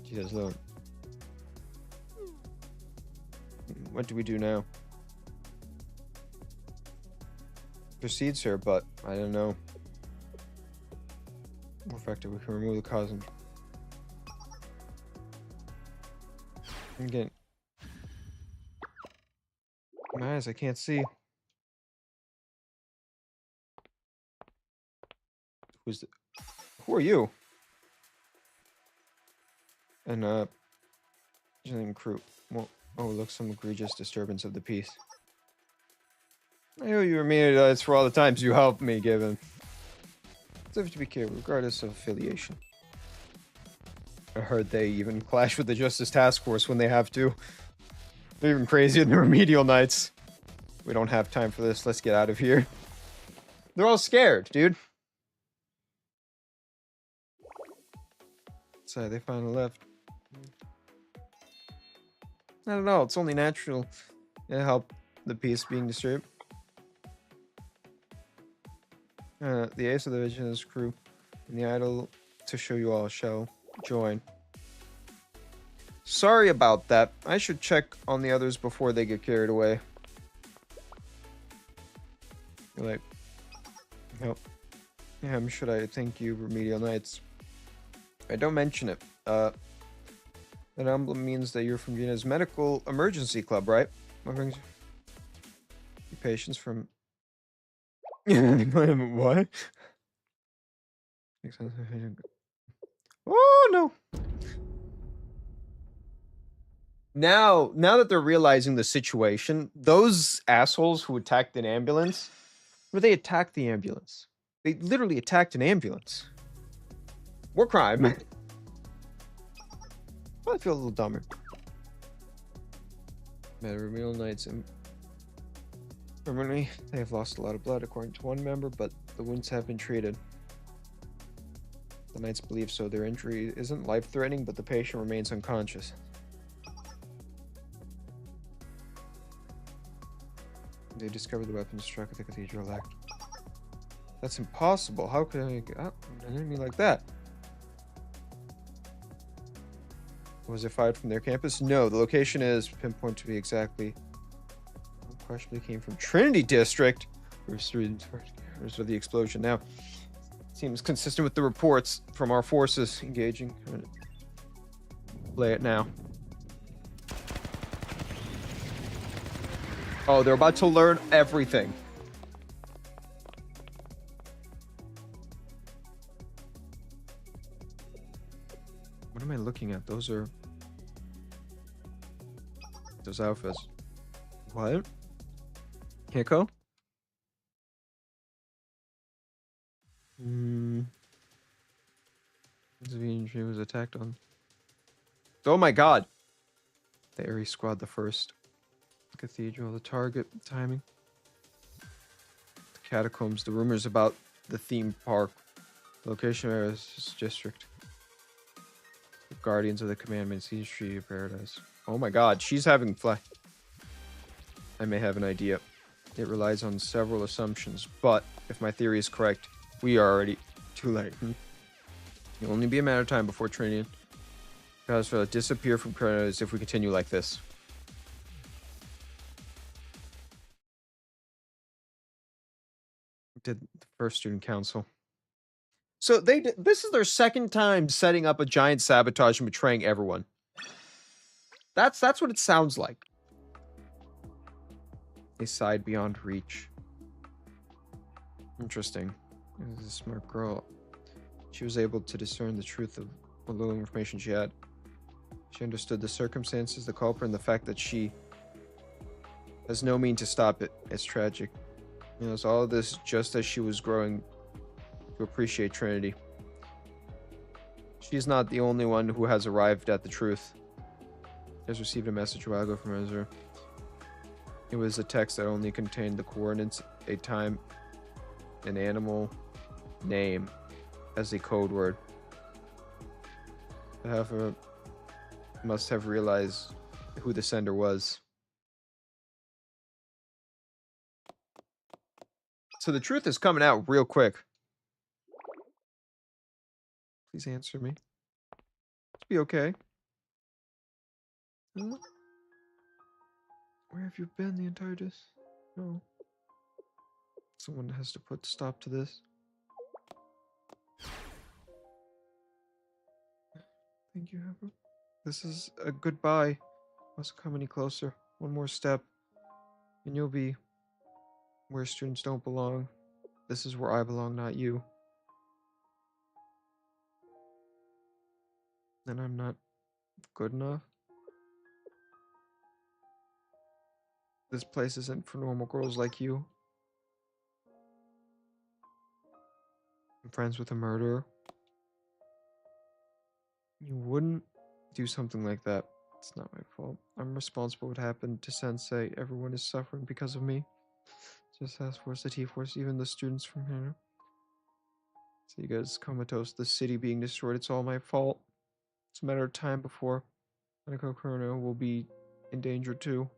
she does load? What do we do now? Proceeds here, but I don't know. More effective, we can remove the cause and... Again. My eyes, I can't see. Who are you? And crew. Well, oh, look, some egregious disturbance of the peace. I owe you it's for all the times you helped me, given. It's have to be careful, regardless of affiliation. I heard they even clash with the Justice Task Force when they have to. They're even crazier than the Remedial Knights. We don't have time for this. Let's get out of here. They're all scared, dude. So they finally left. I don't know. It's only natural to help the peace being disturbed. The ace of the Vigilance crew and the idol to show you all shall join. Sorry about that. I should check on the others before they get carried away. You're like, nope. Yeah, should I thank you, Remedial Knights? I don't mention it. That emblem means that you're from Gina's Medical Emergency Club, right? What brings you patients from... What? Oh, no. Now that they're realizing the situation, those assholes who attacked an ambulance, they attacked the ambulance. They literally attacked an ambulance. War crime. Well, I feel a little dumber. Remedial Knights and permanently, they have lost a lot of blood, according to one member, but the wounds have been treated. The Knights believe so. Their injury isn't life-threatening, but the patient remains unconscious. They discovered the weapon struck at the cathedral act. That's impossible. How could I get out an enemy like that? Was it fired from their campus? No, the location is pinpointed to be exactly. Unquestionably came from Trinity District. Where's the explosion now? Seems consistent with the reports from our forces engaging. Play it now. Oh, they're about to learn everything. What am I looking at? Those are... Those outfits. What? Hiko? Tree was attacked on. Oh my god! The Ares squad, the first. Cathedral, the target, timing. The catacombs, the rumors about the theme park. The location of Ares district. The Guardians of the Commandments, Siege Tree of Paradise. Oh my god, she's having fly. I may have an idea. It relies on several assumptions, but if my theory is correct, we are already too late. It'll only be a matter of time before Trinity will disappear from Kronos if we continue like this. Did the first student council. So this is their second time setting up a giant sabotage and betraying everyone. That's what it sounds like. A side beyond reach. Interesting. This is a smart girl. She was able to discern the truth of what little information she had. She understood the circumstances, the culprit, and the fact that she has no means to stop it. It's tragic. You know, it's all of this just as she was growing to appreciate Trinity. She's not the only one who has arrived at the truth. She has received a message a while ago from Ezra. It was a text that only contained the coordinates, a time, an animal, name as a code word. To have a must have realized who the sender was. So the truth is coming out real quick. Please answer me. It'll be okay. Huh? Where have you been the entire day? No. Someone has to put stop to this. Thank you, Harper. This is a goodbye. Mustn't come any closer. One more step, and you'll be where students don't belong. This is where I belong, not you. And I'm not good enough. This place isn't for normal girls like you. I'm friends with a murderer. You wouldn't do something like that. It's not my fault. I'm responsible for what happened to Sensei. Everyone is suffering because of me. Just ask Force, the T-Force, even the students from here. So you guys comatose, the city being destroyed, it's all my fault. It's a matter of time before Hanako Kurono will be in danger too.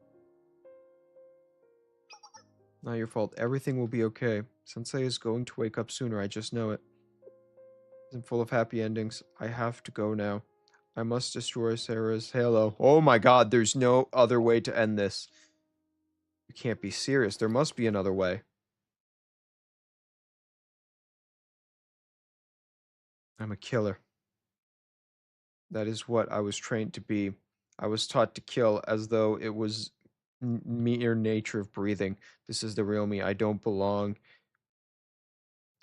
Not your fault. Everything will be okay. Sensei is going to wake up sooner, I just know it. Isn't full of happy endings. I have to go now. I must destroy Sarah's halo. Oh my god, there's no other way to end this. You can't be serious. There must be another way. I'm a killer. That is what I was trained to be. I was taught to kill as though it was mere nature of breathing. This is the real me. I don't belong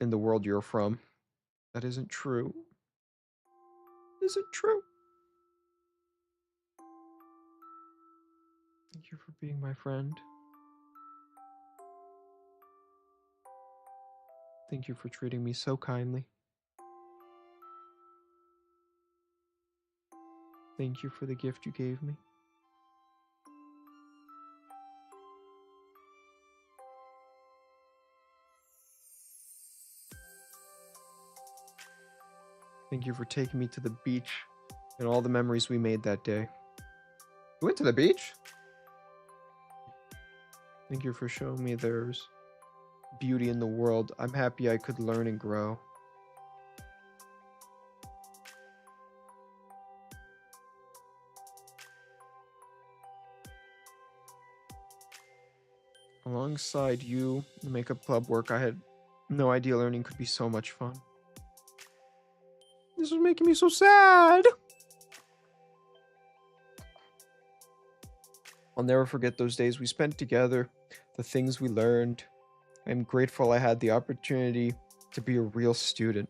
in the world you're from. That isn't true. Is it true? Thank you for being my friend. Thank you for treating me so kindly. Thank you for the gift you gave me. Thank you for taking me to the beach and all the memories we made that day. You went to the beach? Thank you for showing me there's beauty in the world. I'm happy I could learn and grow. Alongside you, the makeup club work, I had no idea learning could be so much fun. This was making me so sad. I'll never forget those days we spent together, the things we learned. I'm grateful I had the opportunity to be a real student.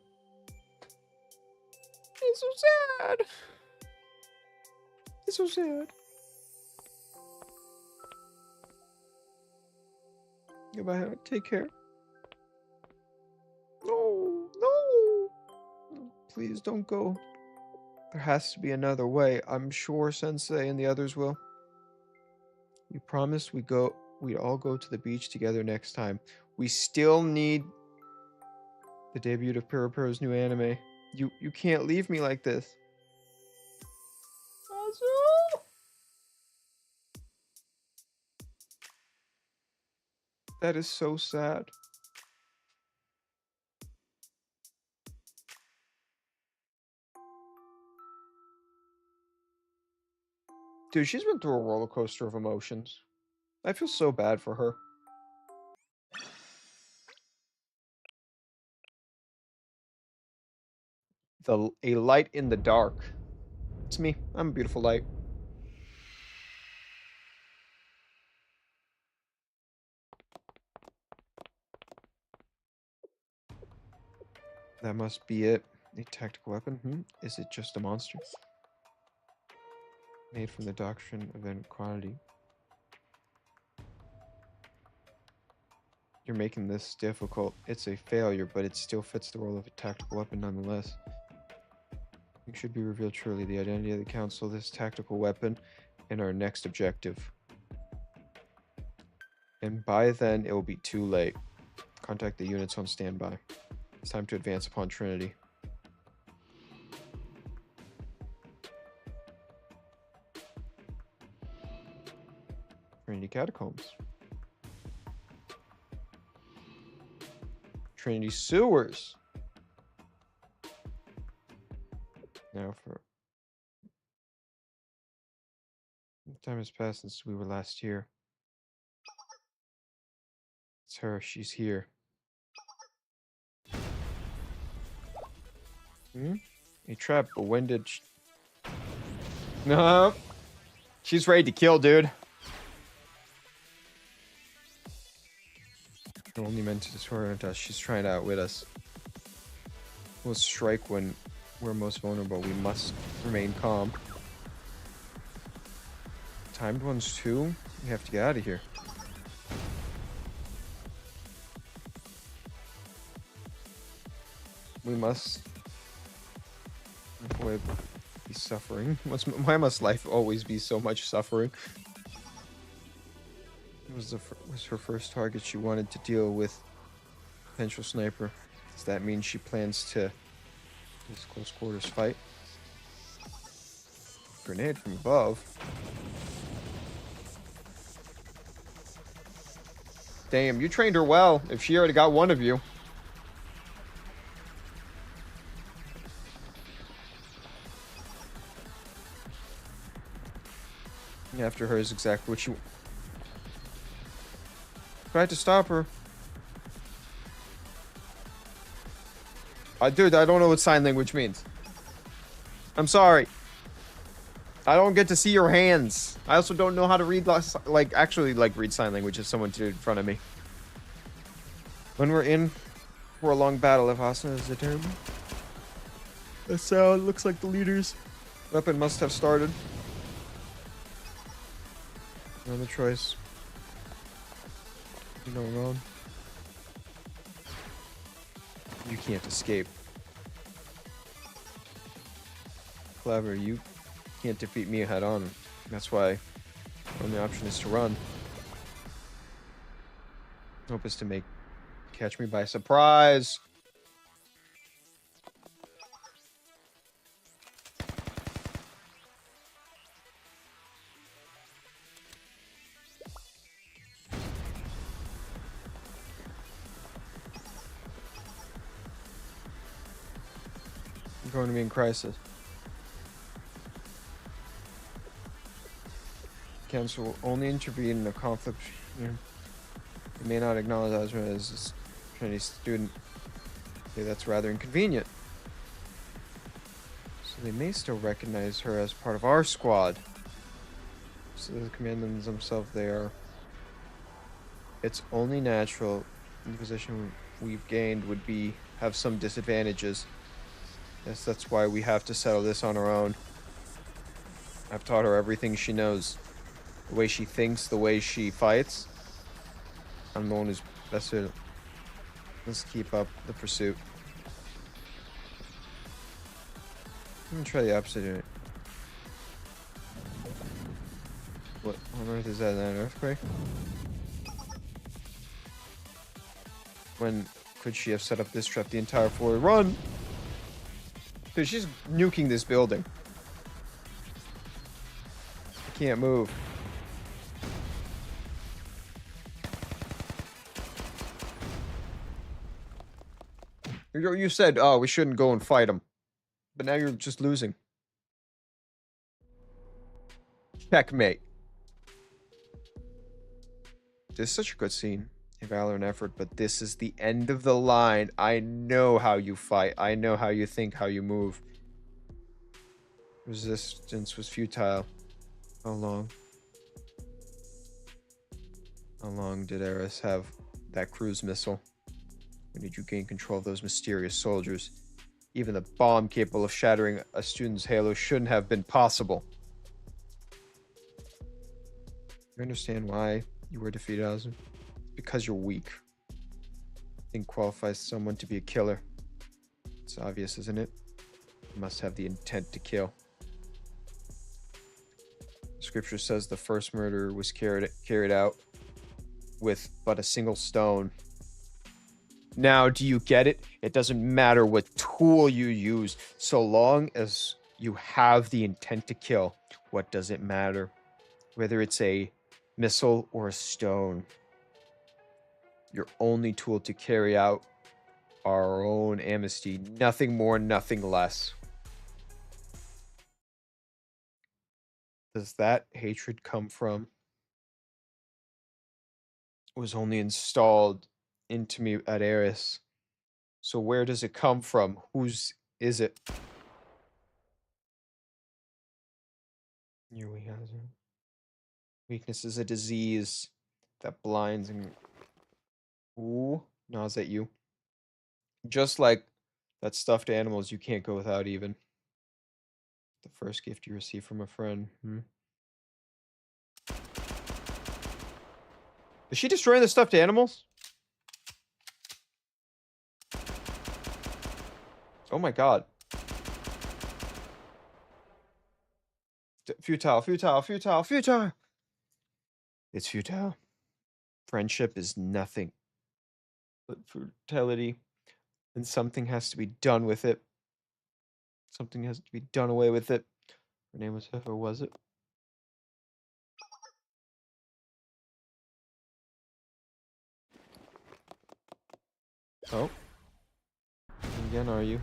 It's so sad. It's so sad. Goodbye. Take care. No, no. Please don't go. There has to be another way. I'm sure Sensei and the others will. We promised we'd all go to the beach together next time. We still need the debut of Pero's new anime. You can't leave me like this. Azu! That is so sad. Dude, she's been through a roller coaster of emotions. I feel so bad for her. A light in the dark. It's me. I'm a beautiful light. That must be it. A tactical weapon? Is it just a monster? Made from the doctrine of inequality. You're making this difficult. It's a failure, but it still fits the role of a tactical weapon nonetheless. It should be revealed truly the identity of the council, this tactical weapon, and our next objective. And by then, it will be too late. Contact the units on standby. It's time to advance upon Trinity. Trinity Catacombs. Trinity Sewers. Now for... Time has passed since we were last here. It's her. She's here. A trap, but when did she... No. She's ready to kill, dude. Only meant to disorient us. She's trying to outwit us. We'll strike when we're most vulnerable. We must remain calm. Timed ones too? We have to get out of here. We must avoid be suffering. Why must life always be so much suffering? It was her first target. She wanted to deal with potential sniper. Does that mean she plans to this close quarters fight? Grenade from above. Damn, you trained her well. If she already got one of you. After her is exactly what you... Tried to stop her. Dude, I don't know what sign language means. I'm sorry. I don't get to see your hands. I also don't know how to read, read sign language if someone did it in front of me. When we're in for a long battle, if Asuna is determined. The sound looks like the leader's weapon must have started. No other choice. No wrong. You can't escape. Clever, you can't defeat me head on. That's why the only option is to run. Hope is to catch me by surprise. I'm going to be in crisis. Council will only intervene in a conflict. You may not acknowledge Asuna as a Trinity student. Okay, that's rather inconvenient. So they may still recognize her as part of our squad. So the commandants themselves, they are. It's only natural. The position we've gained would have some disadvantages. Yes, that's why we have to settle this on our own. I've taught her everything she knows. The way she thinks, the way she fights. I'm the one who's best to... Let's keep up the pursuit. I'm gonna try the opposite of it. What on earth is that, an earthquake? When could she have set up this trap the entire floor? Run! Dude, she's nuking this building. I can't move. You said, oh, we shouldn't go and fight them. But now you're just losing. Checkmate. This is such a good scene. Valor and effort, but this is the end of the line. I know how you fight. I know how you think, how you move. Resistance was futile. How long? How long did Eris have that cruise missile? When did you gain control of those mysterious soldiers? Even the bomb capable of shattering a student's halo shouldn't have been possible. You understand why you were defeated, Asuna? Because you're weak. I think qualifies someone to be a killer. It's obvious, isn't it? You must have the intent to kill. Scripture says the first murder was carried out with but a single stone. Now, do you get it? It doesn't matter what tool you use, so long as you have the intent to kill. What does it matter? Whether it's a missile, or a stone. Your only tool to carry out our own amnesty. Nothing more, nothing less. Does that hatred come from? It was only installed into me at Eris. So where does it come from? Whose is it? Here we have it. Weakness is a disease that blinds and... Ooh, no, is that you? Just like that stuffed animals you can't go without even. The first gift you receive from a friend. Is she destroying the stuffed animals? Oh my god. Futile, futile, futile, futile. It's futile. Friendship is nothing but futility. And something has to be done with it. Something has to be done away with it. Her name was Heifer, was it? Oh. Again, are you?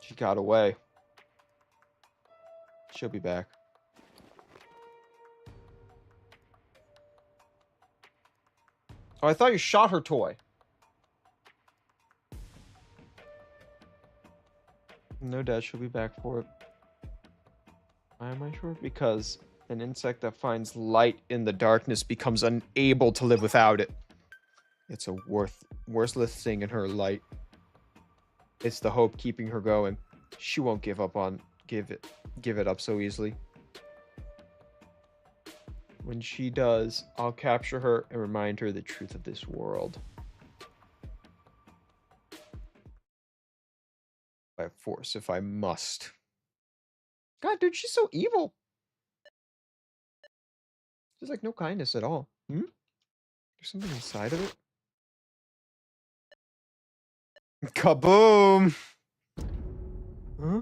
She got away. She'll be back. Oh, I thought you shot her toy. No doubt she'll be back for it. Why am I sure? Because an insect that finds light in the darkness becomes unable to live without it. It's a worthless thing in her light. It's the hope keeping her going. She won't give it up so easily. When she does, I'll capture her and remind her the truth of this world. By force, if I must. God, dude, she's so evil. There's like no kindness at all. There's something inside of it. Kaboom! Huh?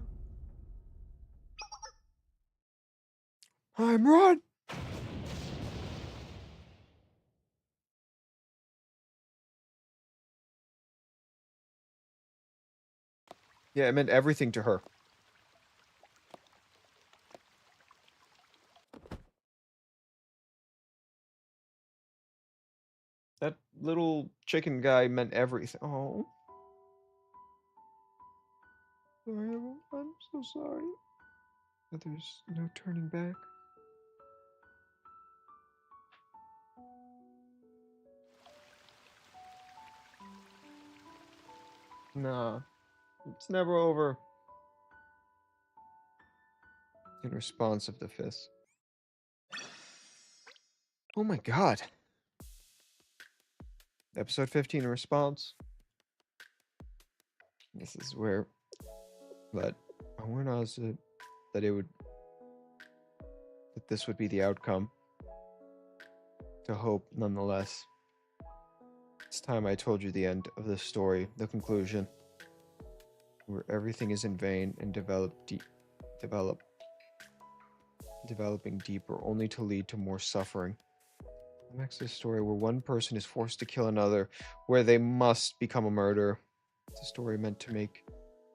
I'm Rod! Yeah, it meant everything to her. That little chicken guy meant everything. Oh. Sorry, I'm so sorry. But there's no turning back. Nah. It's never over. In response of the fist. Oh my god. Episode 15 in response. This is where... But I warned Ozzy that this would be the outcome. To hope, nonetheless. It's time I told you the end of this story, the conclusion. Where everything is in vain and developing deeper, only to lead to more suffering. Next is a story where one person is forced to kill another, where they must become a murderer. It's a story meant to make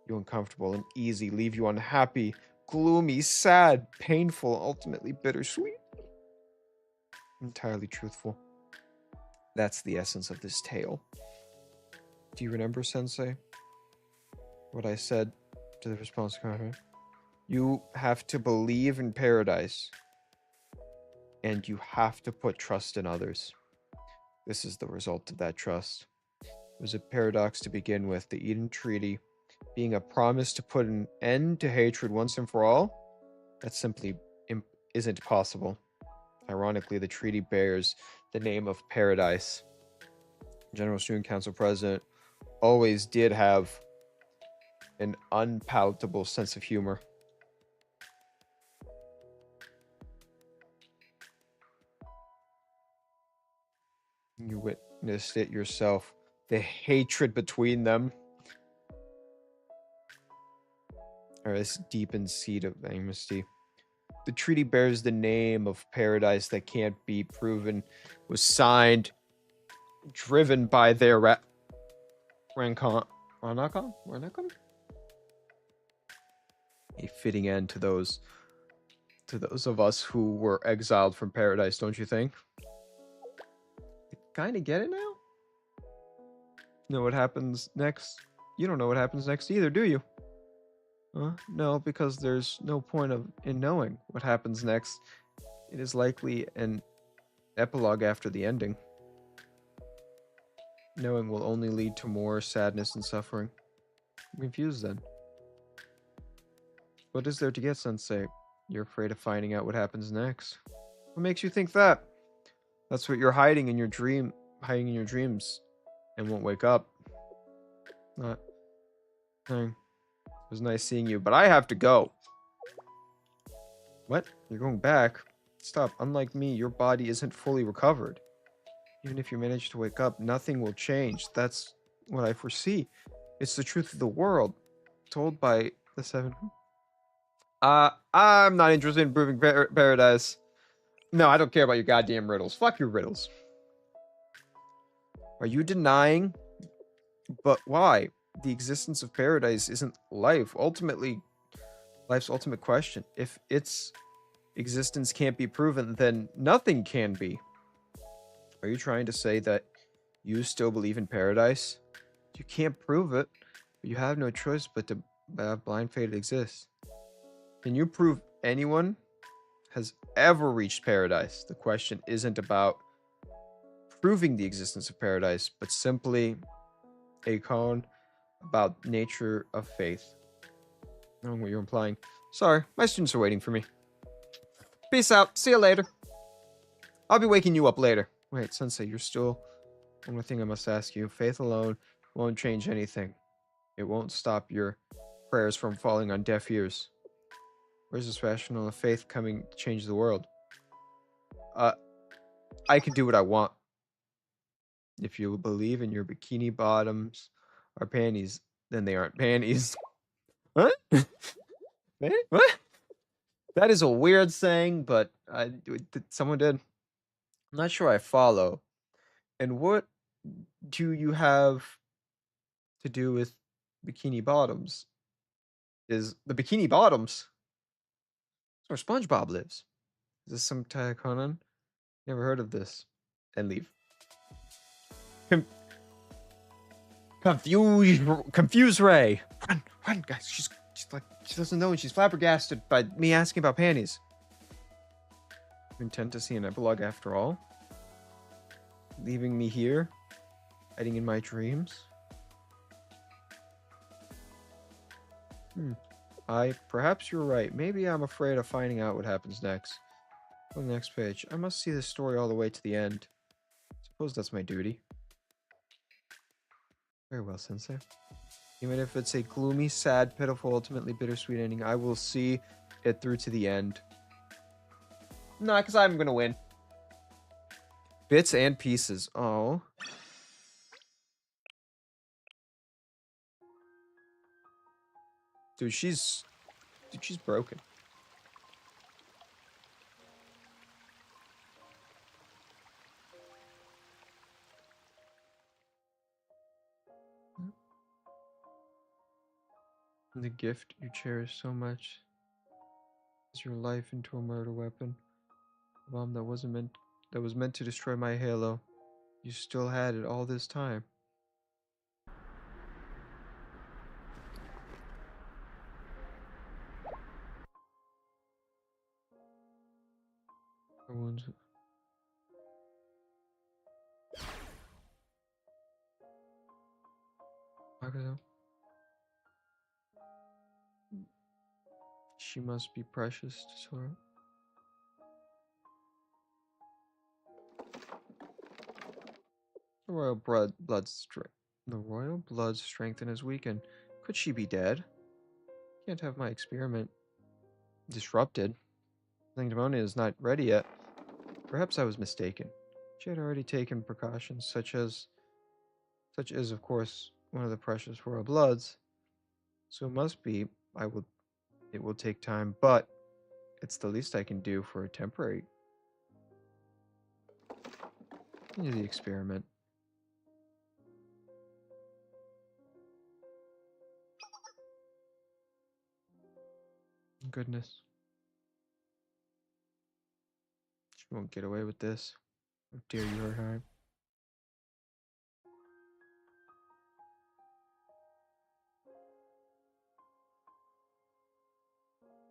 you uncomfortable and easy, leave you unhappy, gloomy, sad, painful, ultimately bittersweet. Entirely truthful. That's the essence of this tale. Do you remember, Sensei? What I said to the response comment? You have to believe in paradise. And you have to put trust in others. This is the result of that trust. It was a paradox to begin with, the Eden Treaty being a promise to put an end to hatred once and for all. That simply isn't possible. Ironically, the treaty bears the name of paradise. General Student Council President always did have an unpalatable sense of humor. You witnessed it yourself. The hatred between them. or this deepened seed of amnesty. The treaty bears the name of paradise that can't be proven, was signed, driven by their Rancon. Ranacon? A fitting end to those of us who were exiled from paradise, don't you think? You kind of get it now? Know what happens next? You don't know what happens next either, do you? No, because there's no point in knowing what happens next. It is likely an epilogue after the ending. Knowing will only lead to more sadness and suffering. I'm confused then. What is there to get, Sensei? You're afraid of finding out what happens next. What makes you think that? That's what you're hiding in your dreams, and won't wake up. Not. It was nice seeing you, but I have to go. What? You're going back? Stop. Unlike me, your body isn't fully recovered. Even if you manage to wake up, nothing will change. That's what I foresee. It's the truth of the world, told by the seven. I'm not interested in proving paradise. No, I don't care about your goddamn riddles. Fuck your riddles. Are you denying? But why? The existence of paradise isn't life. Ultimately, life's ultimate question. If its existence can't be proven, then nothing can be. Are you trying to say that you still believe in paradise? You can't prove it, but you have no choice but to have blind faith exist. Can you prove anyone has ever reached paradise? The question isn't about proving the existence of paradise, but simply a con about nature of faith. I don't know what you're implying. Sorry, my students are waiting for me. Peace out. See you later. I'll be waking you up later. Wait, Sensei, you're still... One more thing I must ask you. Faith alone won't change anything. It won't stop your prayers from falling on deaf ears. Where's this rational faith coming to change the world? I can do what I want. If you believe in your bikini bottoms are panties, then they aren't panties. What? What? That is a weird saying, but someone did. I'm not sure I follow. And what do you have to do with bikini bottoms? Is the bikini bottoms? That's where SpongeBob lives. Is this some Conan? Never heard of this. And leave. Confuse Ray. Run, guys. She's like, she doesn't know, and she's flabbergasted by me asking about panties. You intend to see an epilogue after all? Leaving me here? Hiding in my dreams? Perhaps you're right. Maybe I'm afraid of finding out what happens next. On the next page. I must see this story all the way to the end. Suppose that's my duty. Very well, Sensei. Even if it's a gloomy, sad, pitiful, ultimately bittersweet ending, I will see it through to the end. Nah, because I'm gonna win. Bits and pieces. Oh. Dude, she's broken. The gift you cherish so much is your life into a murder weapon. A bomb that was meant to destroy my halo. You still had it all this time. Everyone's... She must be precious to Sora. The royal blood strengthened is weakened. Could she be dead? Can't have my experiment disrupted. Langdemona is not ready yet. Perhaps I was mistaken. She had already taken precautions, such as, of course, one of the precious royal bloods. So it must be, I will It will take time, but it's the least I can do for a temporary. Do the experiment. Goodness. She won't get away with this. How dare you, Herheim?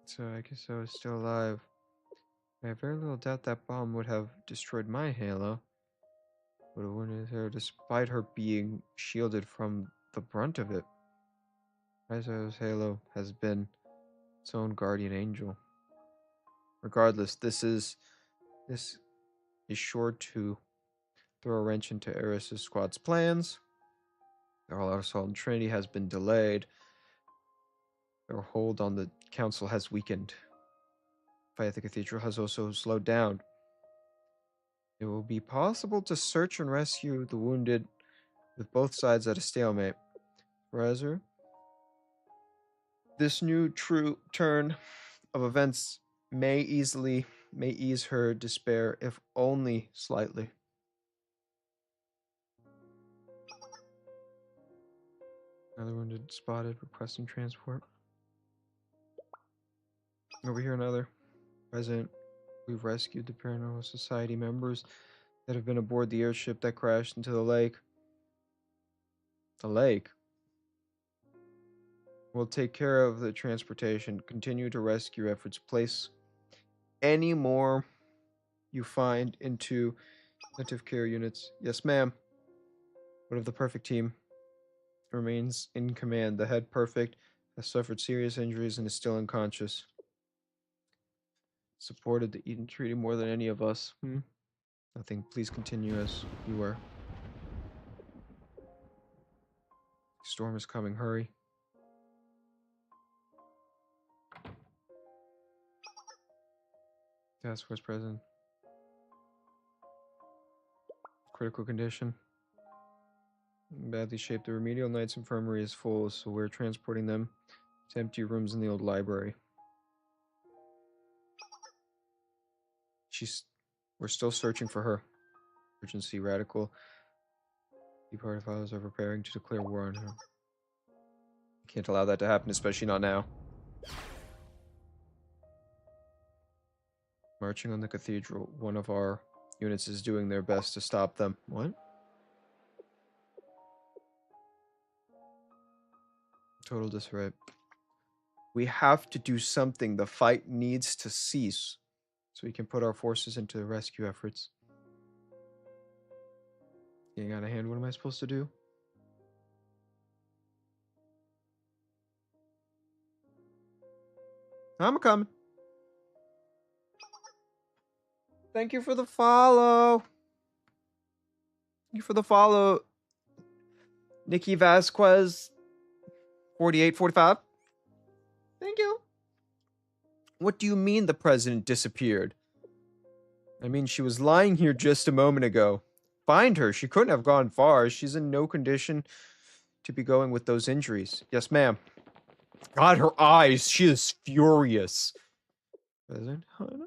So I guess I was still alive. I have very little doubt that bomb would have destroyed my halo. Would have wounded her despite her being shielded from the brunt of it. Kaizo's halo has been its own guardian angel. Regardless, this is sure to throw a wrench into Eris's squad's plans. Their all-out assault on Trinity has been delayed. Their hold on the council has weakened. Fight at the cathedral has also slowed down. It will be possible to search and rescue the wounded with both sides at a stalemate. Razor, this new true turn of events may ease her despair, if only slightly. Another wounded spotted, requesting transport. Over here, another. President, we've rescued the Paranormal Society members that have been aboard the airship that crashed into the lake. The lake? We'll take care of the transportation. Continue to rescue efforts. Place any more you find into intensive care units. Yes, ma'am. What of the Perfect team? Remains in command. The head Perfect has suffered serious injuries and is still unconscious. Supported the Eden Treaty more than any of us. Nothing. Please continue as you were. Storm is coming. Hurry. Task Force President. Critical condition. Badly shaped. The Remedial Knights Infirmary is full, so we're transporting them to empty rooms in the old library. We're still searching for her. Urgency. Radical. The party fathers are preparing to declare war on her. Can't allow that to happen, especially not now. Marching on the cathedral. One of our units is doing their best to stop them. What? Total disarray. We have to do something. The fight needs to cease so we can put our forces into the rescue efforts. Getting out of hand, what am I supposed to do? I'm coming. Thank you for the follow. Thank you for the follow. Nikki Vasquez 4845. Thank you. What do you mean the president disappeared? I mean, she was lying here just a moment ago. Find her. She couldn't have gone far. She's in no condition to be going with those injuries. Yes, ma'am. God, her eyes. She is furious. President Hana?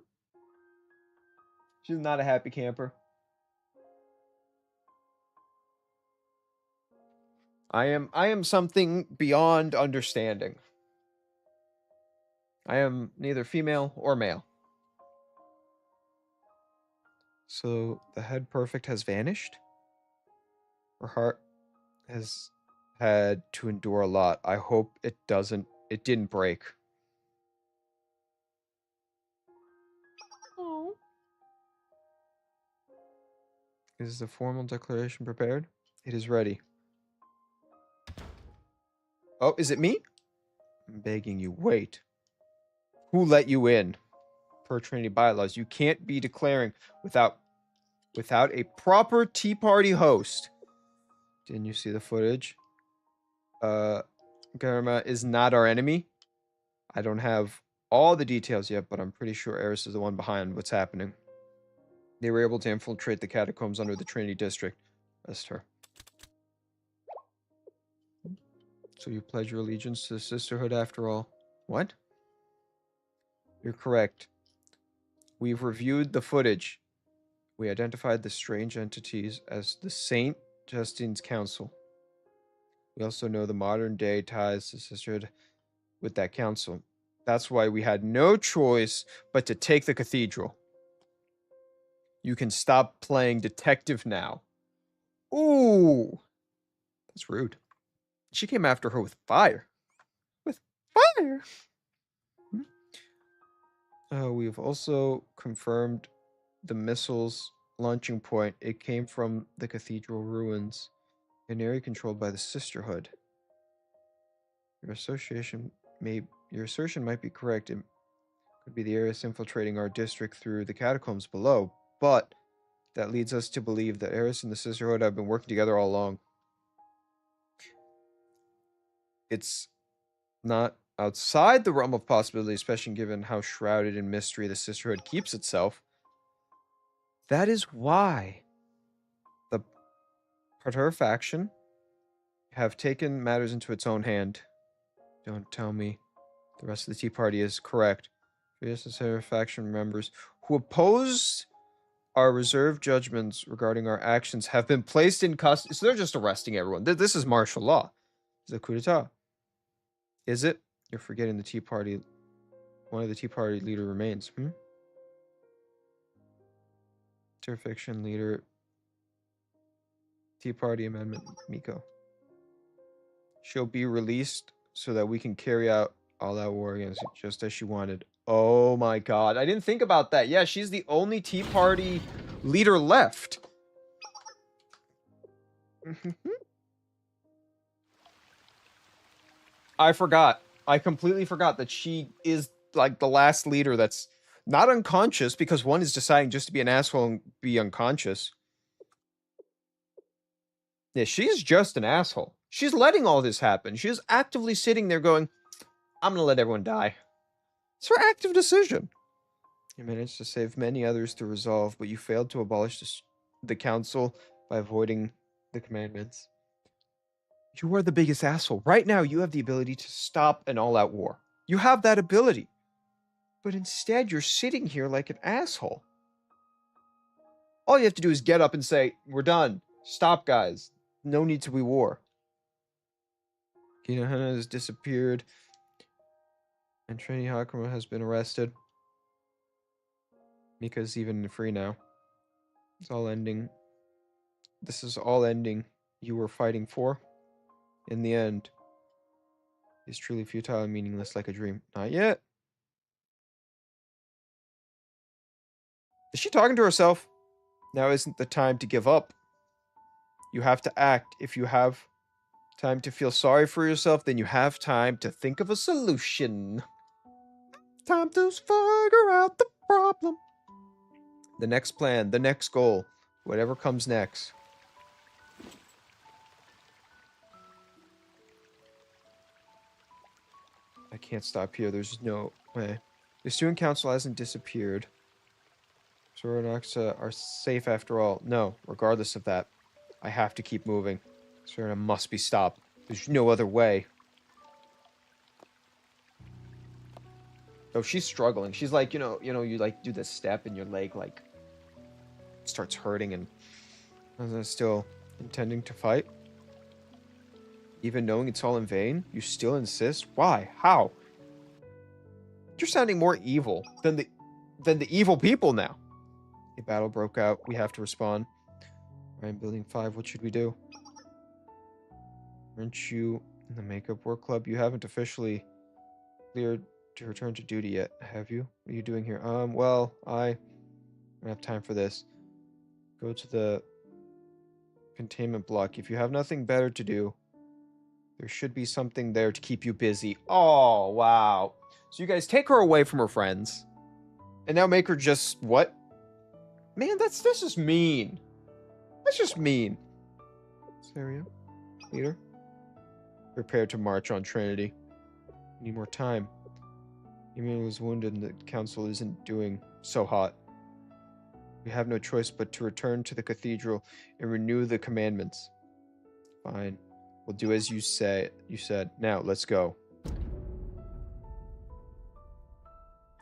She's not a happy camper. I am something beyond understanding. I am neither female or male. So the head Perfect has vanished? Her heart has had to endure a lot. I hope it didn't break. Oh. Is the formal declaration prepared? It is ready. Oh, is it me? I'm begging you, wait. Who let you in? Per Trinity bylaws, you can't be declaring without a proper Tea Party host. Didn't you see the footage? Garma is not our enemy. I don't have all the details yet, but I'm pretty sure Eris is the one behind what's happening. They were able to infiltrate the catacombs under the Trinity District. Rest her. So you pledge your allegiance to the Sisterhood after all. What? You're correct. We've reviewed the footage. We identified the strange entities as the St. Justine's Council. We also know the modern day ties to sisterhood with that council. That's why we had no choice but to take the cathedral. You can stop playing detective now. Ooh, that's rude. She came after her with fire. With fire? We've also confirmed the missile's launching point. It came from the cathedral ruins, an area controlled by the Sisterhood. Your assertion might be correct. It could be the Eris infiltrating our district through the catacombs below, but that leads us to believe that Eris and the Sisterhood have been working together all along. It's not outside the realm of possibility, especially given how shrouded in mystery the Sisterhood keeps itself. That is why the Parter faction have taken matters into its own hand. Don't tell me the rest of the Tea Party is correct. Various faction members who oppose our reserved judgments regarding our actions have been placed in custody. So they're just arresting everyone. This is martial law. It's a coup d'etat. Is it? You're forgetting the Tea Party. One of the Tea Party leader remains. Fiction leader. Tea Party Amendment, Miko. She'll be released so that we can carry out all that war against it, just as she wanted. Oh my god. I didn't think about that. Yeah, she's the only Tea Party leader left. I forgot. I completely forgot that she is like the last leader that's not unconscious, because one is deciding just to be an asshole and be unconscious. Yeah, she's just an asshole. She's letting all this happen. She's actively sitting there going, I'm gonna let everyone die. It's her active decision. You managed to save many others to resolve, but you failed to abolish the council by avoiding the commandments. You are the biggest asshole. Right now, you have the ability to stop an all-out war. You have that ability. But instead, you're sitting here like an asshole. All you have to do is get up and say, we're done. Stop, guys. No need to be war. Kinohana has disappeared. And Trini Hakama has been arrested. Mika's even free now. It's all ending. This is all ending you were fighting for. In the end, is truly futile and meaningless like a dream. Not yet. Is she talking to herself? Now isn't the time to give up. You have to act. If you have time to feel sorry for yourself, then you have time to think of a solution. Time to figure out the problem. The next plan, the next goal, whatever comes next. I can't stop here. There's no way. The student council hasn't disappeared. Zoro and Axa are safe after all. No, regardless of that, I have to keep moving. Serena must be stopped. There's no other way. Oh, she's struggling. She's like, you like do this step and your leg like starts hurting, and still intending to fight. Even knowing it's all in vain, you still insist? Why? How? You're sounding more evil than the evil people now. A battle broke out. We have to respond. All right, Building 5, what should we do? Aren't you in the Makeup Work Club? You haven't officially cleared to return to duty yet, have you? What are you doing here? Well, I don't have time for this. Go to the containment block. If you have nothing better to do, there should be something there to keep you busy. Oh, wow. So you guys take her away from her friends, and now make her just, what? Man, that's just mean. That's just mean. Saria, leader, prepare to march on Trinity. Need more time. Ymir was wounded and the council isn't doing so hot. We have no choice but to return to the cathedral and renew the commandments. Fine. We'll do as you said. Now, let's go.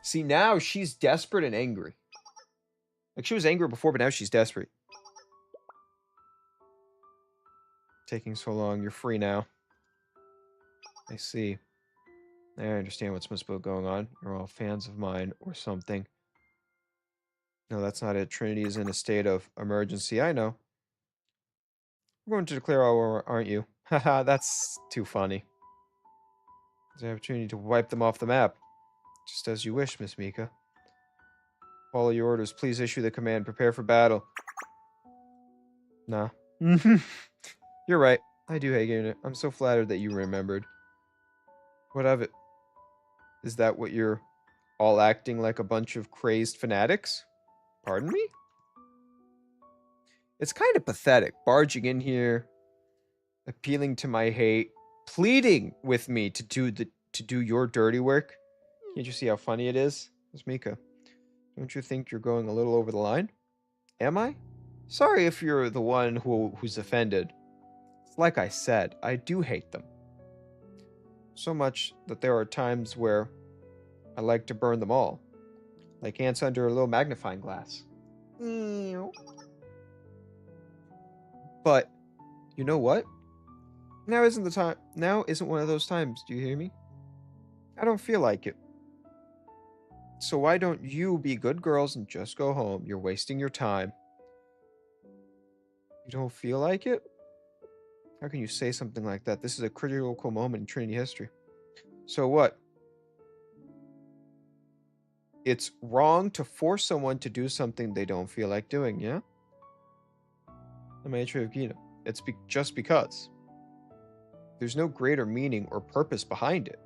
See, now she's desperate and angry. Like, she was angry before, but now she's desperate. Taking so long. You're free now. I see. I understand what's supposed to be going on. You're all fans of mine or something. No, that's not it. Trinity is in a state of emergency. I know. We're going to declare our war, aren't you? Haha, that's too funny. There's an opportunity to wipe them off the map. Just as you wish, Miss Mika. Follow your orders. Please issue the command. Prepare for battle. Nah. You're right. I do hate it. I'm so flattered that you remembered. What of it? Is that what you're all acting like a bunch of crazed fanatics? Pardon me? It's kind of pathetic, barging in here, appealing to my hate, pleading with me to do your dirty work. Can't you see how funny it is? Miss Mika, don't you think you're going a little over the line? Am I? Sorry if you're the one who's offended. Like I said, I do hate them. So much that there are times where I like to burn them all. Like ants under a little magnifying glass. But, you know what? Now isn't the time. Now isn't one of those times, do you hear me? I don't feel like it. So why don't you be good girls and just go home? You're wasting your time. You don't feel like it? How can you say something like that? This is a critical moment in Trinity history. So what? It's wrong to force someone to do something they don't feel like doing, yeah? It's just because. There's no greater meaning or purpose behind it.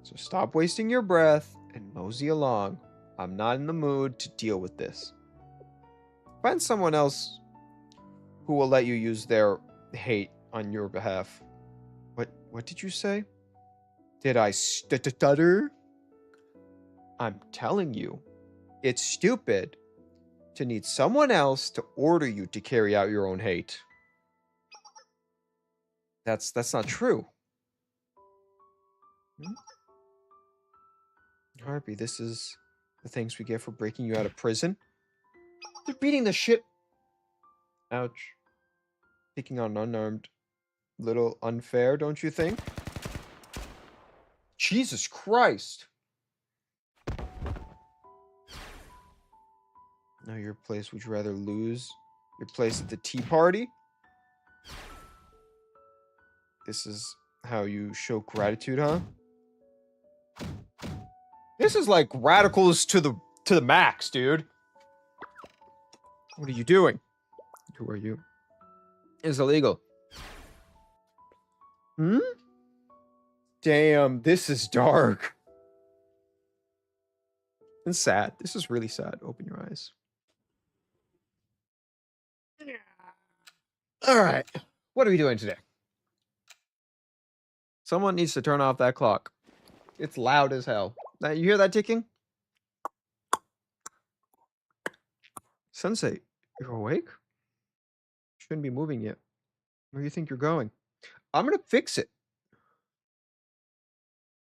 So stop wasting your breath and mosey along. I'm not in the mood to deal with this. Find someone else who will let you use their hate on your behalf. What did you say? Did I stutter? I'm telling you, it's stupid to need someone else to order you to carry out your own hate. That's not true. Harpy, this is the things we get for breaking you out of prison. They're beating the shit. Ouch. Picking on unarmed. Little unfair, don't you think? Jesus Christ. Now your place, would you rather lose your place at the tea party? This is how you show gratitude, huh? This is like radicals to the max, dude. What are you doing? Who are you? It's illegal. Damn, this is dark. And sad. This is really sad. Open your eyes. All right. What are we doing today? Someone needs to turn off that clock. It's loud as hell. Now, you hear that ticking? Sensei, you're awake? Shouldn't be moving yet. Where do you think you're going? I'm gonna fix it.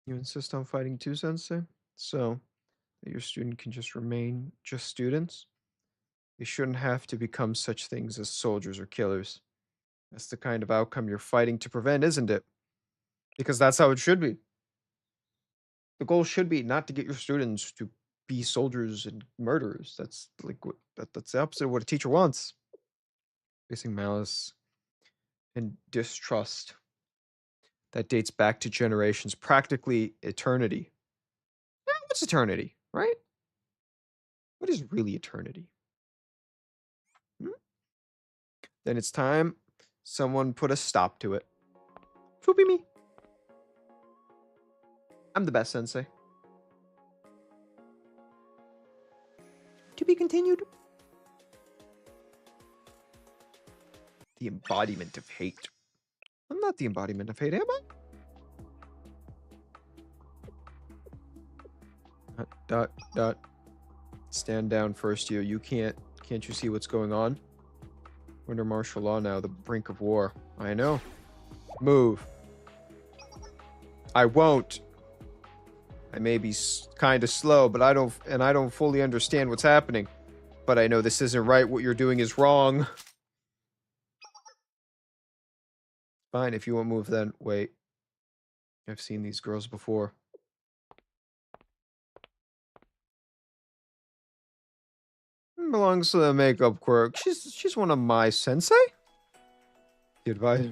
You insist on fighting too, Sensei? So that your student can just remain just students? They shouldn't have to become such things as soldiers or killers. That's the kind of outcome you're fighting to prevent, isn't it? Because that's how it should be. The goal should be not to get your students to be soldiers and murderers. That's like that's the opposite of what a teacher wants. Facing malice and distrust that dates back to generations, practically eternity. What's eternity, right? What is really eternity? Then it's time someone put a stop to it. Swoopy me. I'm the best, Sensei. To be continued. The embodiment of hate. I'm not the embodiment of hate, am I? ... Stand down, first year. You can't you see what's going on? We're under martial law now, the brink of war. I know. Move. I won't. I may be kind of slow, but I don't fully understand what's happening. But I know this isn't right. What you're doing is wrong. Fine, if you won't move, then wait. I've seen these girls before. Belongs to the makeup quirk. She's one of my sensei. The advice.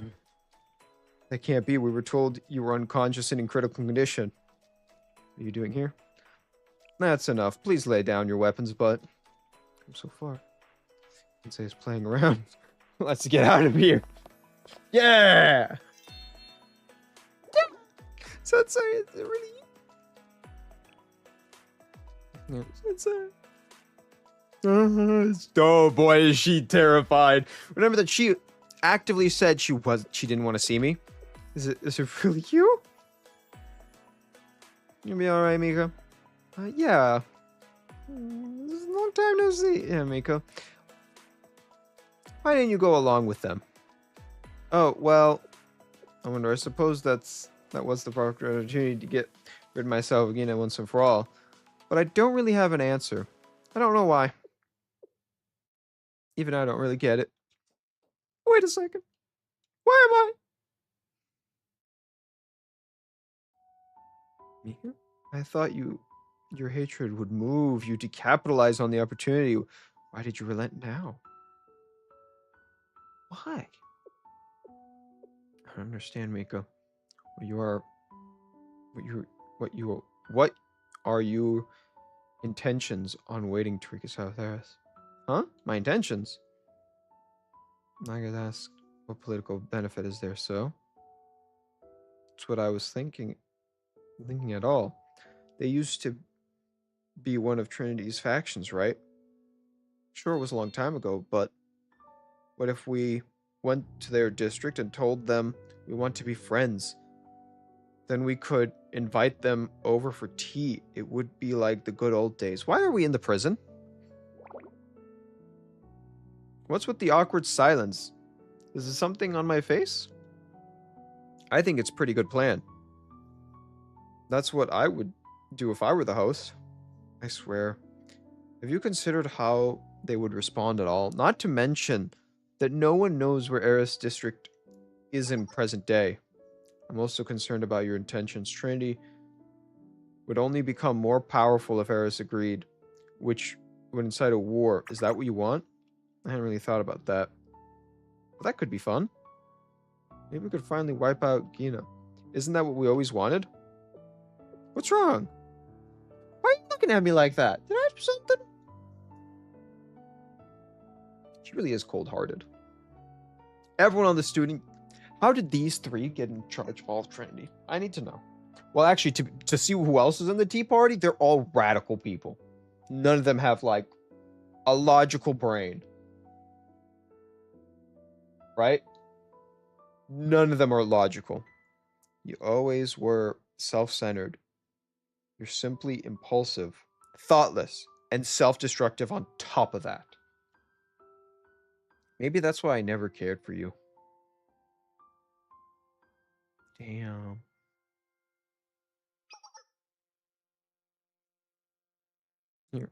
That can't be. We were told you were unconscious and in critical condition. What are you doing here? That's enough. Please lay down your weapons, but come so far. Sensei is playing around. Let's get out of here. Yeah. Sensei, is it really you? No, Sensei. Oh boy, is she terrified. Remember that she actively said she didn't want to see me. Is it really you? You'll be alright, Mika. Yeah. It's a long time no see. Yeah, Mika. Why didn't you go along with them? Oh, well, I wonder, I suppose that was the proper opportunity to get rid of myself again at once and for all. But I don't really have an answer. I don't know why. Even I don't really get it. Wait a second. Why am I? Mika? I thought your hatred would move you to capitalize on the opportunity. Why did you relent now? Why? I don't understand, Mika. What are your intentions on waiting to Rika South Eris? Huh? My intentions? I gotta ask, what political benefit is there, so? That's what I was thinking at all. They used to be one of Trinity's factions, right? Sure, it was a long time ago, but what if we went to their district and told them we want to be friends? Then we could invite them over for tea. It would be like the good old days. Why are we in the prison? What's with the awkward silence? Is there something on my face? I think it's a pretty good plan. That's what I would do if I were the host. I swear. Have you considered how they would respond at all? Not to mention that no one knows where Eris District is in present day. I'm also concerned about your intentions. Trinity would only become more powerful if Eris agreed, which would incite a war. Is that what you want? I hadn't really thought about that. But that could be fun. Maybe we could finally wipe out Gina. Isn't that what we always wanted? What's wrong? Why are you looking at me like that? Did I do something? She really is cold-hearted. Everyone on the student... How did these three get in charge of all of Trinity? I need to know. Well, actually, to see who else is in the Tea Party, they're all radical people. None of them have, like, a logical brain. Right? None of them are logical. You always were self-centered. You're simply impulsive, thoughtless, and self-destructive on top of that. Maybe that's why I never cared for you. Damn. Here.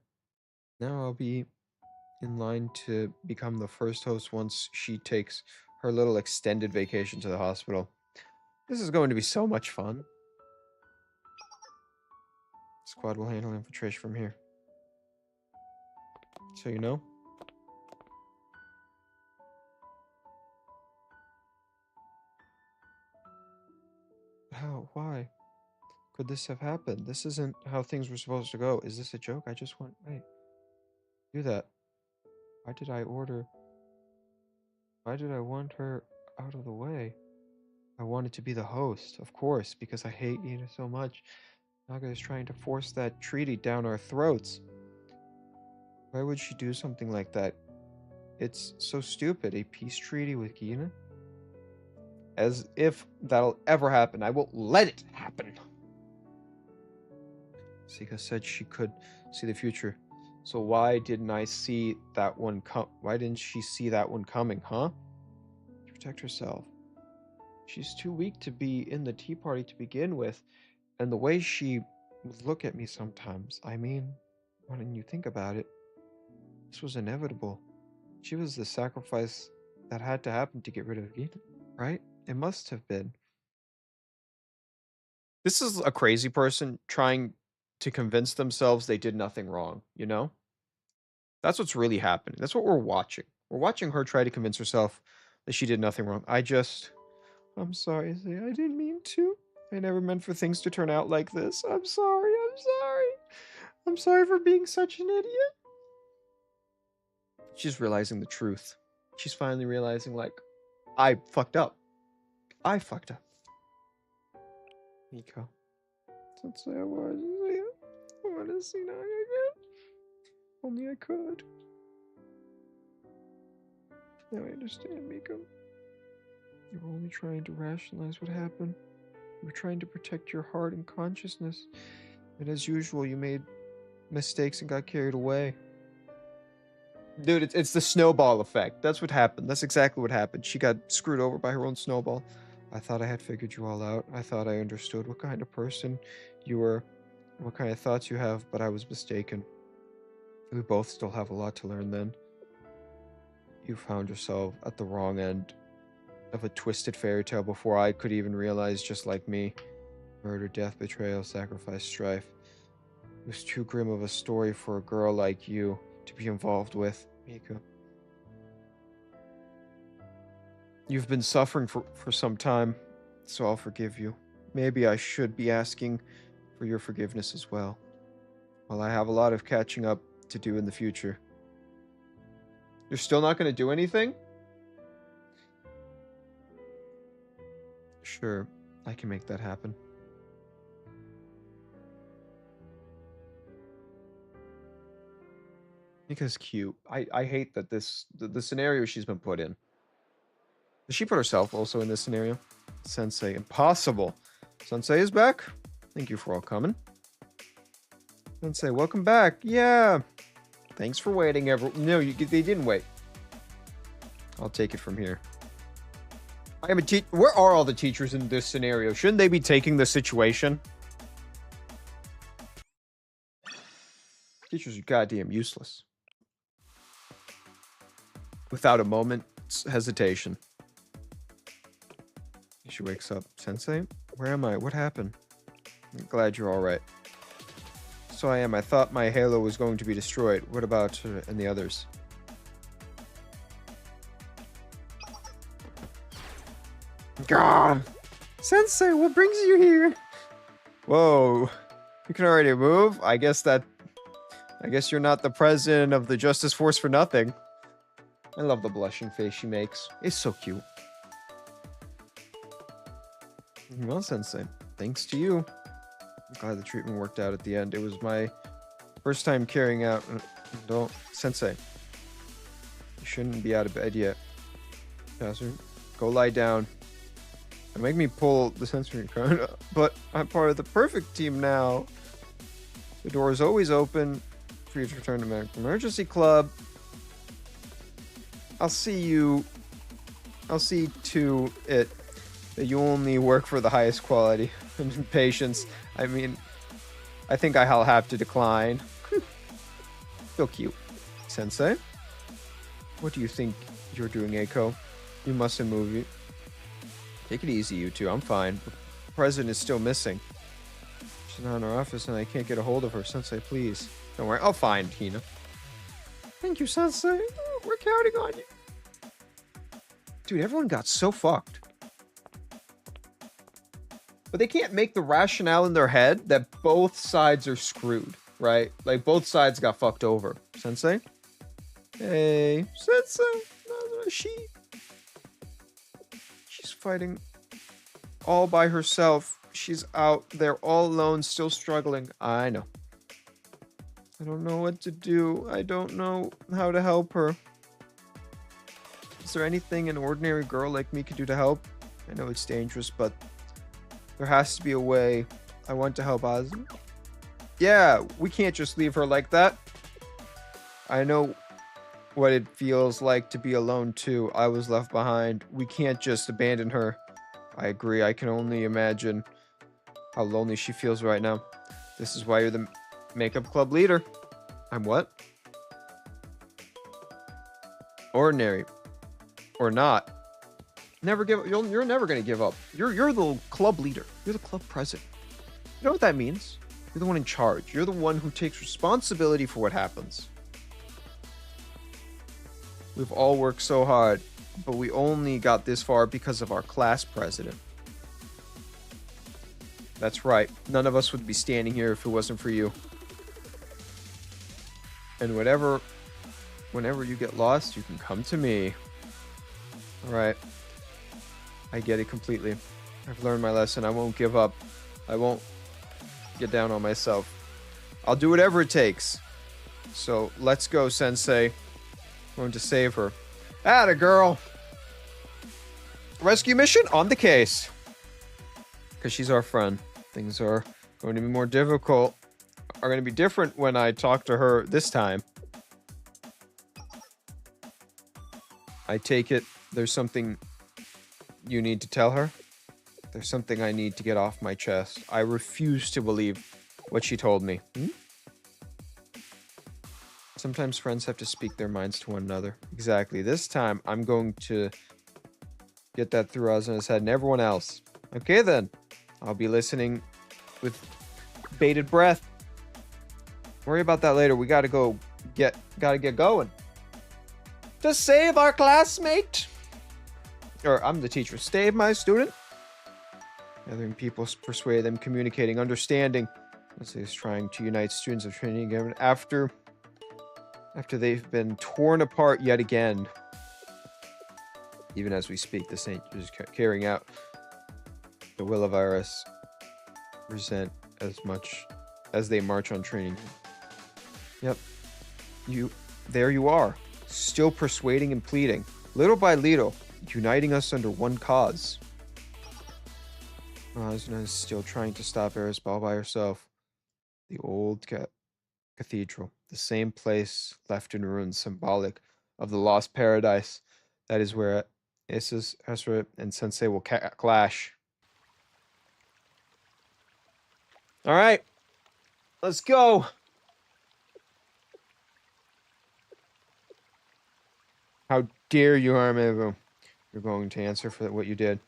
Now I'll be in line to become the first host once she takes her little extended vacation to the hospital. This is going to be so much fun. Squad will handle infiltration from here. So you know? How? Why? Could this have happened? This isn't how things were supposed to go. Is this a joke? I just want... Wait. Do that. Why did I want her out of the way? I wanted to be the host, of course, because I hate Ina so much. Naga is trying to force that treaty down our throats. Why would she do something like that? It's so stupid. A peace treaty with Gina? As if that'll ever happen. I won't let it happen. Sika said she could see the future. So why didn't I see that one why didn't she see that one coming, huh? To protect herself. She's too weak to be in the Tea Party to begin with. And the way she would look at me sometimes. I mean, when you think about it, this was inevitable. She was the sacrifice that had to happen to get rid of Gita, right? It must have been. This is a crazy person trying to convince themselves they did nothing wrong, you know? That's what's really happening. That's what we're watching. We're watching her try to convince herself that she did nothing wrong. I'm sorry, Zay. I didn't mean to. I never meant for things to turn out like this. I'm sorry. I'm sorry. I'm sorry for being such an idiot. She's realizing the truth. She's finally realizing, like, I fucked up. I fucked up. Miko. Since I want to see Naga again. Only I could. Now I understand, Miko. You were only trying to rationalize what happened. You were trying to protect your heart and consciousness. And as usual, you made mistakes and got carried away. Dude, it's the snowball effect. That's what happened. That's exactly what happened. She got screwed over by her own snowball. I thought I had figured you all out. I thought I understood what kind of person you were, what kind of thoughts you have, but I was mistaken. We both still have a lot to learn then. You found yourself at the wrong end of a twisted fairy tale before I could even realize, just like me. Murder, death, betrayal, sacrifice, strife. It was too grim of a story for a girl like you to be involved with, Miko. You've been suffering for some time, so I'll forgive you. Maybe I should be asking for your forgiveness as well. Well, I have a lot of catching up to do in the future. You're still not going to do anything? Sure, I can make that happen. Mika's cute. I hate that the scenario she's been put in. Does she put herself also in this scenario? Sensei, impossible. Sensei is back. Thank you for all coming. Sensei, welcome back. Yeah. Thanks for waiting, everyone. No, they didn't wait. I'll take it from here. I am a teacher. Where are all the teachers in this scenario? Shouldn't they be taking the situation? Teachers are goddamn useless. Without a moment's hesitation. She wakes up. Sensei? Where am I? What happened? I'm glad you're alright. So I am. I thought my halo was going to be destroyed. What about her and the others? God! Sensei, what brings you here? Whoa. You can already move? I guess you're not the president of the Justice Force for nothing. I love the blushing face she makes. It's so cute. Well, Sensei, thanks to you. I'm glad the treatment worked out at the end. It was my first time carrying out... Don't... Sensei. You shouldn't be out of bed yet. Passer, go lie down. Don't make me pull the sensory card. But I'm part of the perfect team now. The door is always open for you to return to Medical Emergency Club. I'll see to it that you only work for the highest quality and patience. I mean, I think I'll have to decline. Feel cute. Sensei? What do you think you're doing, Eiko? You mustn't move it. Take it easy, you two. I'm fine. The president is still missing. She's not in her office and I can't get a hold of her. Sensei, please. Don't worry. I'll find Hina. Thank you, Sensei. We're counting on you. Dude, everyone got so fucked. But they can't make the rationale in their head that both sides are screwed, right? Like, both sides got fucked over. Sensei? Hey, Sensei. No, she's fighting all by herself. She's out there all alone, still struggling. I know. I don't know what to do. I don't know how to help her. Is there anything an ordinary girl like me could do to help? I know it's dangerous, but there has to be a way. I want to help Azumi. Yeah, we can't just leave her like that. I know what it feels like to be alone too. I was left behind. We can't just abandon her. I agree. I can only imagine how lonely she feels right now. This is why you're the makeup club leader. I'm what? Ordinary. Or not. Never give up. You're never going to give up. You're the club leader. You're the club president. You know what that means? You're the one in charge. You're the one who takes responsibility for what happens. We've all worked so hard, but we only got this far because of our class president. That's right. None of us would be standing here if it wasn't for you. And whenever you get lost, you can come to me. All right. I get it completely. I've learned my lesson. I won't give up. I won't get down on myself. I'll do whatever it takes. So let's go, Sensei. I'm going to save her. Atta girl. Rescue mission on the case. Because she's our friend. Things are going to be more difficult. Are going to be different when I talk to her this time. I take it there's something you need to tell her. There's something I need to get off my chest. I refuse to believe what she told me. Sometimes friends have to speak their minds to one another. Exactly. This time, I'm going to get that through Asuna's head and everyone else. Okay, then. I'll be listening with bated breath. Worry about that later. We gotta get going. To save our classmate. Or, I'm the teacher. Save my student. Gathering people, persuade them, communicating, understanding. Let's say it's trying to unite students of Trinity again after they've been torn apart yet again. Even as we speak, the Saint is carrying out the will of Iris. Resent as much as they march on training. Yep. There you are. Still persuading and pleading. Little by little, uniting us under one cause. Asuna is still trying to stop Eris all by herself. The old cathedral. The same place left in ruins, symbolic of the lost paradise. That is where Isis, Hesra, and Sensei will clash. All right. Let's go. How dare you, Armevo? You're going to answer for what you did.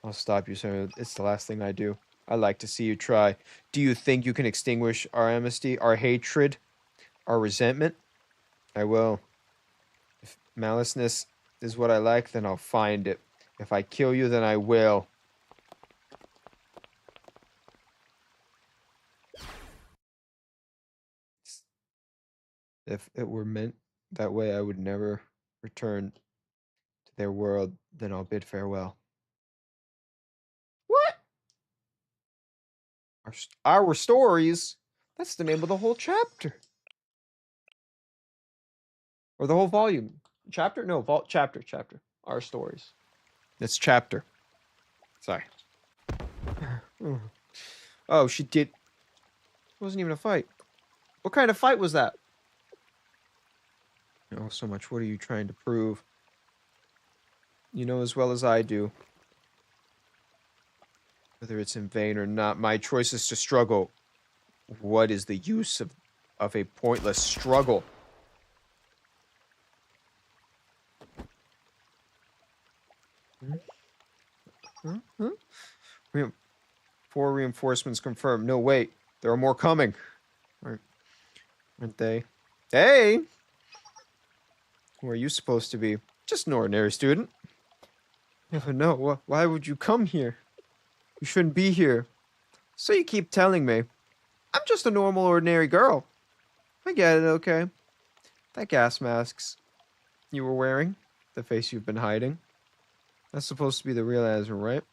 I'll stop you, sir. It's the last thing I do. I'd like to see you try. Do you think you can extinguish our amnesty, our hatred, our resentment? I will. If maliceness is what I like, then I'll find it. If I kill you, then I will. If it were meant that way, I would never return to their world. Then I'll bid farewell. What? Our stories? That's the name of the whole chapter. Or the whole volume. Chapter? No, chapter. Our stories. It's chapter. Sorry. Oh, she did. It wasn't even a fight. What kind of fight was that? Oh, so much. What are you trying to prove? You know as well as I do. Whether it's in vain or not, my choice is to struggle. What is the use of a pointless struggle? Huh? 4 reinforcements confirmed. No, wait. There are more coming. Aren't they? Hey! Who are you supposed to be? Just an ordinary student. Never know. Why would you come here? You shouldn't be here. So you keep telling me. I'm just a normal, ordinary girl. I get it, okay. That gas masks you were wearing, the face you've been hiding, that's supposed to be the real Asuna, right?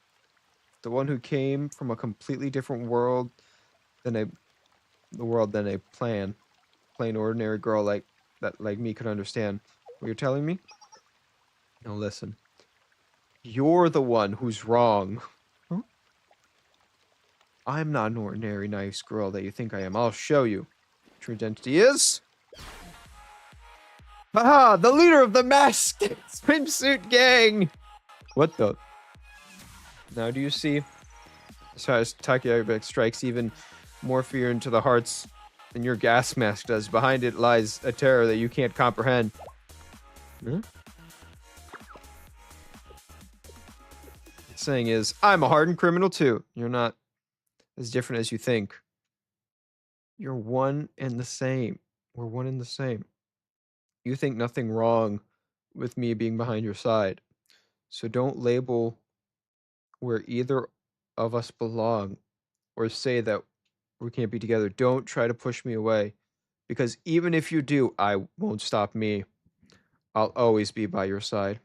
The one who came from a completely different world than a plain ordinary girl like me could understand. What you're telling me? Now listen. You're the one who's wrong. Huh? I'm not an ordinary nice girl that you think I am. I'll show you. True identity is... Haha! The leader of the masked swimsuit gang! What the... Now do you see So as Takiyabe strikes even more fear into the hearts than your gas mask does. Behind it lies a terror that you can't comprehend. Huh? The saying is, I'm a hardened criminal too. You're not as different as you think. You're one and the same. We're one and the same. You think nothing wrong with me being behind your side. So don't label where either of us belong or say that we can't be together. Don't try to push me away. Because even if you do, I won't stop me. I'll always be by your side.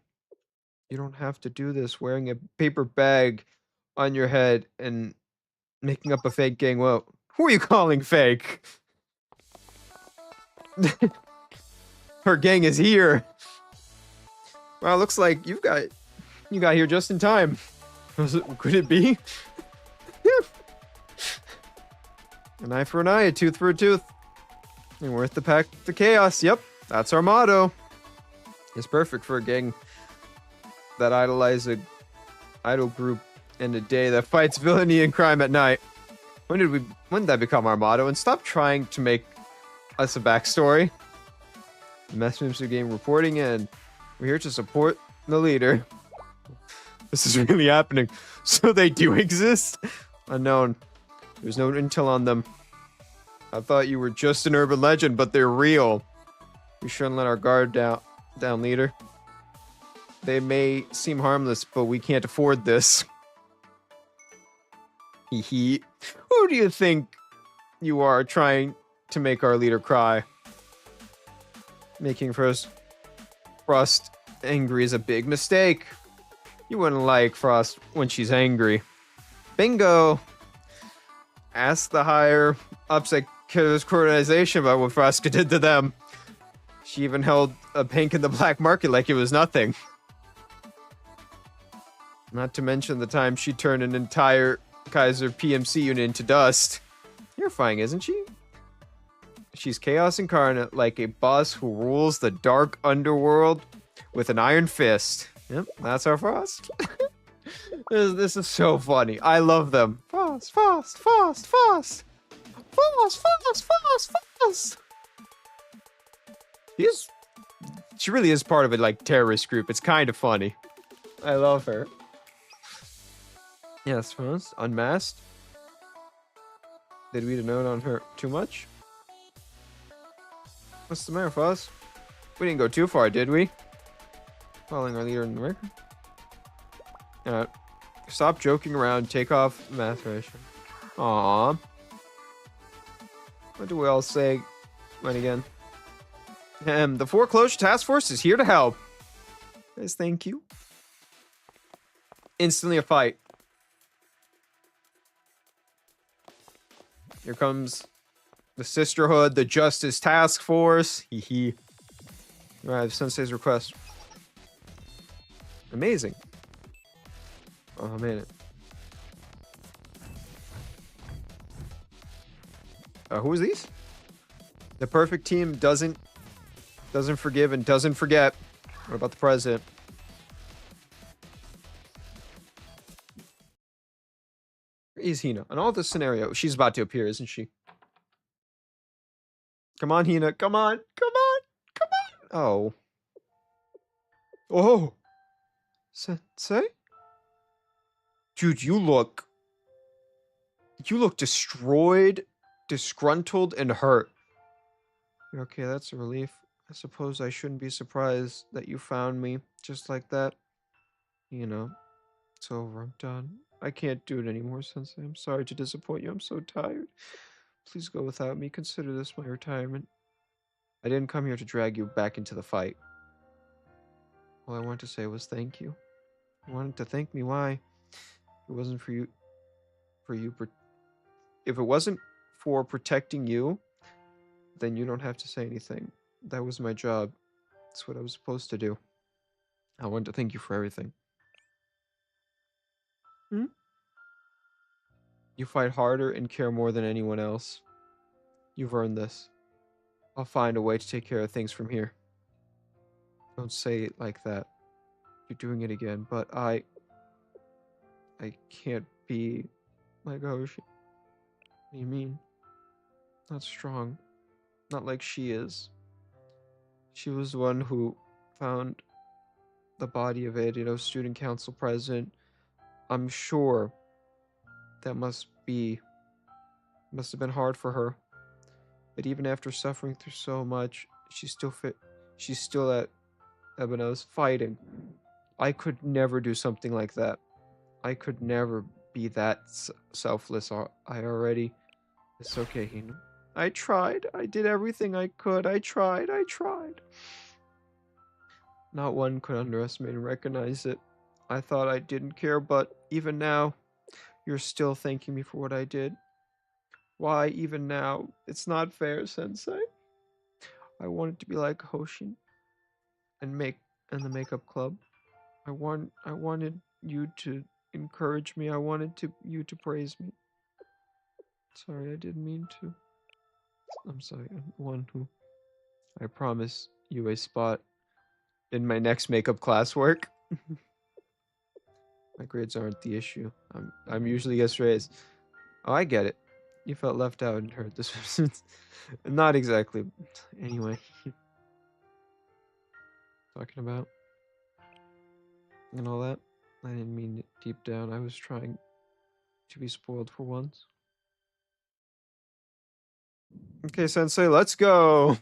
You don't have to do this wearing a paper bag on your head and making up a fake gang. Well, who are you calling fake? Her gang is here. Well, looks like you got here just in time. Could it be? An eye for an eye, a tooth for a tooth. And worth the pack to chaos. Yep, that's our motto. It's perfect for a gang that idolize a idol group in a day that fights villainy and crime at night. When did that become our motto? And stop trying to make us a backstory. Mess Moves Game reporting in. We're here to support the leader. This is really happening. So they do exist? Unknown. There's no intel on them. I thought you were just an urban legend, but they're real. We shouldn't let our guard down, leader. They may seem harmless, but we can't afford this. Hee. Who do you think you are trying to make our leader cry? Making Frost angry is a big mistake. You wouldn't like Frost when she's angry. Bingo! Ask the higher ups at Kiddo's organization about what Frost did to them. She even held a pink in the black market like it was nothing. Not to mention the time she turned an entire Kaiser PMC unit into dust. Terrifying, isn't she? She's chaos incarnate, like a boss who rules the dark underworld with an iron fist. Yep, that's our Frost. This is so funny. I love them. Frost, Frost, Frost, Frost. Frost, Frost, Frost, Frost. She really is part of a like terrorist group. It's kind of funny. I love her. Yes, Frost. Unmasked. Did we note on her too much? What's the matter, Frost? We didn't go too far, did we? Following our leader in the record. Stop joking around. Take off math ration. Aww. What do we all say when again? The Foreclosure Task Force is here to help. Guys, thank you. Instantly a fight. Here comes the Sisterhood, the Justice Task Force. Hee. Alright, Sensei's request. Amazing. Oh, man. Who is these? The perfect team doesn't forgive and doesn't forget. What about the president? Where is Hina? In all this scenario, she's about to appear, isn't she? Come on, Hina. Come on. Come on. Come on. Oh. Oh. Sensei? Dude, you look destroyed, disgruntled, and hurt. Okay, that's a relief. I suppose I shouldn't be surprised that you found me just like that. You know, it's over. I'm done. I can't do it anymore, Sensei. I'm sorry to disappoint you. I'm so tired. Please go without me. Consider this my retirement. I didn't come here to drag you back into the fight. All I wanted to say was thank you. You wanted to thank me. Why? If it wasn't for you, if it wasn't for protecting you, then you don't have to say anything. That was my job. That's what I was supposed to do. I wanted to thank you for everything. You fight harder and care more than anyone else. You've earned this. I'll find a way to take care of things from here. Don't say it like that. You're doing it again, but I can't be like Hoshi. What do you mean? Not strong. Not like she is. She was the one who found the body of Edo, student council president. I'm sure that must have been hard for her. But even after suffering through so much, she's still at Ebenos fighting. I could never do something like that. I could never be that selfless. It's okay, Hino. I tried. I did everything I could. I tried. Not one could underestimate and recognize it. I thought I didn't care, but even now, you're still thanking me for what I did. Why, even now? It's not fair, Sensei. I wanted to be like Hoshin and the makeup club. I wanted you to encourage me. I wanted you to praise me. Sorry, I didn't mean to. I'm sorry. I'm the one who I promise you a spot in my next makeup classwork. My grades aren't the issue. I'm usually get straight A's. Oh, I get it. You felt left out and hurt. This was not exactly. Anyway, talking about and all that. I didn't mean it deep down. I was trying to be spoiled for once. Okay, Sensei, let's go.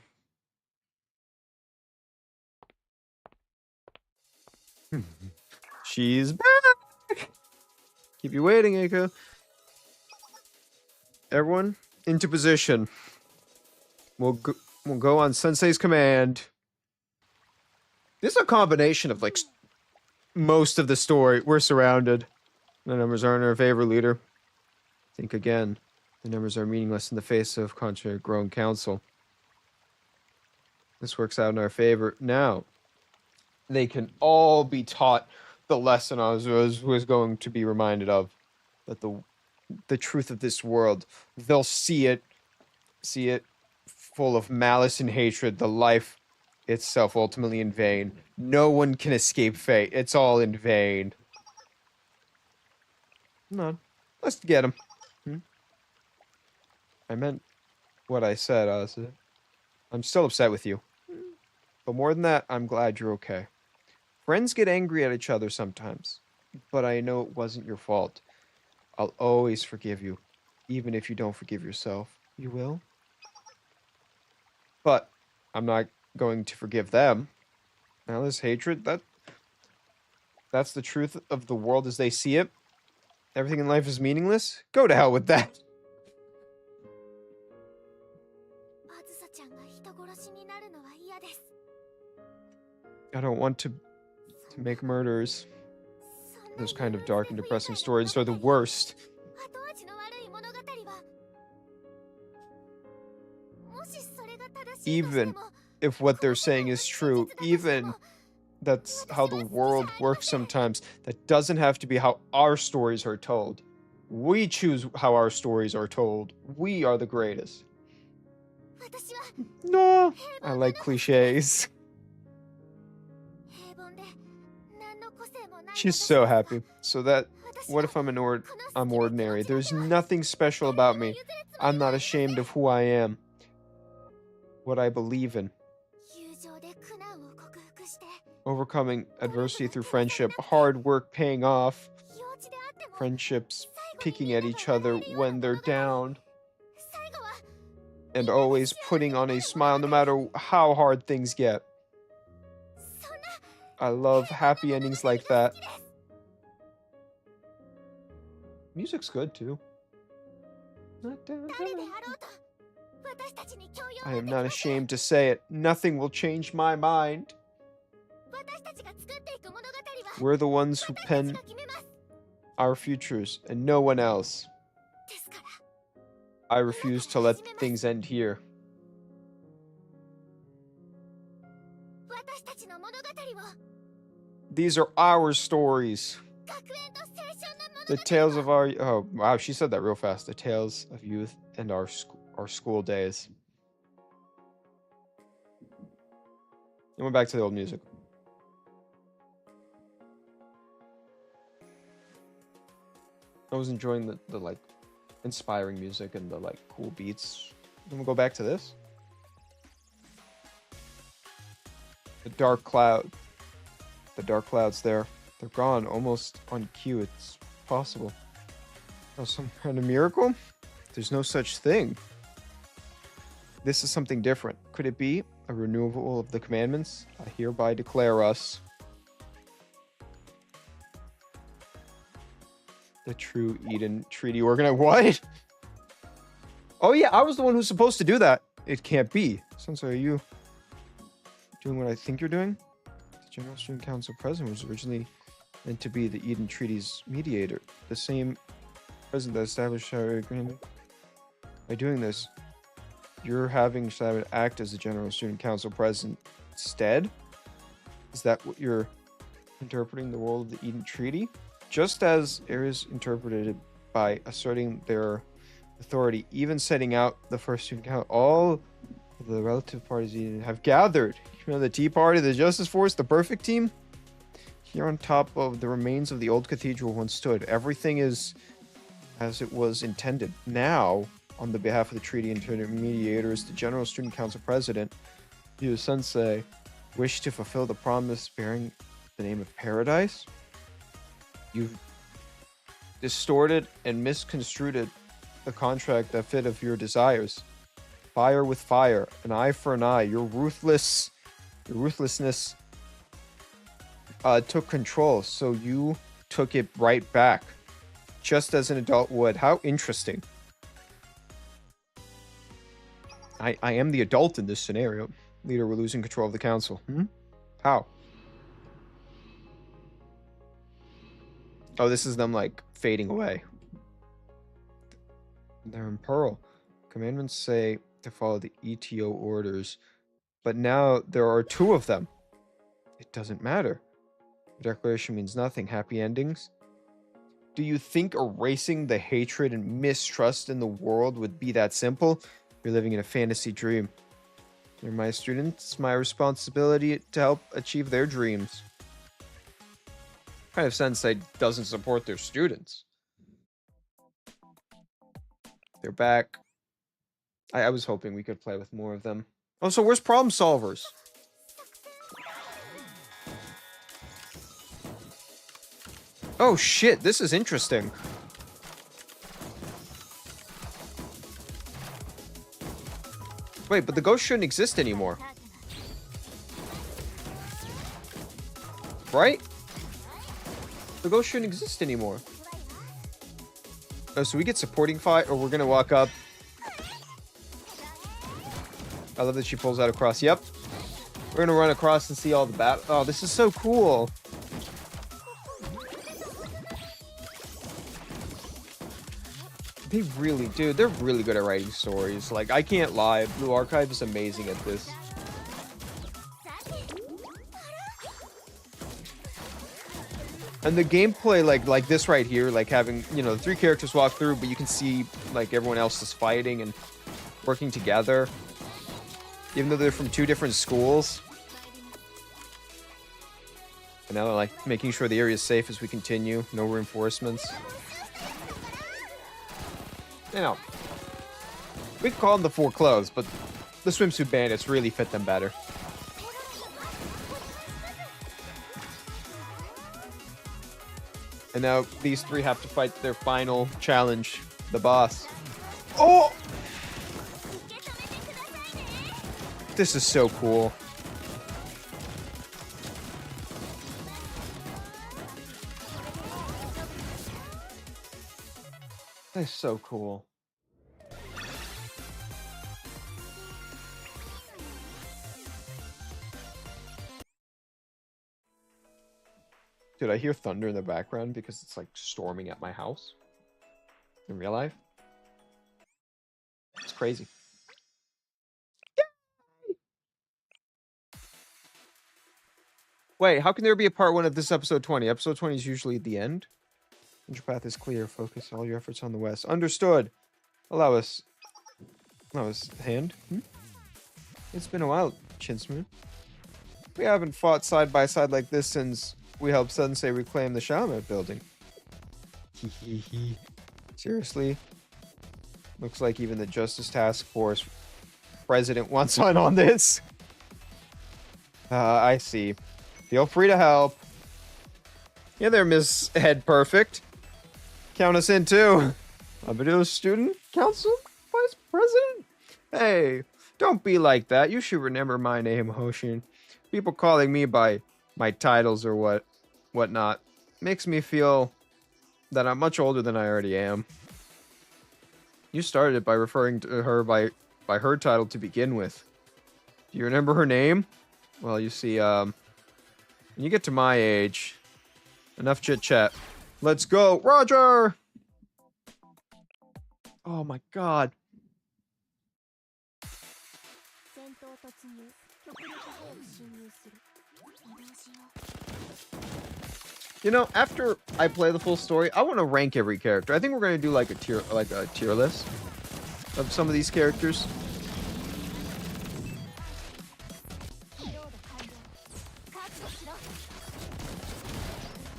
She's back. Keep you waiting, Eiko. Everyone, into position. We'll go on Sensei's command. This is a combination of, like, most of the story. We're surrounded. The numbers aren't in our favor, leader. Think again. The numbers are meaningless in the face of contrary grown council. This works out in our favor. Now, they can all be taught the lesson I was going to be reminded of. That the truth of this world, they'll see it full of malice and hatred, the life itself ultimately in vain. No one can escape fate. It's all in vain. Come on. Let's get him. I meant what I said, Asa. I'm still upset with you. But more than that, I'm glad you're okay. Friends get angry at each other sometimes, but I know it wasn't your fault. I'll always forgive you, even if you don't forgive yourself. You will? But I'm not going to forgive them. Now this hatred, that's the truth of the world as they see it. Everything in life is meaningless? Go to hell with that. I don't want to make murders. Those kind of dark and depressing stories are the worst. Even if what they're saying is true, even that's how the world works sometimes, that doesn't have to be how our stories are told. We choose how our stories are told. We are the greatest. No, I like cliches. She's so happy. So what if I'm I'm ordinary? There's nothing special about me. I'm not ashamed of who I am. What I believe in. Overcoming adversity through friendship, hard work paying off, friendships picking at each other when they're down, and always putting on a smile no matter how hard things get. I love happy endings like that. Music's good too. I am not ashamed to say it. Nothing will change my mind. We're the ones who pen our futures and no one else. I refuse to let things end here. These are our stories. The tales of our... Oh, wow, she said that real fast. The tales of youth and our school days. And we're back to the old music. I was enjoying the like inspiring music and the like cool beats. Then we'll go back to this. The dark clouds there. They're gone almost on cue. It's possible. Oh, some kind of miracle? There's no such thing. This is something different. Could it be a renewal of the commandments? I hereby declare us the true Eden Treaty Organizer. What? Oh yeah, I was the one who's supposed to do that. It can't be. Sensei, are you doing what I think you're doing? The General Student Council President was originally meant to be the Eden Treaty's mediator. The same president that established our agreement. By doing this, you're having Simon act as the General Student Council President instead? Is that what you're interpreting the role of the Eden Treaty? Just as Ares interpreted it by asserting their authority, even setting out the first student council, all of the relative parties have gathered. You know, the Tea Party, the Justice Force, the Perfect Team. Here on top of the remains of the old cathedral once stood. Everything is as it was intended. Now, on the behalf of the treaty intermediators, the General Student Council President, you Sensei, wish to fulfill the promise bearing the name of Paradise? You've distorted and misconstrued the contract that fit of your desires. Fire with fire, an eye for an eye. Your ruthlessness took control, so you took it right back, just as an adult would. How interesting. I am the adult in this scenario. Leader, we're losing control of the council. How? Oh, this is them, like, fading away. They're in Pearl. Commandments say to follow the ETO orders, but now there are 2 of them. It doesn't matter. The declaration means nothing. Happy endings? Do you think erasing the hatred and mistrust in the world would be that simple? You're living in a fantasy dream. They're my students. My responsibility to help achieve their dreams. What kind of sensei doesn't support their students? They're back. I was hoping we could play with more of them. Oh, so where's Problem Solvers? Oh shit, this is interesting. Wait, but the ghost shouldn't exist anymore. Right? The ghost shouldn't exist anymore. Oh, so we get supporting fight, or we're gonna walk up. I love that she pulls out across. Yep. We're gonna run across and see all the battle. Oh, this is so cool. They really, dude, they're really good at writing stories. Like, I can't lie, Blue Archive is amazing at this. And the gameplay, like this right here, like having, you know, the 3 characters walk through, but you can see, like, everyone else is fighting and working together. Even though they're from 2 different schools. And now they're, like, making sure the area is safe as we continue. No reinforcements. You know, we could call them the 4 clothes, but the swimsuit bandits really fit them better. And now these 3 have to fight their final challenge, the boss. Oh! This is so cool. That's so cool. Dude, I hear thunder in the background because it's like storming at my house. In real life. It's crazy. Yay! Wait, how can there be a part 1 of this episode 20? Episode 20 is usually at the end. Your path is clear. Focus all your efforts on the west. Understood. Allow us hand. It's been a while, Chinsmoon. We haven't fought side by side like this since we helped Sensei reclaim the Shaman building. Seriously? Looks like even the Justice Task Force president wants on this. I see. Feel free to help. Yeah, there, Miss Head Perfect. Count us in, too. Abido Student Council Vice President? Hey, don't be like that. You should remember my name, Hoshin. People calling me by my titles or whatnot makes me feel that I'm much older than I already am. You started it by referring to her by her title to begin with. Do you remember her name? Well, you see, when you get to my age, enough chit-chat. Let's go, Roger! Oh my god. You know, after I play the full story, I want to rank every character. I think we're going to do like a tier list of some of these characters.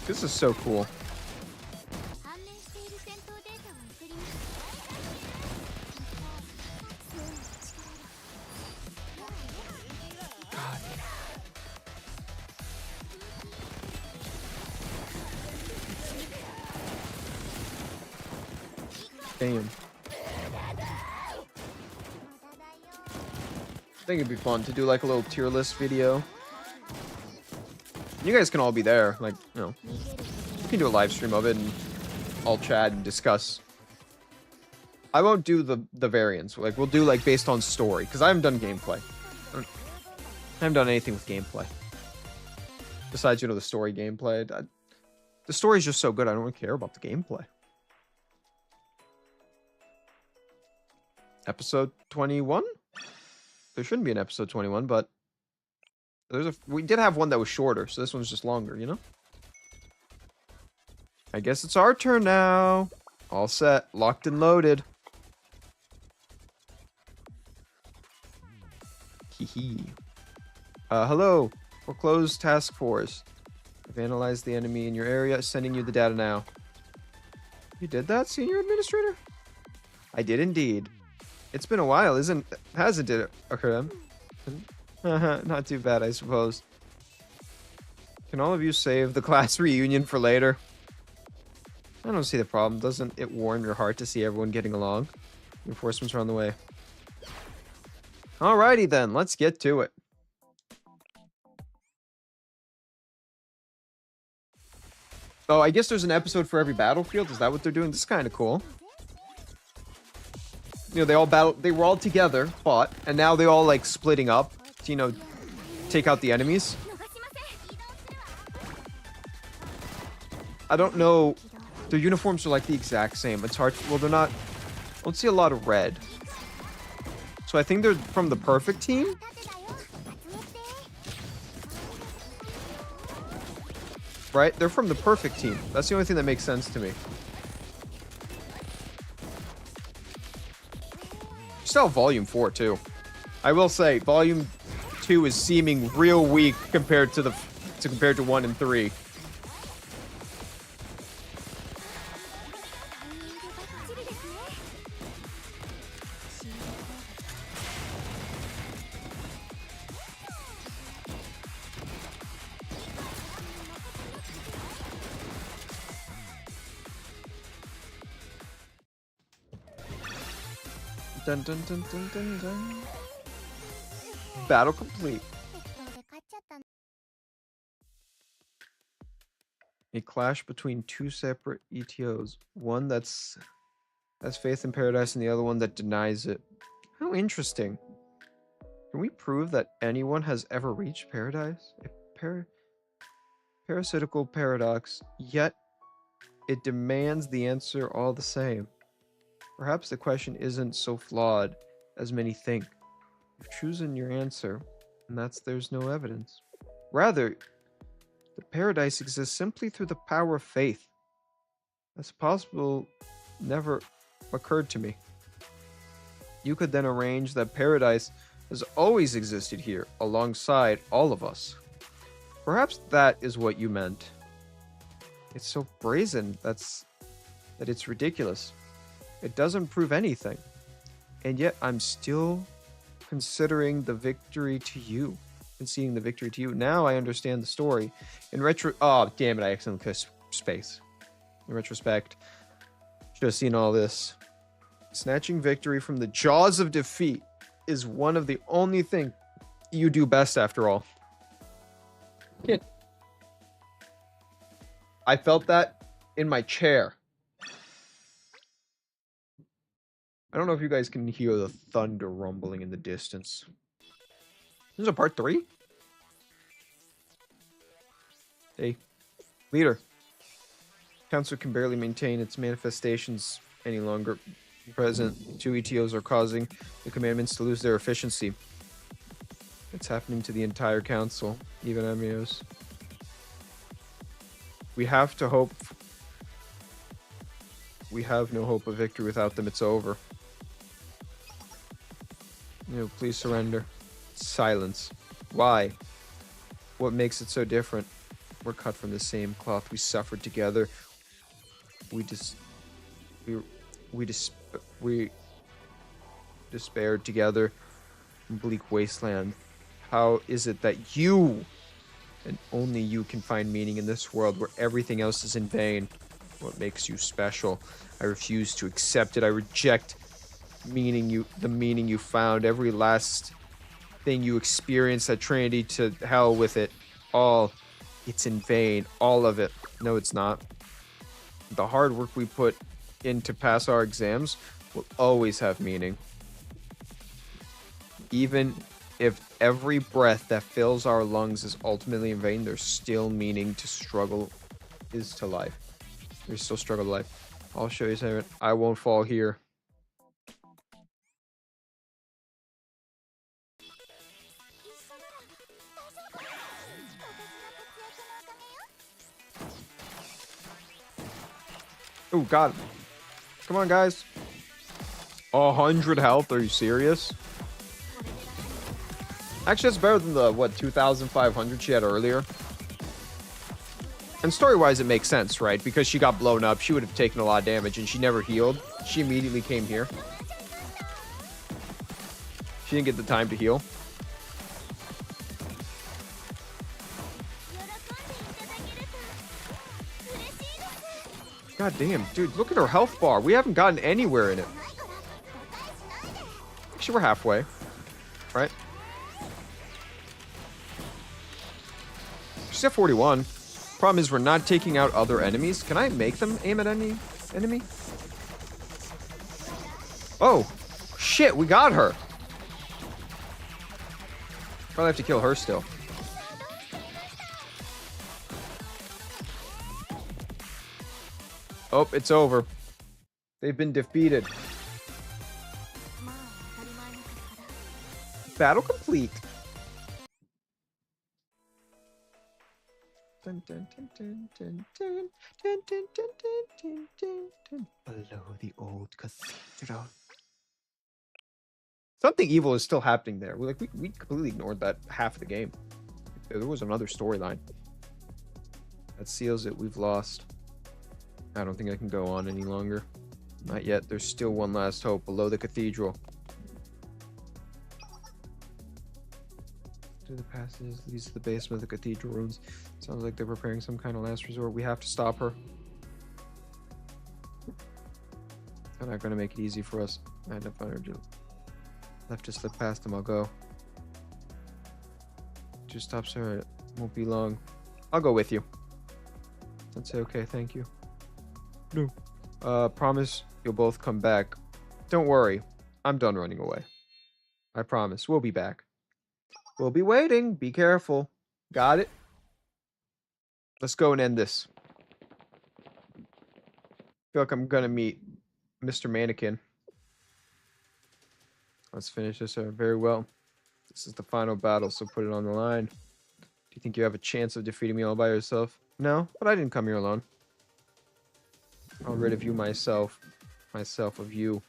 This is so cool. Damn. I think it'd be fun to do like a little tier list video. You guys can all be there, like, you know. You can do a live stream of it and all chat and discuss. I won't do the variants. Like, we'll do like based on story, because I haven't done gameplay. I haven't done anything with gameplay. Besides, you know, the story gameplay. The story's just so good, I don't really care about the gameplay. Episode 21? There shouldn't be an episode 21, but we did have one that was shorter, so this one's just longer, you know? I guess it's our turn now. All set, locked and loaded. Hehe. Hello, foreclosed task force. I've analyzed the enemy in your area, sending you the data now. You did that, Senior Administrator? I did indeed. It's been a while, hasn't it, Akuram? Not too bad, I suppose. Can all of you save the class reunion for later? I don't see the problem. Doesn't it warm your heart to see everyone getting along? Reinforcements are on the way. Alrighty then, let's get to it. Oh, I guess there's an episode for every battlefield. Is that what they're doing? This is kind of cool. You know, they were all together, fought, and now they all, like, splitting up to, you know, take out the enemies. I don't know. Their uniforms are, like, the exact same. It's hard. Well, they're not. I don't see a lot of red. So I think they're from the perfect team. Right? They're from the perfect team. That's the only thing that makes sense to me. Still Volume 4 too. I will say Volume 2 is seeming real weak compared to 1 and 3. Dun, dun, dun, dun, dun, dun. Battle complete. A clash between two separate ETOs. One that's has faith in paradise and the other one that denies it. How interesting. Can we prove that anyone has ever reached paradise? A parasitical paradox, yet it demands the answer all the same. Perhaps the question isn't so flawed as many think. You've chosen your answer, and there's no evidence. Rather, the paradise exists simply through the power of faith. That's possible never occurred to me. You could then arrange that paradise has always existed here, alongside all of us. Perhaps that is what you meant. It's so brazen. that it's ridiculous. It doesn't prove anything. And yet I'm still considering the victory to you. Conceding the victory to you. Now I understand the story. Oh, damn it, I accidentally clicked space. In retrospect, should have seen all this. Snatching victory from the jaws of defeat is one of the only things you do best, after all. I felt that in my chair. I don't know if you guys can hear the thunder rumbling in the distance. This is a part 3? Hey, leader. Council can barely maintain its manifestations any longer. Present, 2 ETOs are causing the commandments to lose their efficiency. It's happening to the entire council, even Emios. We have to hope. We have no hope of victory without them. It's over. Please surrender. Silence. Why? What makes it so different? We're cut from the same cloth. We suffered together. We despaired together in bleak wasteland. How is it that you, and only you, can find meaning in this world where everything else is in vain? What makes you special? I refuse to accept it. I reject the meaning you found. Every last thing you experienced at Trinity, to hell with it. All. It's in vain. All of it. No, it's not. The hard work we put in to pass our exams will always have meaning. Even if every breath that fills our lungs is ultimately in vain, there's still meaning to struggle is to life. There's still struggle to life. I'll show you something. I won't fall here. Oh, God. Come on, guys. 100 health? Are you serious? Actually, that's better than the, 2,500 she had earlier. And story-wise, it makes sense, right? Because she got blown up, she would have taken a lot of damage, and she never healed. She immediately came here. She didn't get the time to heal. God damn, dude, look at her health bar. We haven't gotten anywhere in it. Actually, we're halfway, right? She's at 41. Problem is, we're not taking out other enemies. Can I make them aim at any enemy? Oh, shit, we got her. Probably have to kill her still. Oh, it's over. They've been defeated. Battle complete. Dun, dun, dun, dun, dun, dun, dun, dun, dun, dun, dun, dun. Below the old cathedral. Something evil is still happening there. We completely ignored that half of the game. There was another storyline. That seals it. We've lost. I don't think I can go on any longer. Not yet. There's still one last hope below the cathedral. Through the passages leads to the basement of the cathedral ruins. Sounds like they're preparing some kind of last resort. We have to stop her. They're not going to make it easy for us. I had enough energy left to slip past them. I'll go. Just stop, sir. It won't be long. I'll go with you. I'd say okay, thank you. No. Promise you'll both come back. Don't worry. I'm done running away. I promise. We'll be back. We'll be waiting. Be careful. Got it? Let's go and end this. I feel like I'm gonna meet Mr. Mannequin. Let's finish this very well. This is the final battle, so put it on the line. Do you think you have a chance of defeating me all by yourself? No, but I didn't come here alone. I'll rid of you myself of you.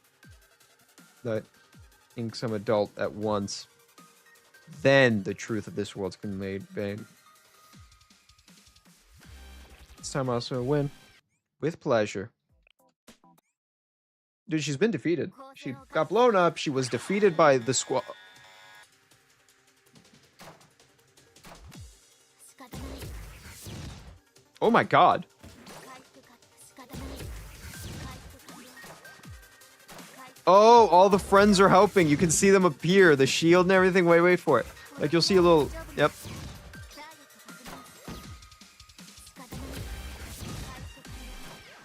That ink some adult at once. Then the truth of this world's been made vain. This time I also win. With pleasure. Dude, she's been defeated. She got blown up. She was defeated by the squad. Oh my god. Oh, all the friends are helping. You can see them appear. The shield and everything. Wait for it. Like, you'll see a little... Yep.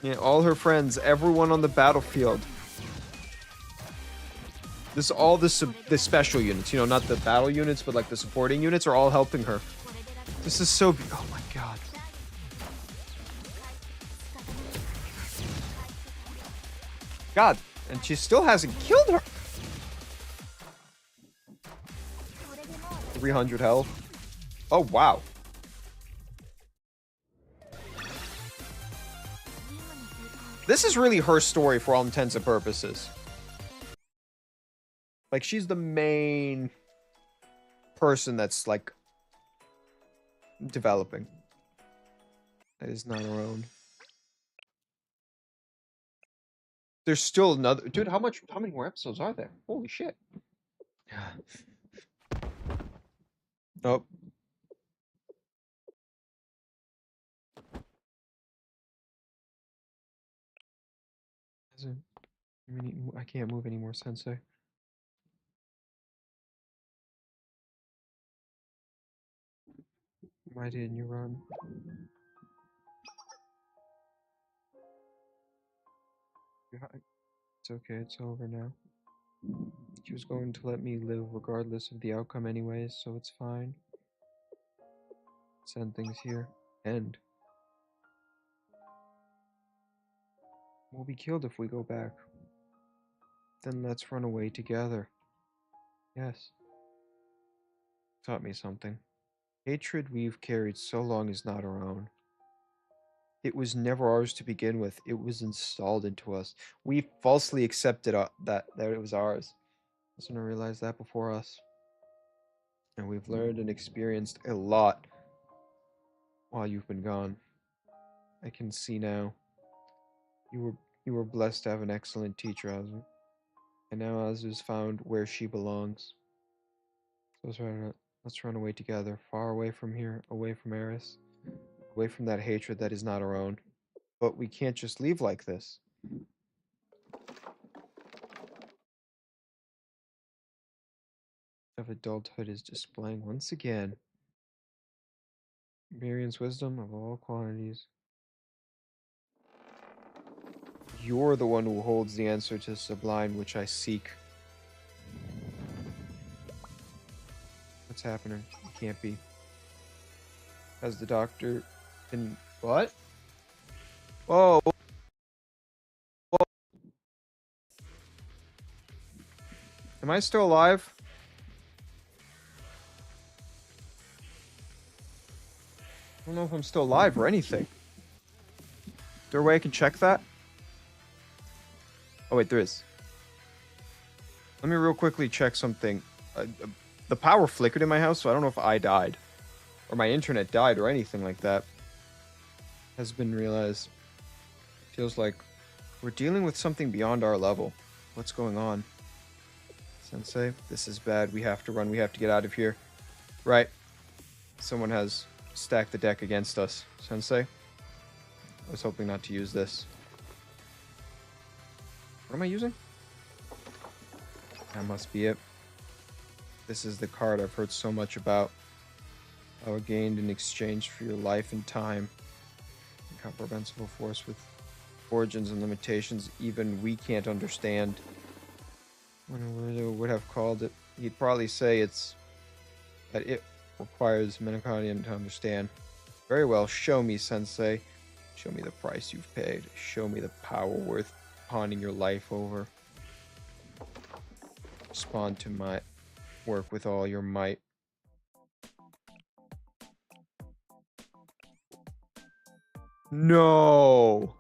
Yeah, all her friends. Everyone on the battlefield. This all the special units. You know, not the battle units, but like the supporting units are all helping her. This is so... Oh my god. God. And she still hasn't killed her. 300 health. Oh, wow. This is really her story for all intents and purposes. Like, she's the main person that's, like, developing. That is not her own. There's still another... Dude, how many more episodes are there? Holy shit. Nope. I can't move anymore, Sensei. Why didn't you run? It's okay, it's over now. She was going to let me live regardless of the outcome anyways, so it's fine. Let's end things here. End. We'll be killed if we go back. Then let's run away together. Yes. Taught me something. Hatred we've carried so long is not our own. It was never ours to begin with. It was installed into us. We falsely accepted that it was ours. Doesn't realize that before us. And we've learned and experienced a lot while you've been gone. I can see now. You were blessed to have an excellent teacher, Azu. And now Azu's found where she belongs. So let's run away together, far away from here, away from Eris, away from that hatred that is not our own. But we can't just leave like this. Of adulthood is displaying once again. Miriam's wisdom of all quantities. You're the one who holds the answer to sublime which I seek. What's happening? It can't be. Has the doctor been... What? Whoa. Whoa. Am I still alive? I don't know if I'm still alive or anything. Is there a way I can check that? Oh, wait, there is. Let me real quickly check something. The power flickered in my house, so I don't know if I died. Or my internet died or anything like that. Has been realized. Feels like we're dealing with something beyond our level. What's going on? Sensei, this is bad. We have to run. We have to get out of here. Right. Someone has stacked the deck against us. Sensei, I was hoping not to use this. What am I using? That must be it. This is the card I've heard so much about. Power gained in exchange for your life and time. Incomprehensible force with origins and limitations even we can't understand. When a wizard would have called it, he'd probably say that it requires Menaconium to understand. Very well, show me, Sensei. Show me the price you've paid. Show me the power worth pawning your life over. Respond to my work with all your might. No.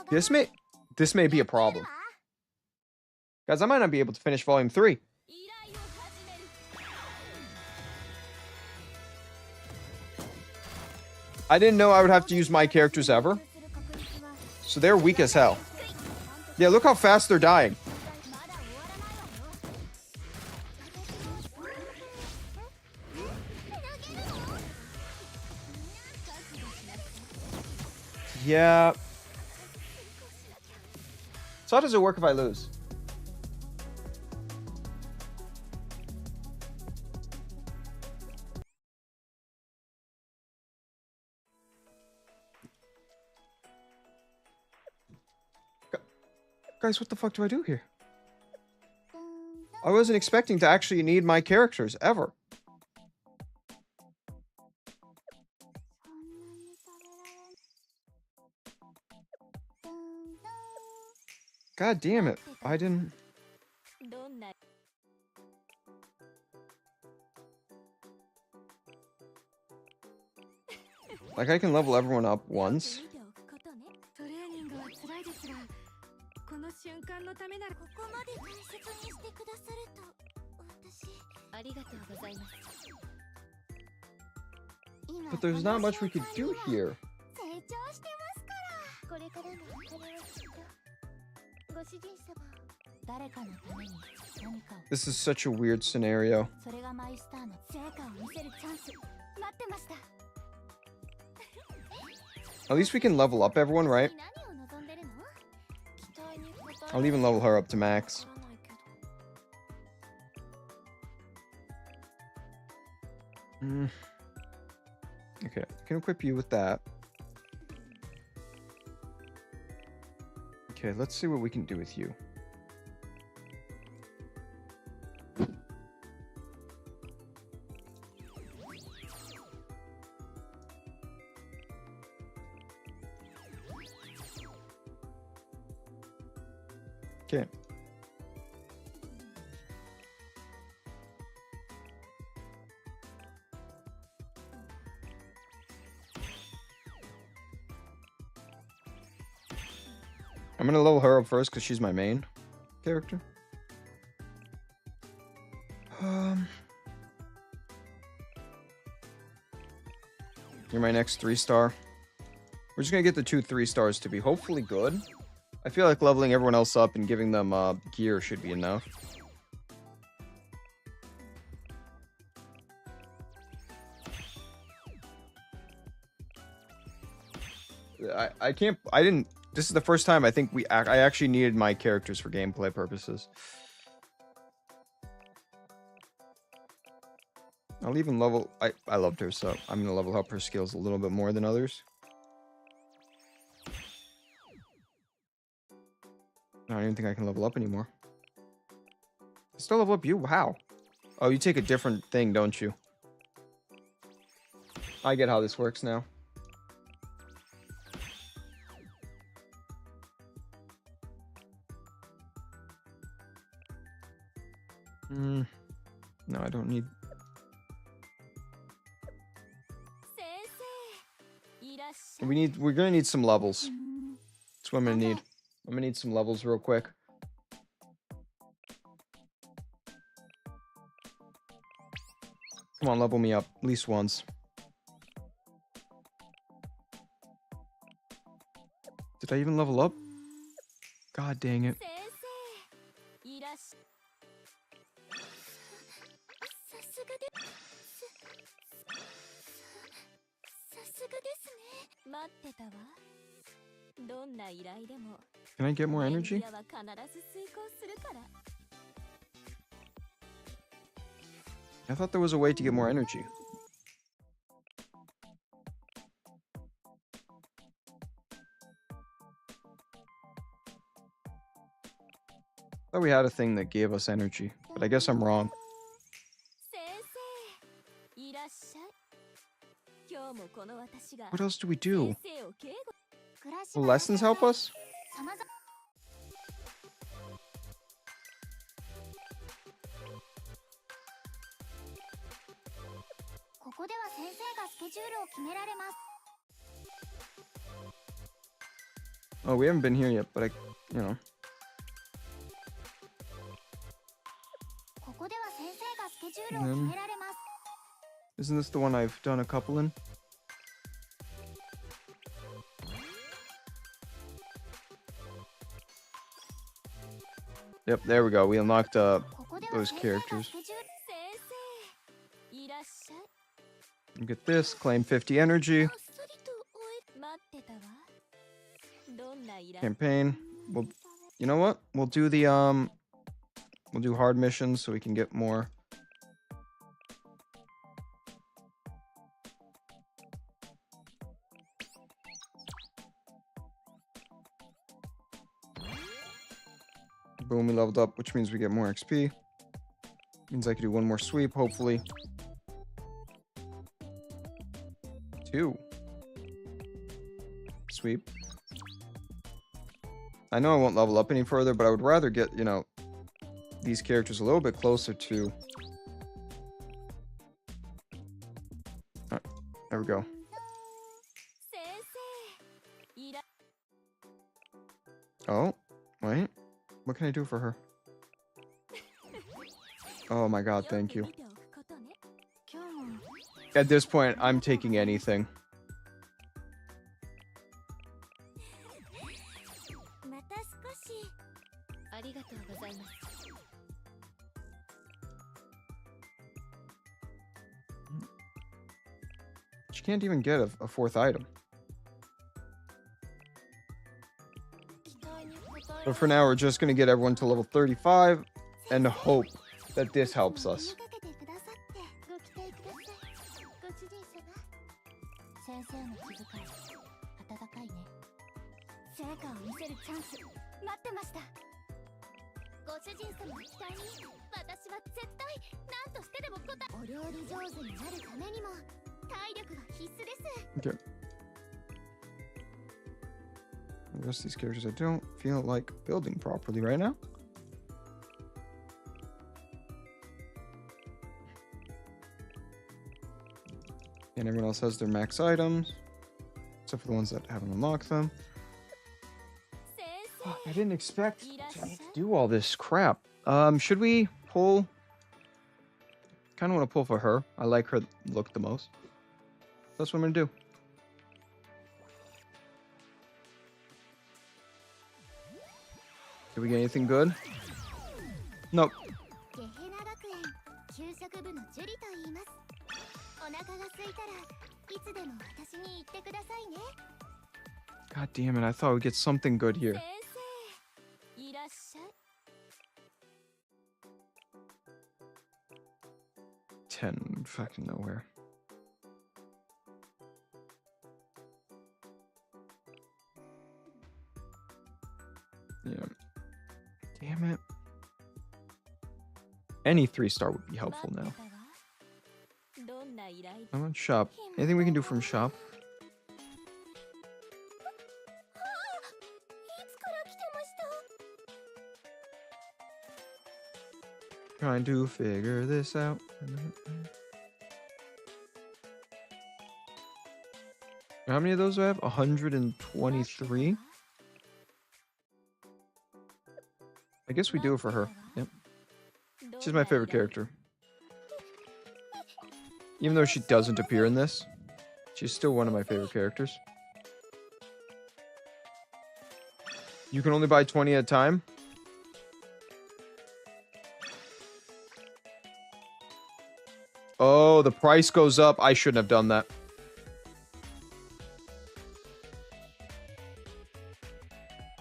This may be a problem. Guys, I might not be able to finish volume 3. I didn't know I would have to use my characters ever. So they're weak as hell. Yeah, look how fast they're dying. Yeah. So how does it work if I lose? Guys, what the fuck do I do here? I wasn't expecting to actually need my characters, ever. God damn it. I didn't... Like, I can level everyone up once. But there's not much we could do here. This is such a weird scenario. At least we can level up everyone, right? I'll even level her up to max. Okay, I can equip you with that. Okay, let's see what we can do with you. Okay. I'm gonna level her up first because she's my main character. You're my next 3-star. We're just gonna get the 2 3-stars to be hopefully good. I feel like leveling everyone else up and giving them gear should be enough. This is the first time I think I actually needed my characters for gameplay purposes. I'll even level... I loved her, so I'm gonna level up her skills a little bit more than others. I don't even think I can level up anymore. Still level up you? How? Oh, you take a different thing, don't you? I get how this works now. No, I don't need... We're gonna need some levels. That's what I'm gonna need. I'm gonna need some levels real quick. Come on, level me up at least once. Did I even level up? God dang it. Can I get more energy? I thought there was a way to get more energy. I thought we had a thing that gave us energy, but I guess I'm wrong. What else do we do? Will lessons help us? Oh, we haven't been here yet, but you know. Isn't this the one I've done a couple in? Yep, there we go. We unlocked those characters. Get this, claim 50 energy. Campaign. Well, you know what? We'll do the we'll do hard missions so we can get more. Boom, we leveled up, which means we get more XP. Means I can do one more sweep, hopefully. 2. Sweep. I know I won't level up any further, but I would rather get, you know, these characters a little bit closer to... Alright, there we go. Oh, wait. What can I do for her? Oh my god, thank you. At this point, I'm taking anything. She can't even get a fourth item. But for now, we're just going to get everyone to level 35 and hope that this helps us. Okay. The rest of these characters I don't feel like building properly right now. And everyone else has their max items, except for the ones that haven't unlocked them. Oh, I didn't expect to do all this crap. Should we pull? Kind of want to pull for her. I like her look the most. That's what I'm gonna do. Did we get anything good? Nope. God damn it, I thought we'd get something good here. $10 fucking nowhere. Yeah. Damn it. Any 3-star would be helpful now. I want shop. Anything we can do from shop? Trying to figure this out. How many of those do I have? 123? I guess we do it for her. Yep. She's my favorite character. Even though she doesn't appear in this, she's still one of my favorite characters. You can only buy 20 at a time? Oh, the price goes up. I shouldn't have done that.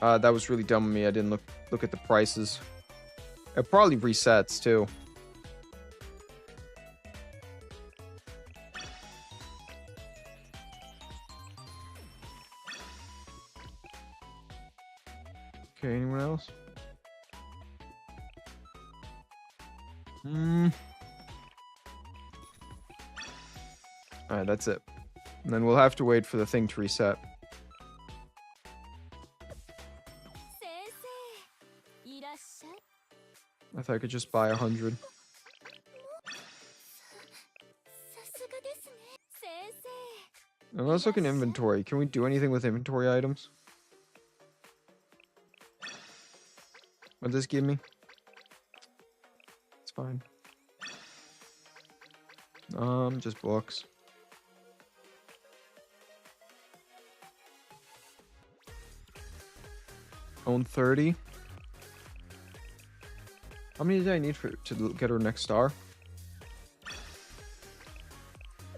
That was really dumb of me. I didn't look at the prices. It probably resets too. Okay, anyone else? Alright, that's it. And then we'll have to wait for the thing to reset. I thought I could just buy 100. Now let's look in inventory. Can we do anything with inventory items? What'd this give me? It's fine. Just books. Own 30. How many did I need to get her next star?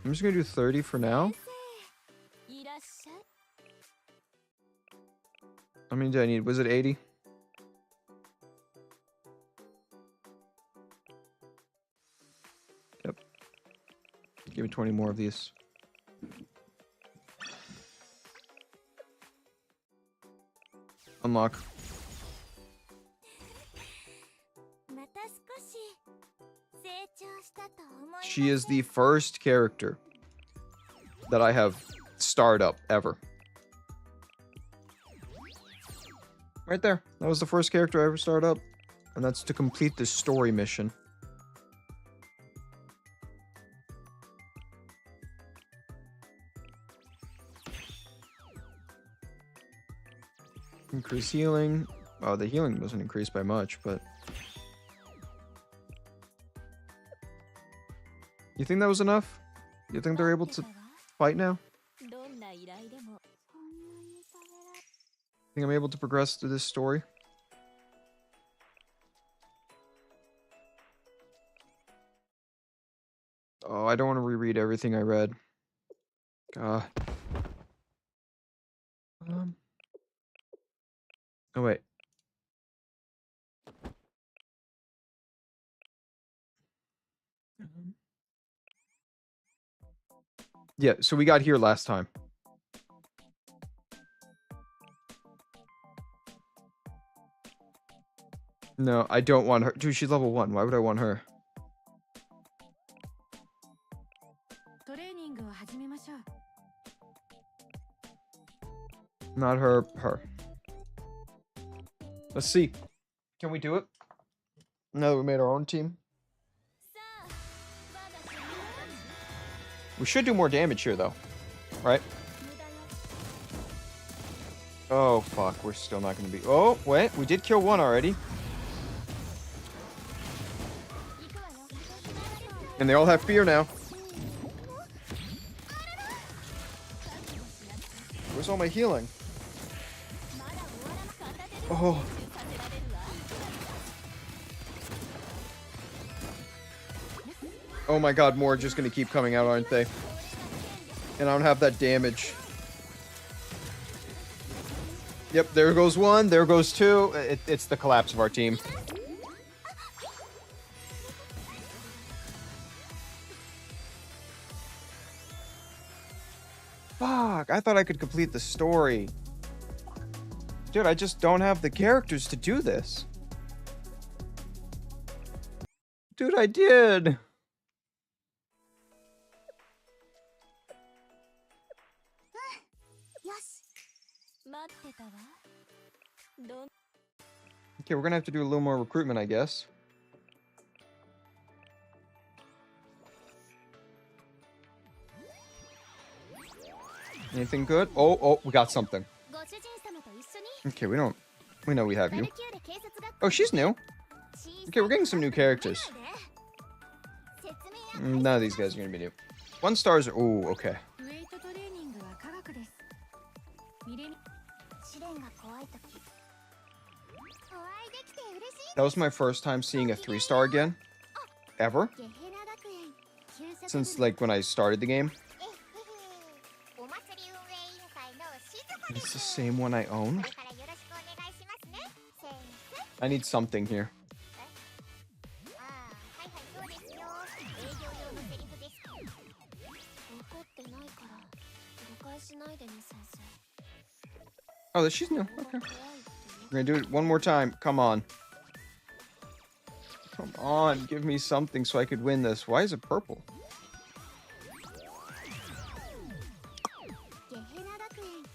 I'm just gonna do 30 for now. How many did I need? Was it 80? Yep. Give me 20 more of these. Unlock. She is the first character that I have starred up ever. Right there. That was the first character I ever starred up. And that's to complete the story mission. Increase healing. Oh, the healing doesn't increase by much, but... You think that was enough? You think they're able to fight now? Think I'm able to progress through this story? Oh, I don't want to reread everything I read. God. Oh, wait. Yeah, so we got here last time. No, I don't want her. Dude, she's level 1. Why would I want her? Not her. Her. Let's see. Can we do it? Now that we made our own team? We should do more damage here, though. Right? Oh, fuck. We're still not going to be... Oh, wait. We did kill one already. And they all have fear now. Where's all my healing? Oh. Oh my god, more are just gonna keep coming out, aren't they? And I don't have that damage. Yep, there goes one, there goes two. It's the collapse of our team. Fuck, I thought I could complete the story. Dude, I just don't have the characters to do this. Dude, I did. Okay, we're gonna have to do a little more recruitment, I guess. Anything good? Oh, we got something. Okay, we know we have you. Oh, she's new. Okay, we're getting some new characters. None of these guys are gonna be new. 1 stars. Oh, okay. That was my first time seeing a 3-star again. Ever. Since, like, when I started the game. It's the same one I own. I need something here. Oh, she's new. Okay. We're gonna do it one more time. Come on. Come on, give me something so I could win this. Why is it purple?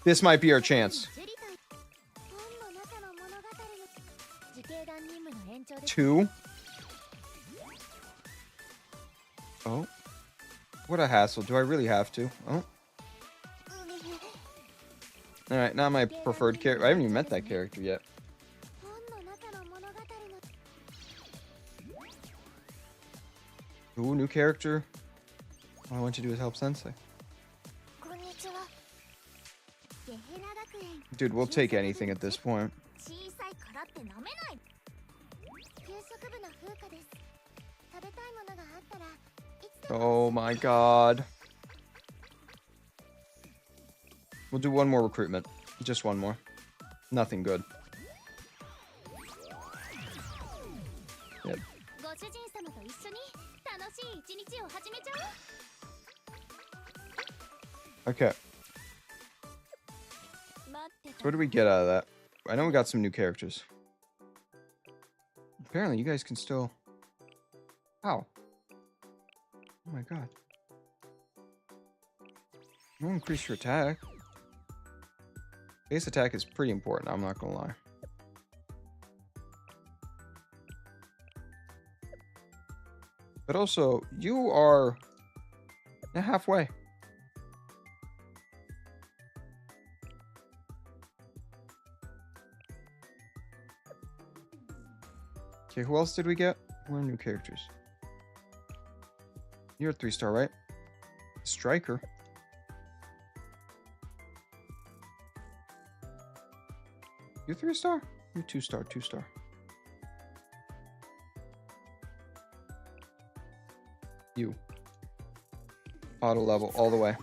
This might be our chance. 2. Oh. What a hassle. Do I really have to? Oh. Alright, not my preferred character. I haven't even met that character yet. Ooh, new character. All I want you to do is help Sensei. Dude, we'll take anything at this point. Oh my god. We'll do one more recruitment. Just one more. Nothing good. Yep. Okay. So what do we get out of that? I know we got some new characters. Apparently, you guys can still... How? Oh my god. You'll increase your attack. Base attack is pretty important, I'm not gonna lie. But also, you are halfway. Okay, who else did we get? More new characters. You're a 3-star, right? Striker. You're 3-star? You're 2-star, 2-star. You. Auto level all the way.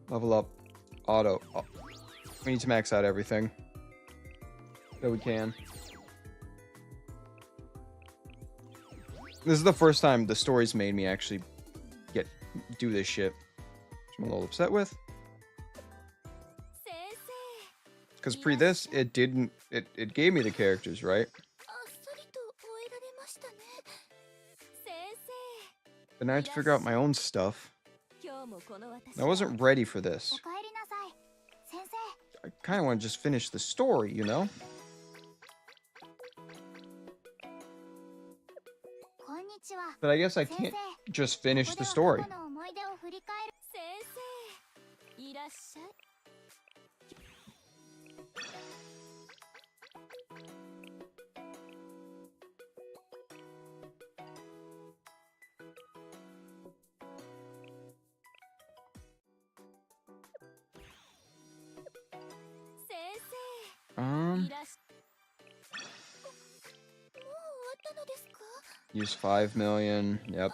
Level up. Auto. Oh. We need to max out everything that we can. This is the first time the story's made me actually do this shit. Which I'm a little upset with. Because pre this, it didn't... It gave me the characters, right? But now I have to figure out my own stuff. I wasn't ready for this. I kind of want to just finish the story, you know? But I guess I can't just finish the story. Use 5 million. Yep.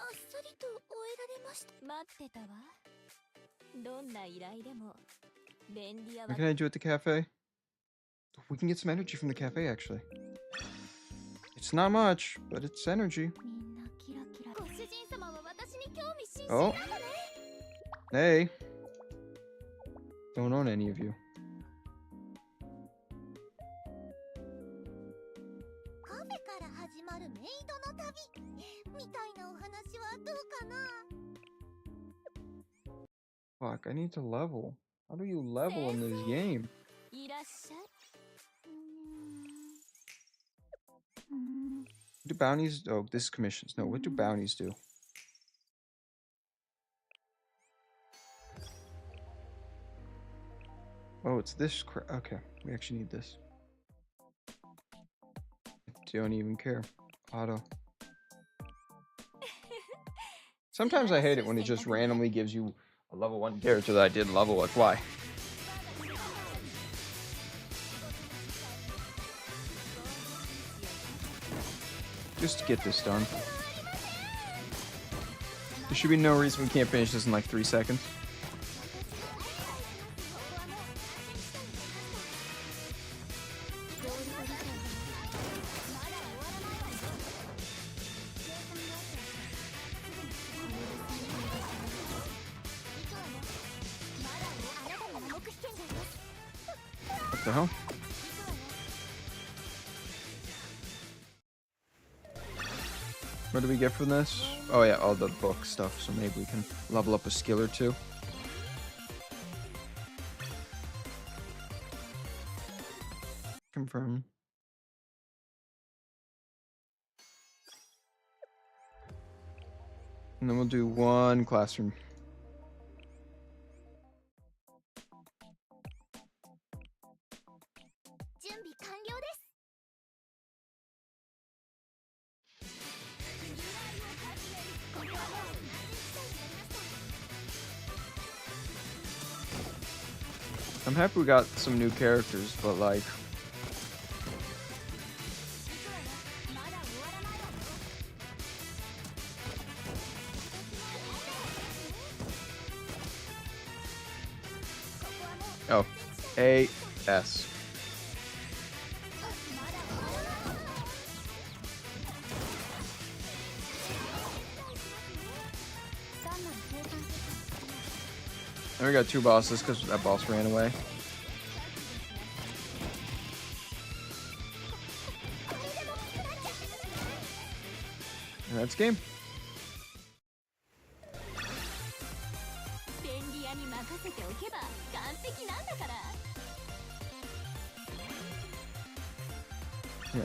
What can I do at the cafe? We can get some energy from the cafe, actually. It's not much, but it's energy. Oh. Hey. Don't own any of you. Fuck, I need to level. How do you level in this game? What do bounties? Oh, this is commissions. No, what do bounties do? Oh, it's this crap. Okay, we actually need this. Don't even care. Auto. Sometimes I hate it when it just randomly gives you a level 1 character that I didn't level. Like, why? Just to get this done. There should be no reason we can't finish this in like 3 seconds. What the hell? What do we get from this? Oh yeah, all the book stuff, so maybe we can level up a skill or two. Confirm. And then we'll do one classroom. I'm happy we got some new characters, but like, oh, A-S. And we got 2 bosses because that boss ran away. And that's game. Yeah.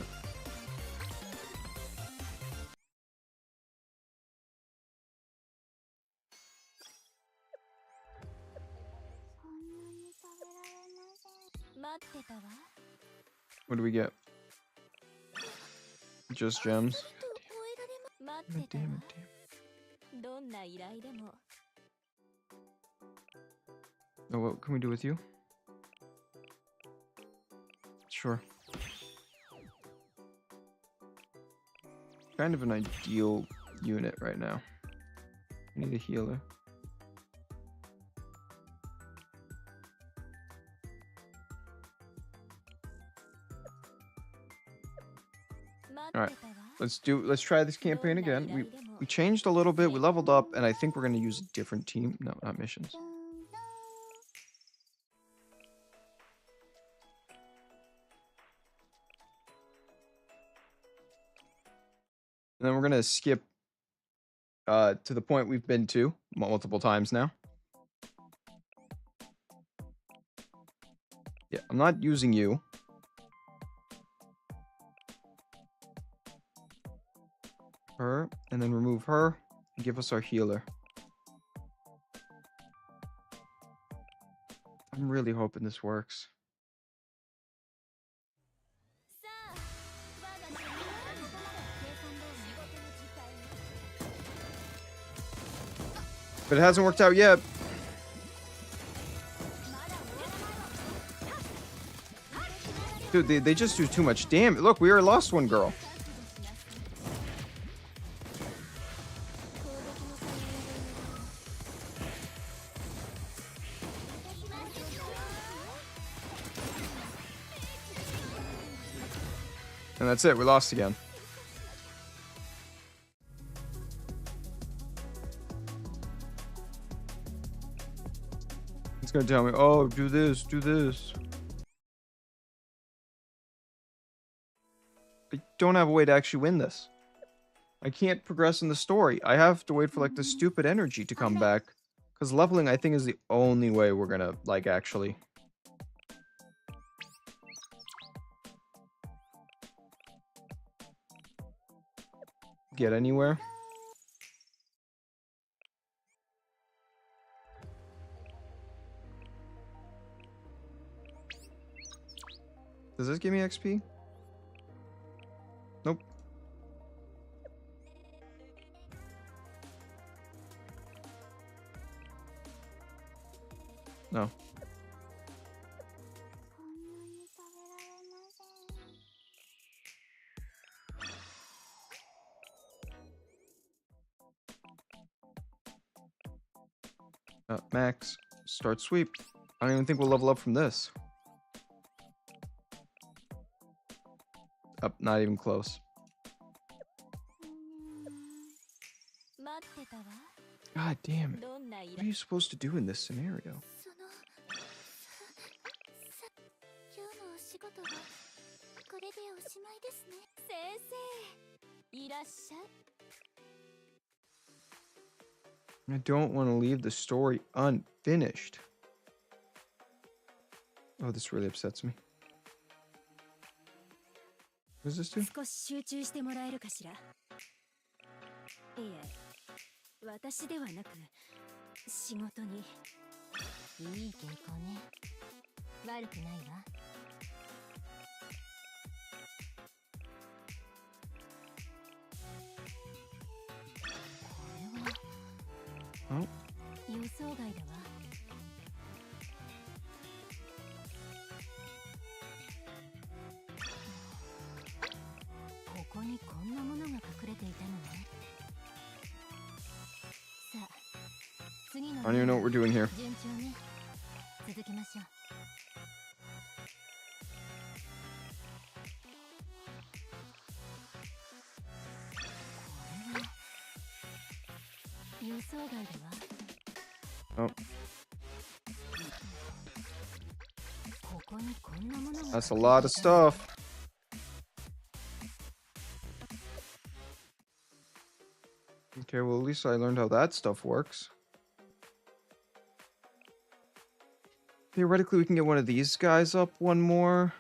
What do we get? Just gems. Damn it. Oh, what can we do with you? Sure. Kind of an ideal unit right now. I need a healer. Alright. Let's try this campaign again. We changed a little bit, we leveled up, and I think we're gonna use a different team. No, not missions. And then we're gonna skip to the point we've been to multiple times now. Yeah, I'm not using you. Her, and then remove her, and give us our healer. I'm really hoping this works. But it hasn't worked out yet. Dude, they just do too much damage. Look, we already lost one girl. And that's it, we lost again. It's gonna tell me, oh, do this, do this. I don't have a way to actually win this. I can't progress in the story. I have to wait for like the stupid energy to come back. Because leveling, I think, is the only way we're gonna, like, actually get anywhere. Does this give me XP? Nope. No. Max, start sweep. I don't even think we'll level up from this. Up, not even close. God damn it. What are you supposed to do in this scenario? I don't want to leave the story unfinished. Oh, this really upsets me. What does this do? 少し集中してもらえるかしら。いえ、私ではなく仕事に。いい傾向ね。悪くないわ。Oh. 予想外だわ。こんなものが隠れていたのね。さあ、次の I don't even know what we're doing here. 順調ね。続きましょう。これは予想外では。 Oh, ここにこんなものが that's a lot of stuff. Okay, well, at least I learned how that stuff works. Theoretically, we can get one of these guys up one more.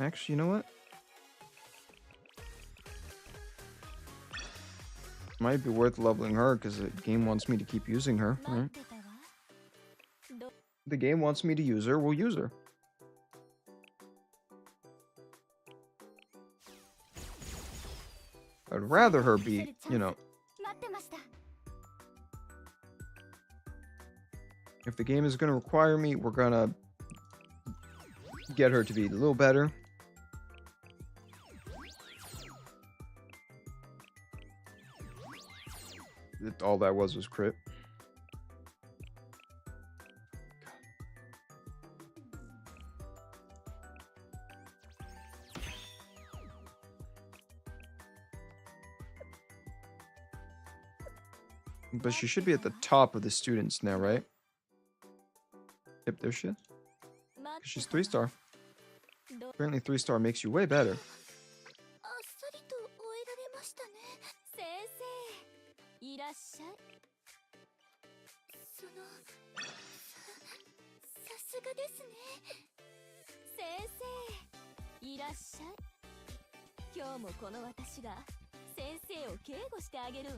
Actually, you know what? Might be worth leveling her because the game wants me to keep using her, 待 right? ってたわ。ど The game wants me to use her, we'll use her. I'd rather her be, you know, 待ってました。 if the game is going to require me, we're going to get her to be a little better. All that was crit. But she should be at the top of the students now, right? Yep, there she is. 待って She's たわ 3-star. ど Apparently 3-star makes you way better. あっさりと終えられましたね。先生、いらっしゃい。その、さすがですね。先生、いらっしゃい。今日もこの私が先生を警護してあげるわ。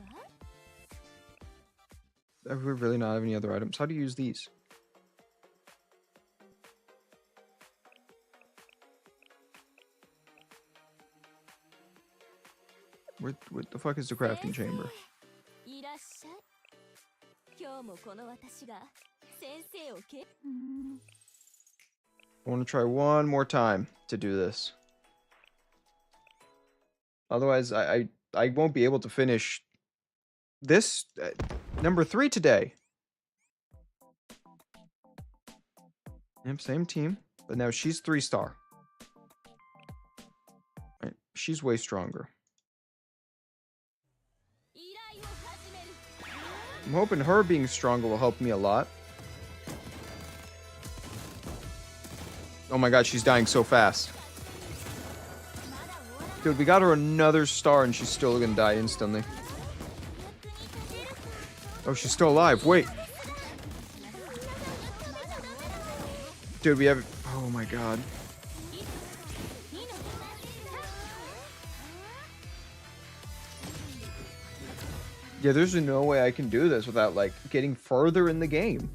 I would really not have any other items. How do you use these? What the fuck is the crafting chamber? いらっしゃい。今日もこの私が先生を警 I want to try one more time to do this. Otherwise, I won't be able to finish this number 3 today. Yep, same team, but now she's 3-star. Right, she's way stronger. 依頼を始める。 I'm hoping her being stronger will help me a lot. Oh my god, she's dying so fast. Dude, we got her another star and she's still gonna die instantly. Oh, she's still alive. Wait. Dude, we have... Oh my god. Yeah, there's no way I can do this without, like, getting further in the game.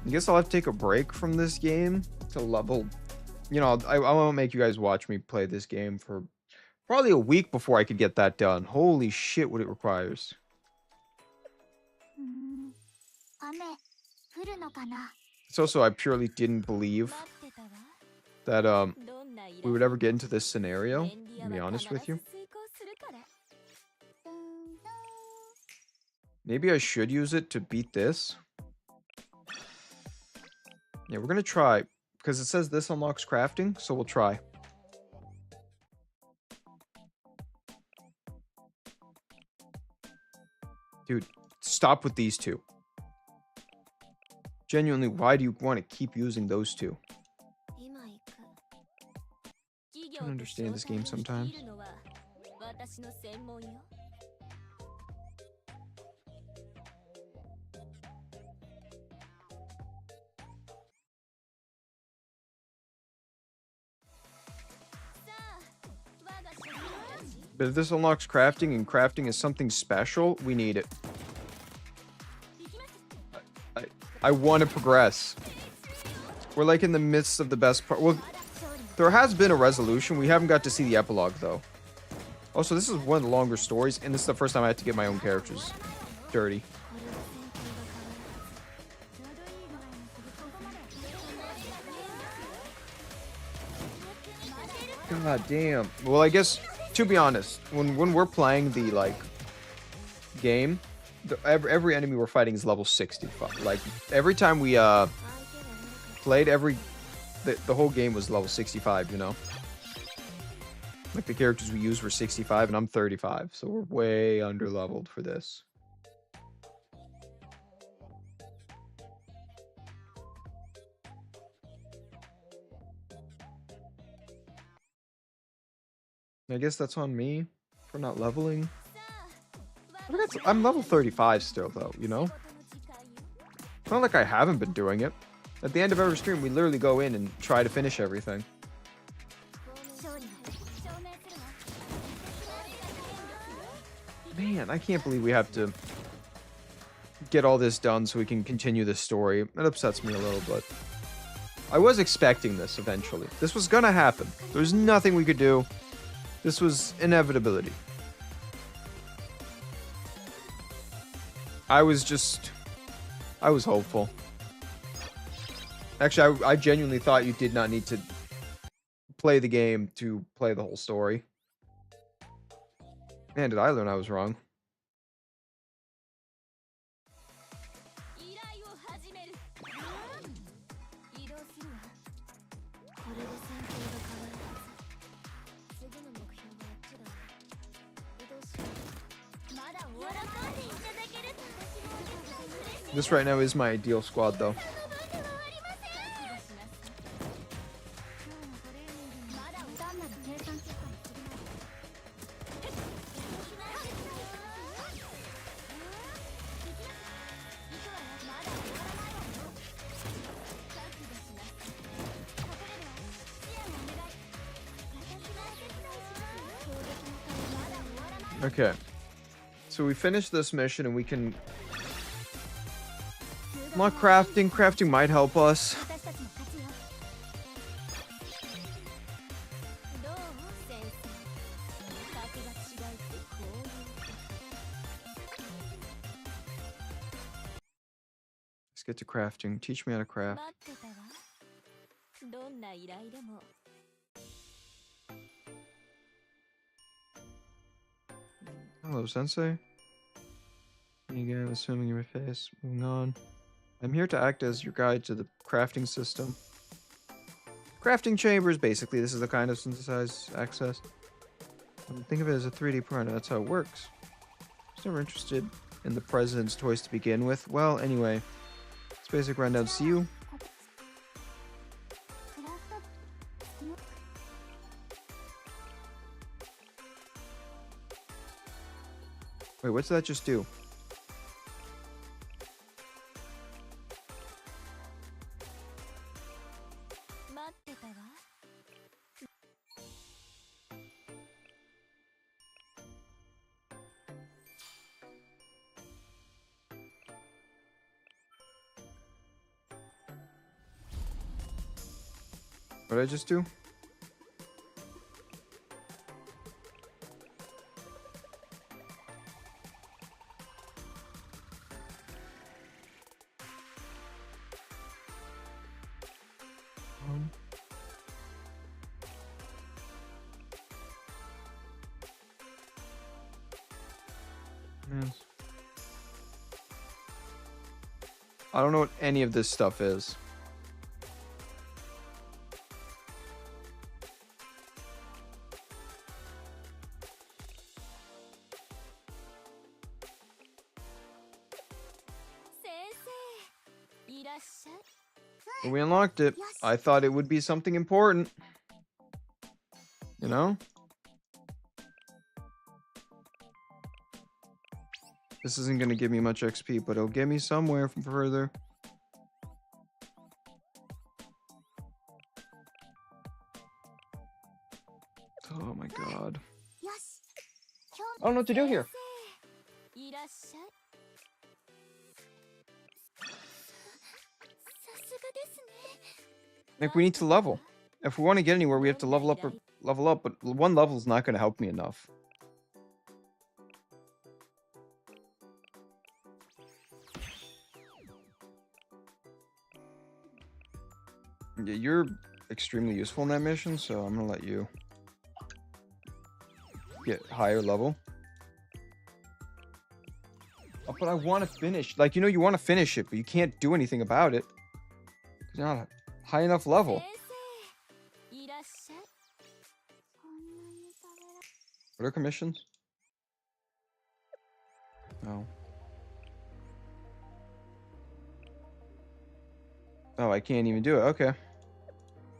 I guess I'll have to take a break from this game to level... You know, I won't make you guys watch me play this game for probably a week before I could get that done. Holy shit, what it requires. 雨降るのかな。 It's also I purely didn't believe 待ってたわ。 that どんな依 we 頼 would ever get into this scenario, 便利屋 to be は honest 必 with ず you. 遂行するから。 Maybe I should use it to beat this. Yeah, we're gonna try, because it says this unlocks crafting, so we'll try. Dude, stop with these two. Genuinely, why do you want to keep using those two? 今行く。企 Don't understand this game sometimes. 業と商材を率いるのは私の専門よ。 But if this unlocks crafting and crafting is something special, we need it. I want to progress. We're like in the midst of the best part. Well, there has been a resolution. We haven't got to see the epilogue though. Also, this is one of the longer stories, and this is the first time I had to get my own characters dirty. God damn. Well, I guess, to be honest, when we're playing the, like, game, every enemy we're fighting is level 65. Like, every time we, played, the whole game was level 65, you know? Like, the characters we used were 65, and I'm 35, so we're way under-leveled for this. I guess that's on me for not leveling. I'm level 35 still, though, you know? It's not like I haven't been doing it. At the end of every stream, we literally go in and try to finish everything. Man, I can't believe we have to get all this done so we can continue this story. It upsets me a little, but I was expecting this eventually. This was gonna happen. There's nothing we could do. This was inevitability. I was hopeful. Actually, I genuinely thought you did not need to play the game to play the whole story. Man, did I learn I was wrong. This right now is my ideal squad, though. Okay. So we finished this mission and we can... Not crafting. Crafting might help us. Let's get to crafting. Teach me how to craft. Hello, Sensei. Again, assuming your face. Moving on. I'm here to act as your guide to the crafting system. Crafting chambers, basically. This is the kind of synthesized access. Think of it as a 3D printer. That's how it works. I was never interested in the president's toys to begin with. Well, anyway. It's basic rundown. See you. Wait, what's that just do? What did I just do? Yes. I don't know what any of this stuff is. But we unlocked it. I thought it would be something important. You know? This isn't going to give me much XP, but it'll get me somewhere from further. Oh my god. I don't know what to do here. Like, we need to level. If we want to get anywhere, we have to level up or level up, but one level is not going to help me enough. Yeah, you're extremely useful in that mission, so I'm gonna let you get higher level. Oh, but I want to finish. Like, you know, you want to finish it, but you can't do anything about it. You're not a high enough level. いらっしゃい。そんなに食べら What are commissions? No. Oh, I can't even do it. Okay.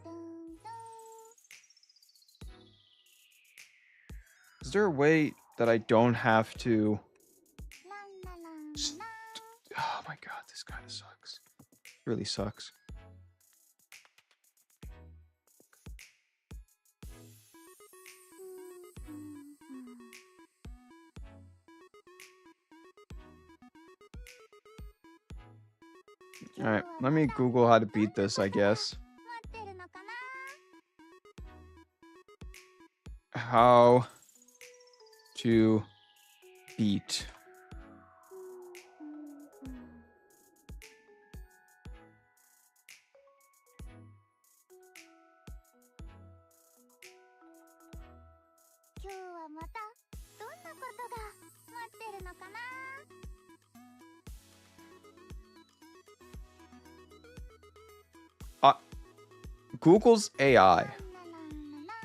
ドゥンドゥン Is there a way that I don't have to... ランララン s- ラン Oh my god, this kind of sucks. Really sucks. Alright, let me Google how to beat this, I guess. 待ってるのかな How to beat. "今日はまたどんなことが待ってるのかな Google's AI ランラランララン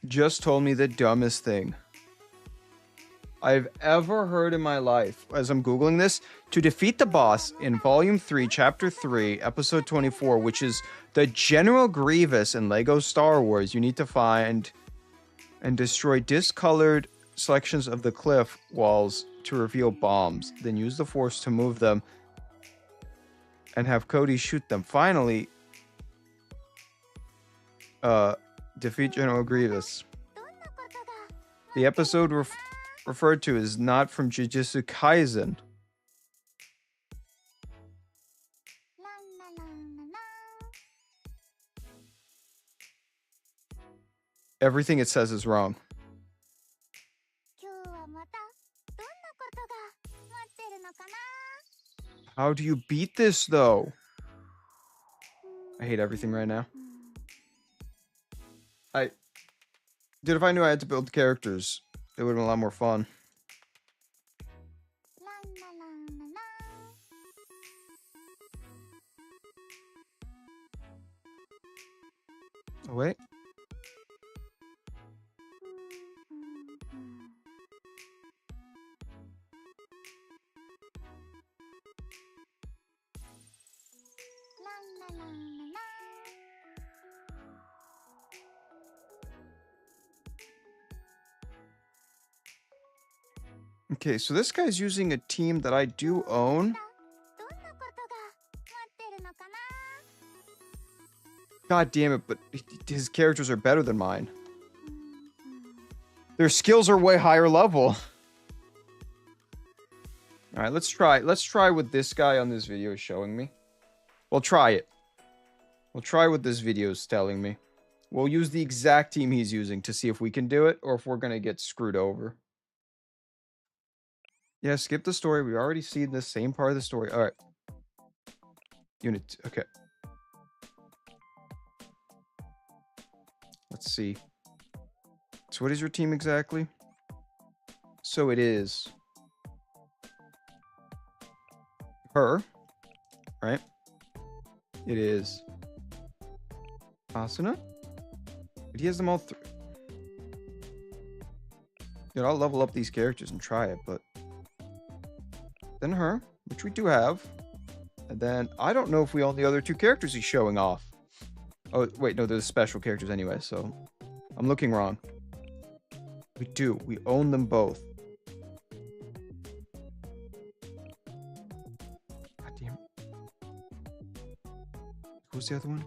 just told me the dumbest thing I've ever heard in my life as I'm Googling this. To defeat the boss in Volume 3, Chapter 3, Episode 24, which is the General Grievous in LEGO Star Wars, you need to find and destroy discolored sections of the cliff walls to reveal bombs. Then use the Force to move them and have Cody shoot them. Finally, defeat General Grievous. どんなことが The episode referred to is not from Jujutsu Kaisen. ランラランララン Everything it says is wrong. 今日はまたどんなことが待ってるのかな How do you beat this, though? I hate everything right now. Dude, if I knew I had to build characters, it would have been a lot more fun. ランラランララン Oh, wait. Okay, so this guy's using a team that I do own. どんなことが待ってるのかな God damn it, but his characters are better than mine. Their skills are way higher level. All right, let's try. Let's try what this guy on this video is showing me. We'll try it. We'll try what this video is telling me. We'll use the exact team he's using to see if we can do it or if we're going to get screwed over. Yeah, skip the story. We already seen the same part of the story. All right. Unit. Okay. Let's see. So what is your team exactly? So it is her, right? It is Asuna. But he has them all three. Dude, I'll level up these characters and try it, but then her, which we do have. And then I don't know if we own the other two characters he's showing off. Oh, wait, no, they're the special characters anyway, so I'm looking wrong. We do. We own them both. God damn. Who's the other one?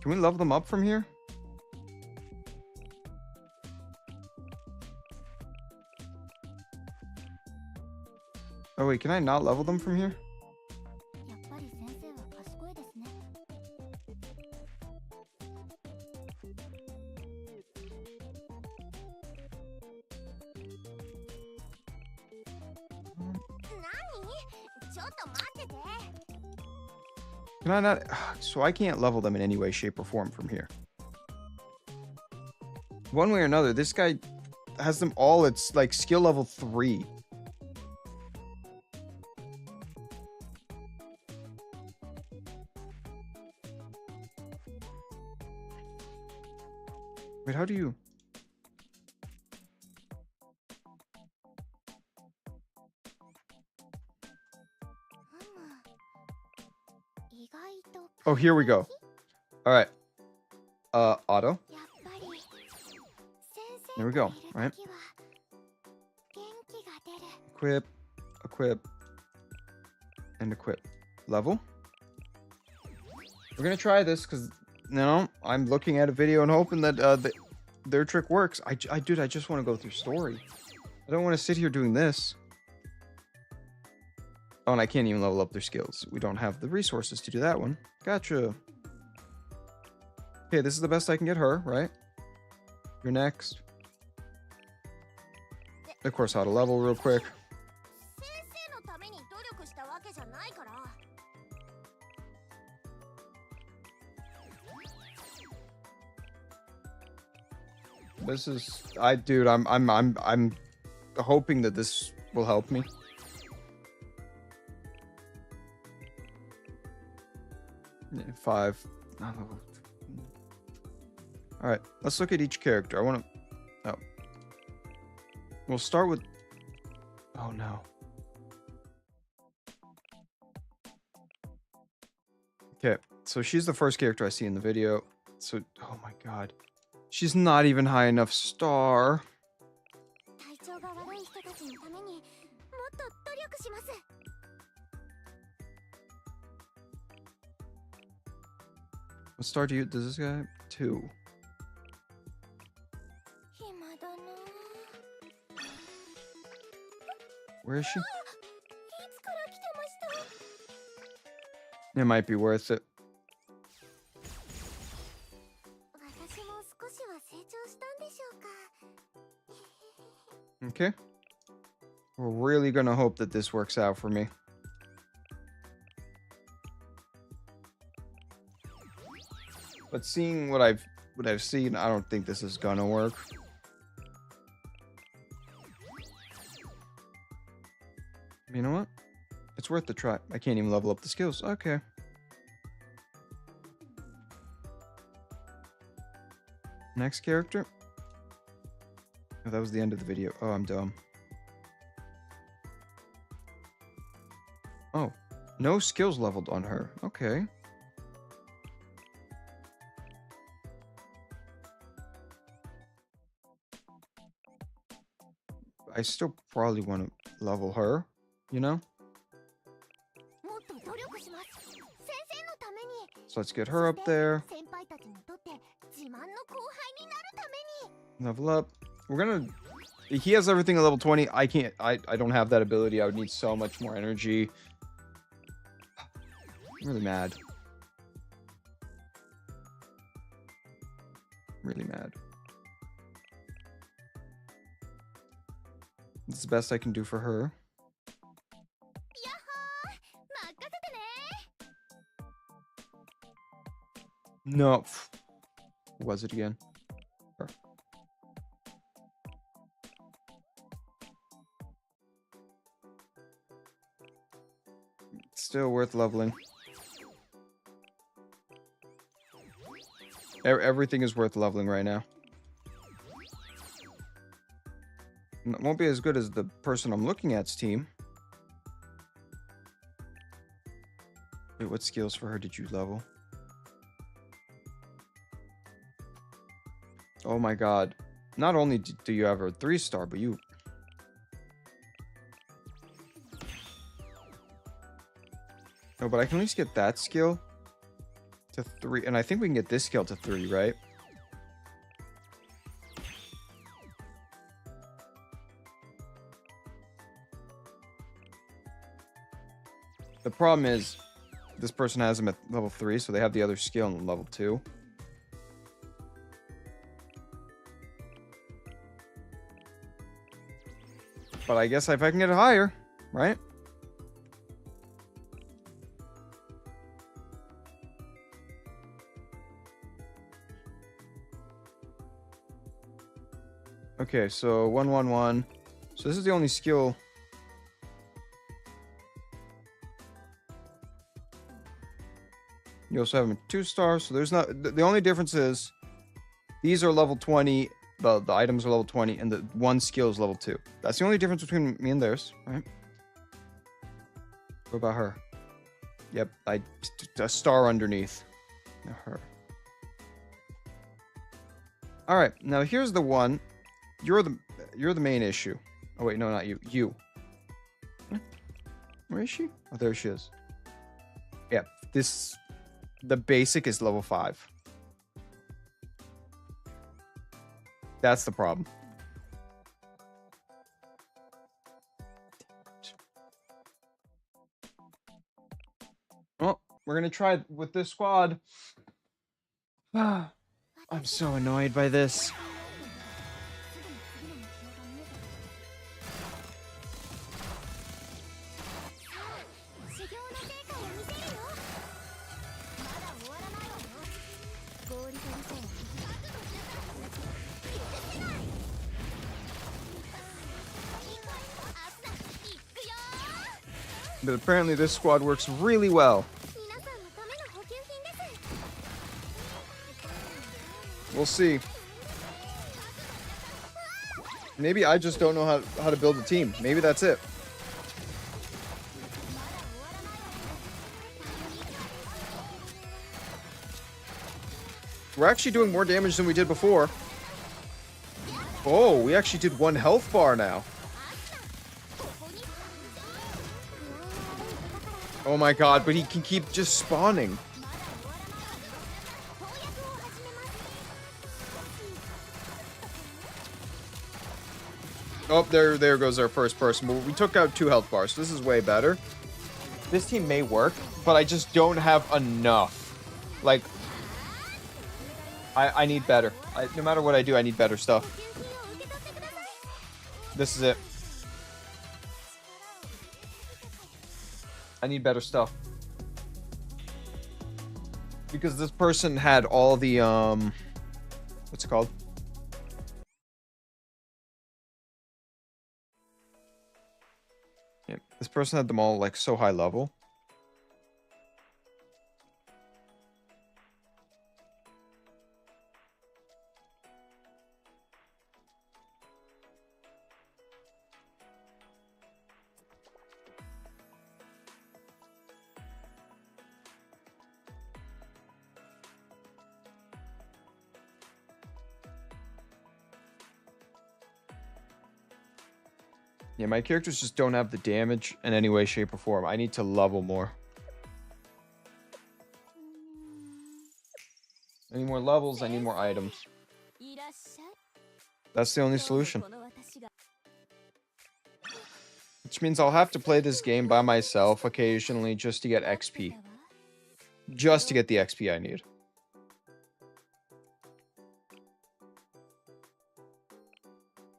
Can we level them up from here? Oh wait, can I not level them from here? Can I not? So I can't level them in any way, shape, or form from here. One way or another, this guy has them all at like skill level 3. Wait, how do you? Oh, here we go. All right. Auto. There we go. All right. Equip, equip, and equip. Level. We're gonna try this because I'm looking at a video and hoping that their trick works. Dude, I just want to go through story. I don't want to sit here doing this. Oh, and I can't even level up their skills. We don't have the resources to do that one. Gotcha. Okay, this is the best I can get her, right? You're next. Of course, how to level real quick. This is, dude, I'm hoping that this will help me. Yeah, 5. All right, let's look at each character. I want to. Oh, we'll start with. Oh no. Okay, so she's the first character I see in the video. So, oh my god, she's not even high enough star. What star does this guy have? 2. Where is she? It might be worth it. Okay. We're really gonna hope that this works out for me. But seeing what I've seen, I don't think this is gonna work. You know what? It's worth the try. I can't even level up the skills. Okay. Next character. Oh, that was the end of the video. Oh, I'm dumb. Oh, no skills leveled on her. Okay. I still probably want to level her, you know? So let's get her up there. Level up. We're gonna... He has everything at level 20. I can't... I don't have that ability. I would need so much more energy. I'm really mad. Really mad. This is the best I can do for her. No. What was it again? Her. Still worth leveling. Everything is worth leveling right now. It won't be as good as the person I'm looking at's team. Wait, what skills for her did you level? Oh my god. Not only do you have a 3-star, but you... No, but I can at least get that skill to 3. And I think we can get this skill to 3, right? The problem is, this person has them at level 3, so they have the other skill in level 2. But I guess if I can get it higher, right? Okay, so 111. So this is the only skill. You also have them at 2 stars, so there's not. The only difference is these are level 20. The items are level 20, and the one skill is level 2. That's the only difference between me and theirs, right? What about her? Yep, a star underneath her. All right, now here's the one. You're the main issue. Oh wait, no, not you. You. Where is she? Oh, there she is. Yeah, the basic is level 5. That's the problem. Well, we're gonna try with this squad. I'm so annoyed by this. But apparently this squad works really well. We'll see. Maybe I just don't know how to build a team. Maybe that's it. We're actually doing more damage than we did before. Oh, we actually did 1 health bar now. Oh my god, but he can keep just spawning. Oh, there goes our first person. But we took out 2 health bars, so this is way better. This team may work, but I just don't have enough. Like, I need better. No matter what I do, I need better stuff. This is it. I need better stuff. Because this person had all the, what's it called? Yeah, this person had them all, like, so high level. Yeah, my characters just don't have the damage in any way, shape, or form. I need to level more. I need more levels, I need more items. That's the only solution. Which means I'll have to play this game by myself occasionally just to get XP. Just to get the XP I need.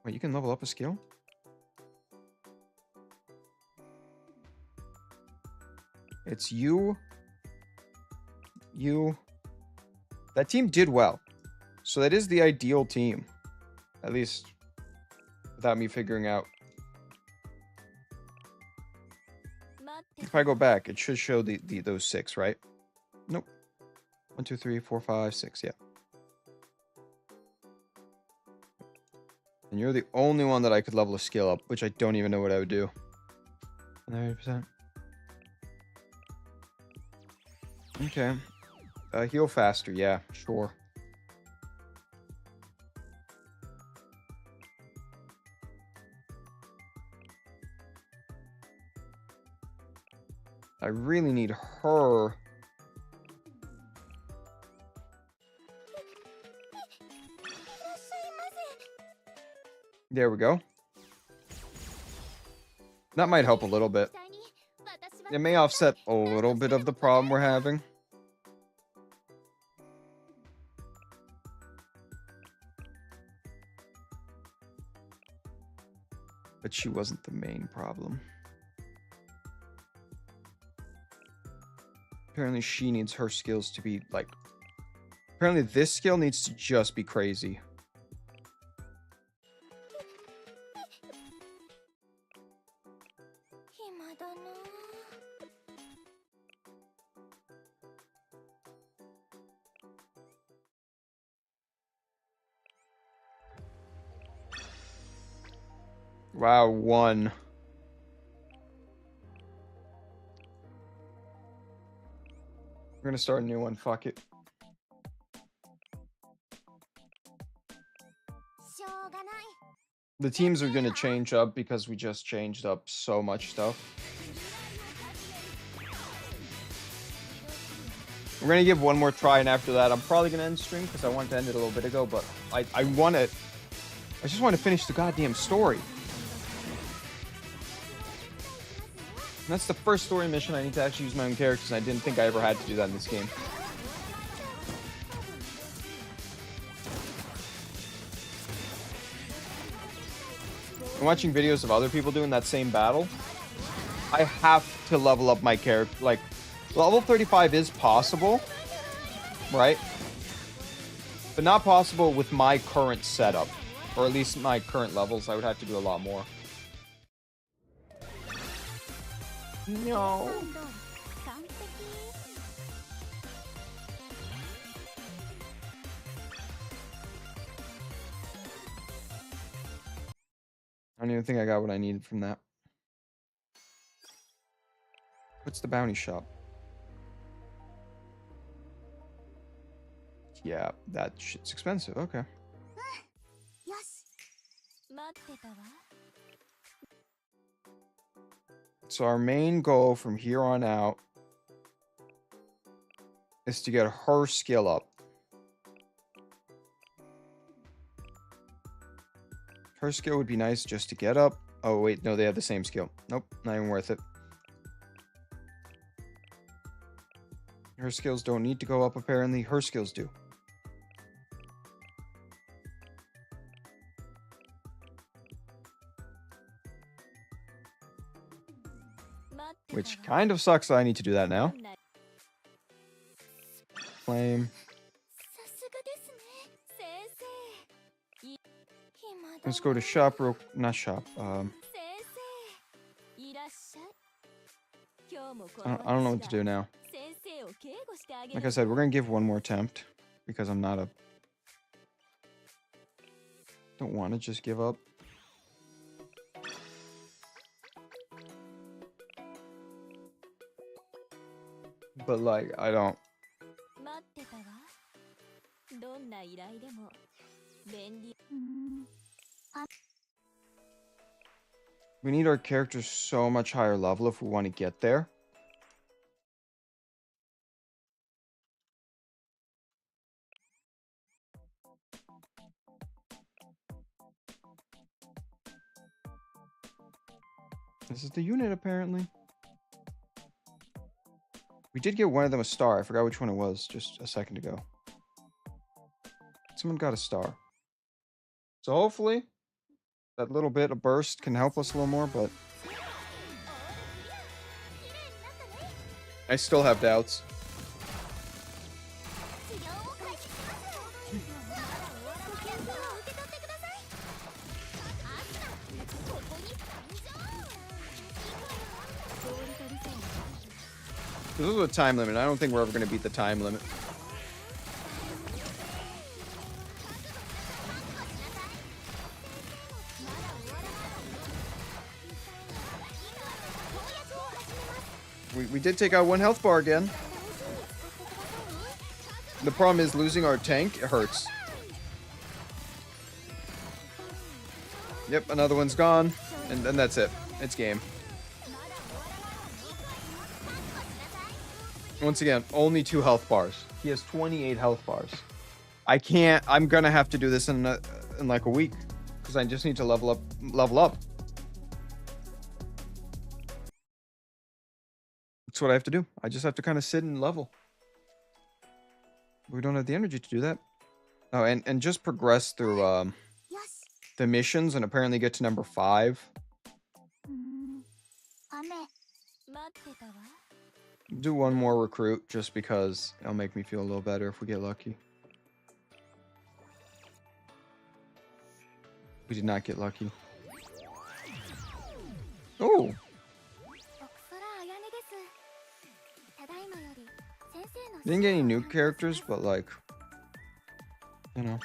Wait, you can level up a skill? It's you. That team did well. So that is the ideal team. At least without me figuring out. If I go back, it should show those 6, right? Nope. 1, 2, 3, 4, 5, 6, yeah. And you're the only one that I could level a skill up, which I don't even know what I would do. 90%. Okay. Heal faster, yeah, sure. I really need her. There we go. That might help a little bit. It may offset a little bit of the problem we're having. But she wasn't the main problem. Apparently she needs her skills to be, like... Apparently this skill needs to just be crazy. Wow, 1. We're gonna start a new one. Fuck it. The teams are gonna change up because we just changed up so much stuff. We're gonna give one more try, and after that, I'm probably gonna end stream because I wanted to end it a little bit ago, but I just want to finish the goddamn story. And that's the first story mission I need to actually use my own characters, and I didn't think I ever had to do that in this game. I'm watching videos of other people doing that same battle. I have to level up my character. Like, level 35 is possible, right? But not possible with my current setup. Or at least my current levels. I would have to do a lot more. No. I don't even think I got what I needed from that. What's the bounty shop? Yeah, that shit's expensive. Okay. So our main goal from here on out is to get her skill up. Her skill would be nice just to get up. Oh, wait, no, they have the same skill. Nope, not even worth it. Her skills don't need to go up, apparently. Her skills do. Which kind of sucks that I need to do that now. Flame. Let's go to shop real... Not shop. I don't know what to do now. Like I said, we're going to give one more attempt. Because I'm not a... Don't want to just give up. But like, I don't... We need our characters so much higher level if we want to get there. This is the unit, apparently. We did get one of them a star. I forgot which one it was just a second ago. Someone got a star. So hopefully, that little bit of burst can help us a little more, but... I still have doubts. This is a time limit. I don't think we're ever going to beat the time limit. We did take out one health bar again. The problem is losing our tank, it hurts. Yep, another one's gone. And that's it. It's game. Once again, only 2 health bars. He has 28 health bars. I can't... I'm gonna have to do this in like a week. Because I just need to level up. That's what I have to do. I just have to kind of sit and level. We don't have the energy to do that. Oh, and just progress through the missions and apparently get to number 5. Do one more recruit just because it'll make me feel a little better if we get lucky. We did not get lucky. Oh! Didn't get any new characters, but like, you know,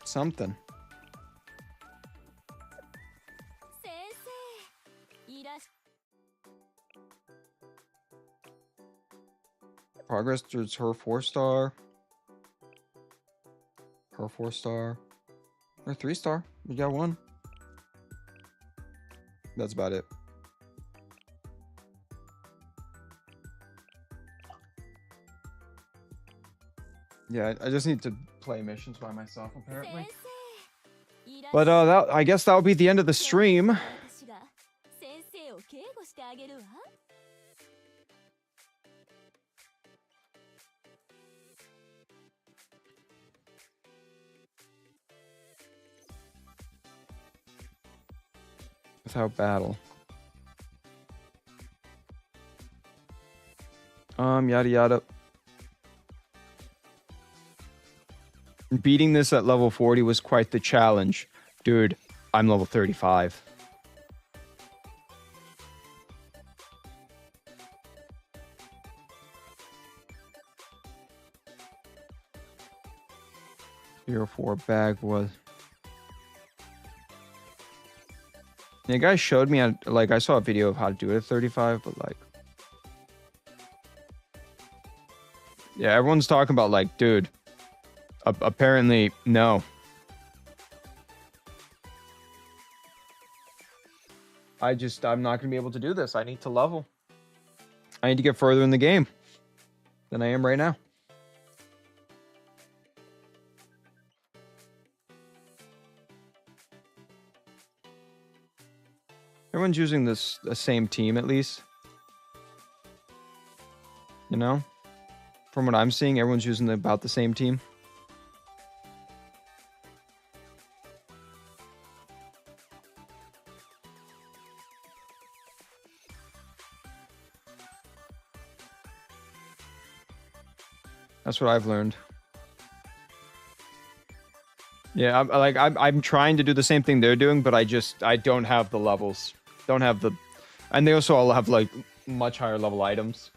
something. Progress towards her 4-star. Her 4-star. Her 3-star. We got one. That's about it. Yeah, I just need to play missions by myself, apparently. But I guess that'll be the end of the stream. Without battle. Yada yada. Beating this at level 40 was quite the challenge. Dude, I'm level 35. Tier 4 bag was... The guy showed me, like, I saw a video of how to do it at 35, but, like... Yeah, everyone's talking about, like, dude... apparently, no. I'm not going to be able to do this. I need to level. I need to get further in the game than I am right now. Everyone's using the same team, at least. You know? From what I'm seeing, everyone's using about the same team. That's what I've learned. Yeah, I'm trying to do the same thing they're doing, but I don't have the levels. Don't have the... And they also all have, like, much higher level items.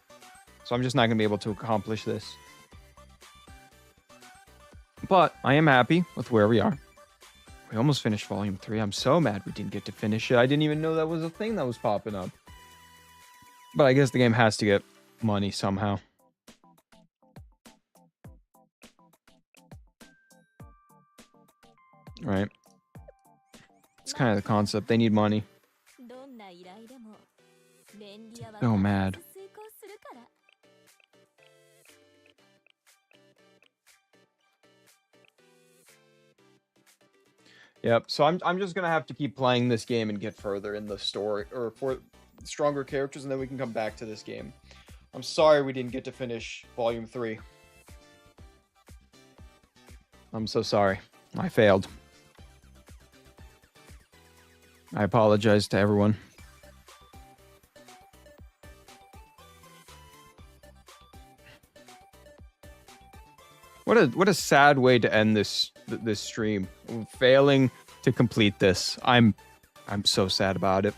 So I'm just not going to be able to accomplish this. But I am happy with where we are. We almost finished Volume 3. I'm so mad we didn't get to finish it. I didn't even know that was a thing that was popping up. But I guess the game has to get money somehow. Right. It's kind of the concept. They need money. So mad. Yep. So I'm just gonna have to keep playing this game and get further in the story, or for stronger characters, and then we can come back to this game. I'm sorry we didn't get to finish Volume 3. I'm so sorry. I failed. I apologize to everyone. What a sad way to end this stream. Failing to complete this. I'm so sad about it.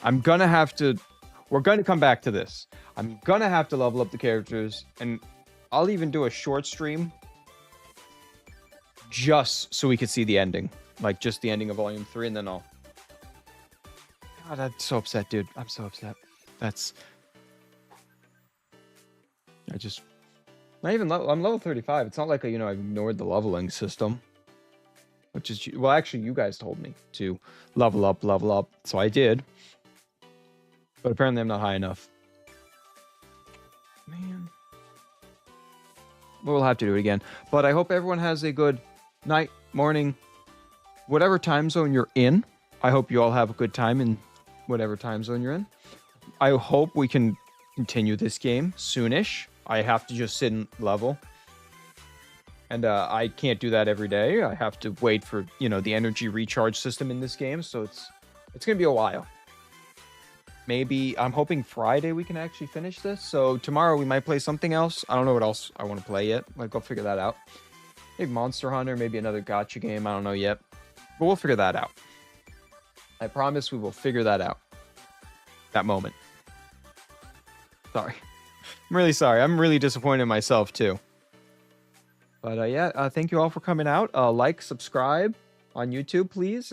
I'm gonna have to... We're gonna come back to this. I'm gonna have to level up the characters, and I'll even do a short stream just so we could see the ending. Like, just the ending of Volume 3, and then I'll... God, I'm so upset, dude. I'm so upset. That's... I just... Not even level... I'm level 35. It's not like, I've ignored the leveling system. Which is... Well, actually, you guys told me to level up. So I did. But apparently I'm not high enough. Man. We'll have to do it again. But I hope everyone has a good night, morning, whatever time zone you're in. I hope you all have a good time in whatever time zone you're in. I hope we can continue this game soonish. I have to just sit and level. And I can't do that every day. I have to wait for, the energy recharge system in this game. So it's going to be a while. Maybe, I'm hoping Friday we can actually finish this. So tomorrow we might play something else. I don't know what else I want to play yet. Like, I'll figure that out. Maybe Monster Hunter, maybe another gacha game. I don't know yet. But we'll figure that out. I promise we will figure that out. That moment. Sorry. I'm really sorry. I'm really disappointed in myself, too. But, yeah, thank you all for coming out. Like, subscribe on YouTube, please.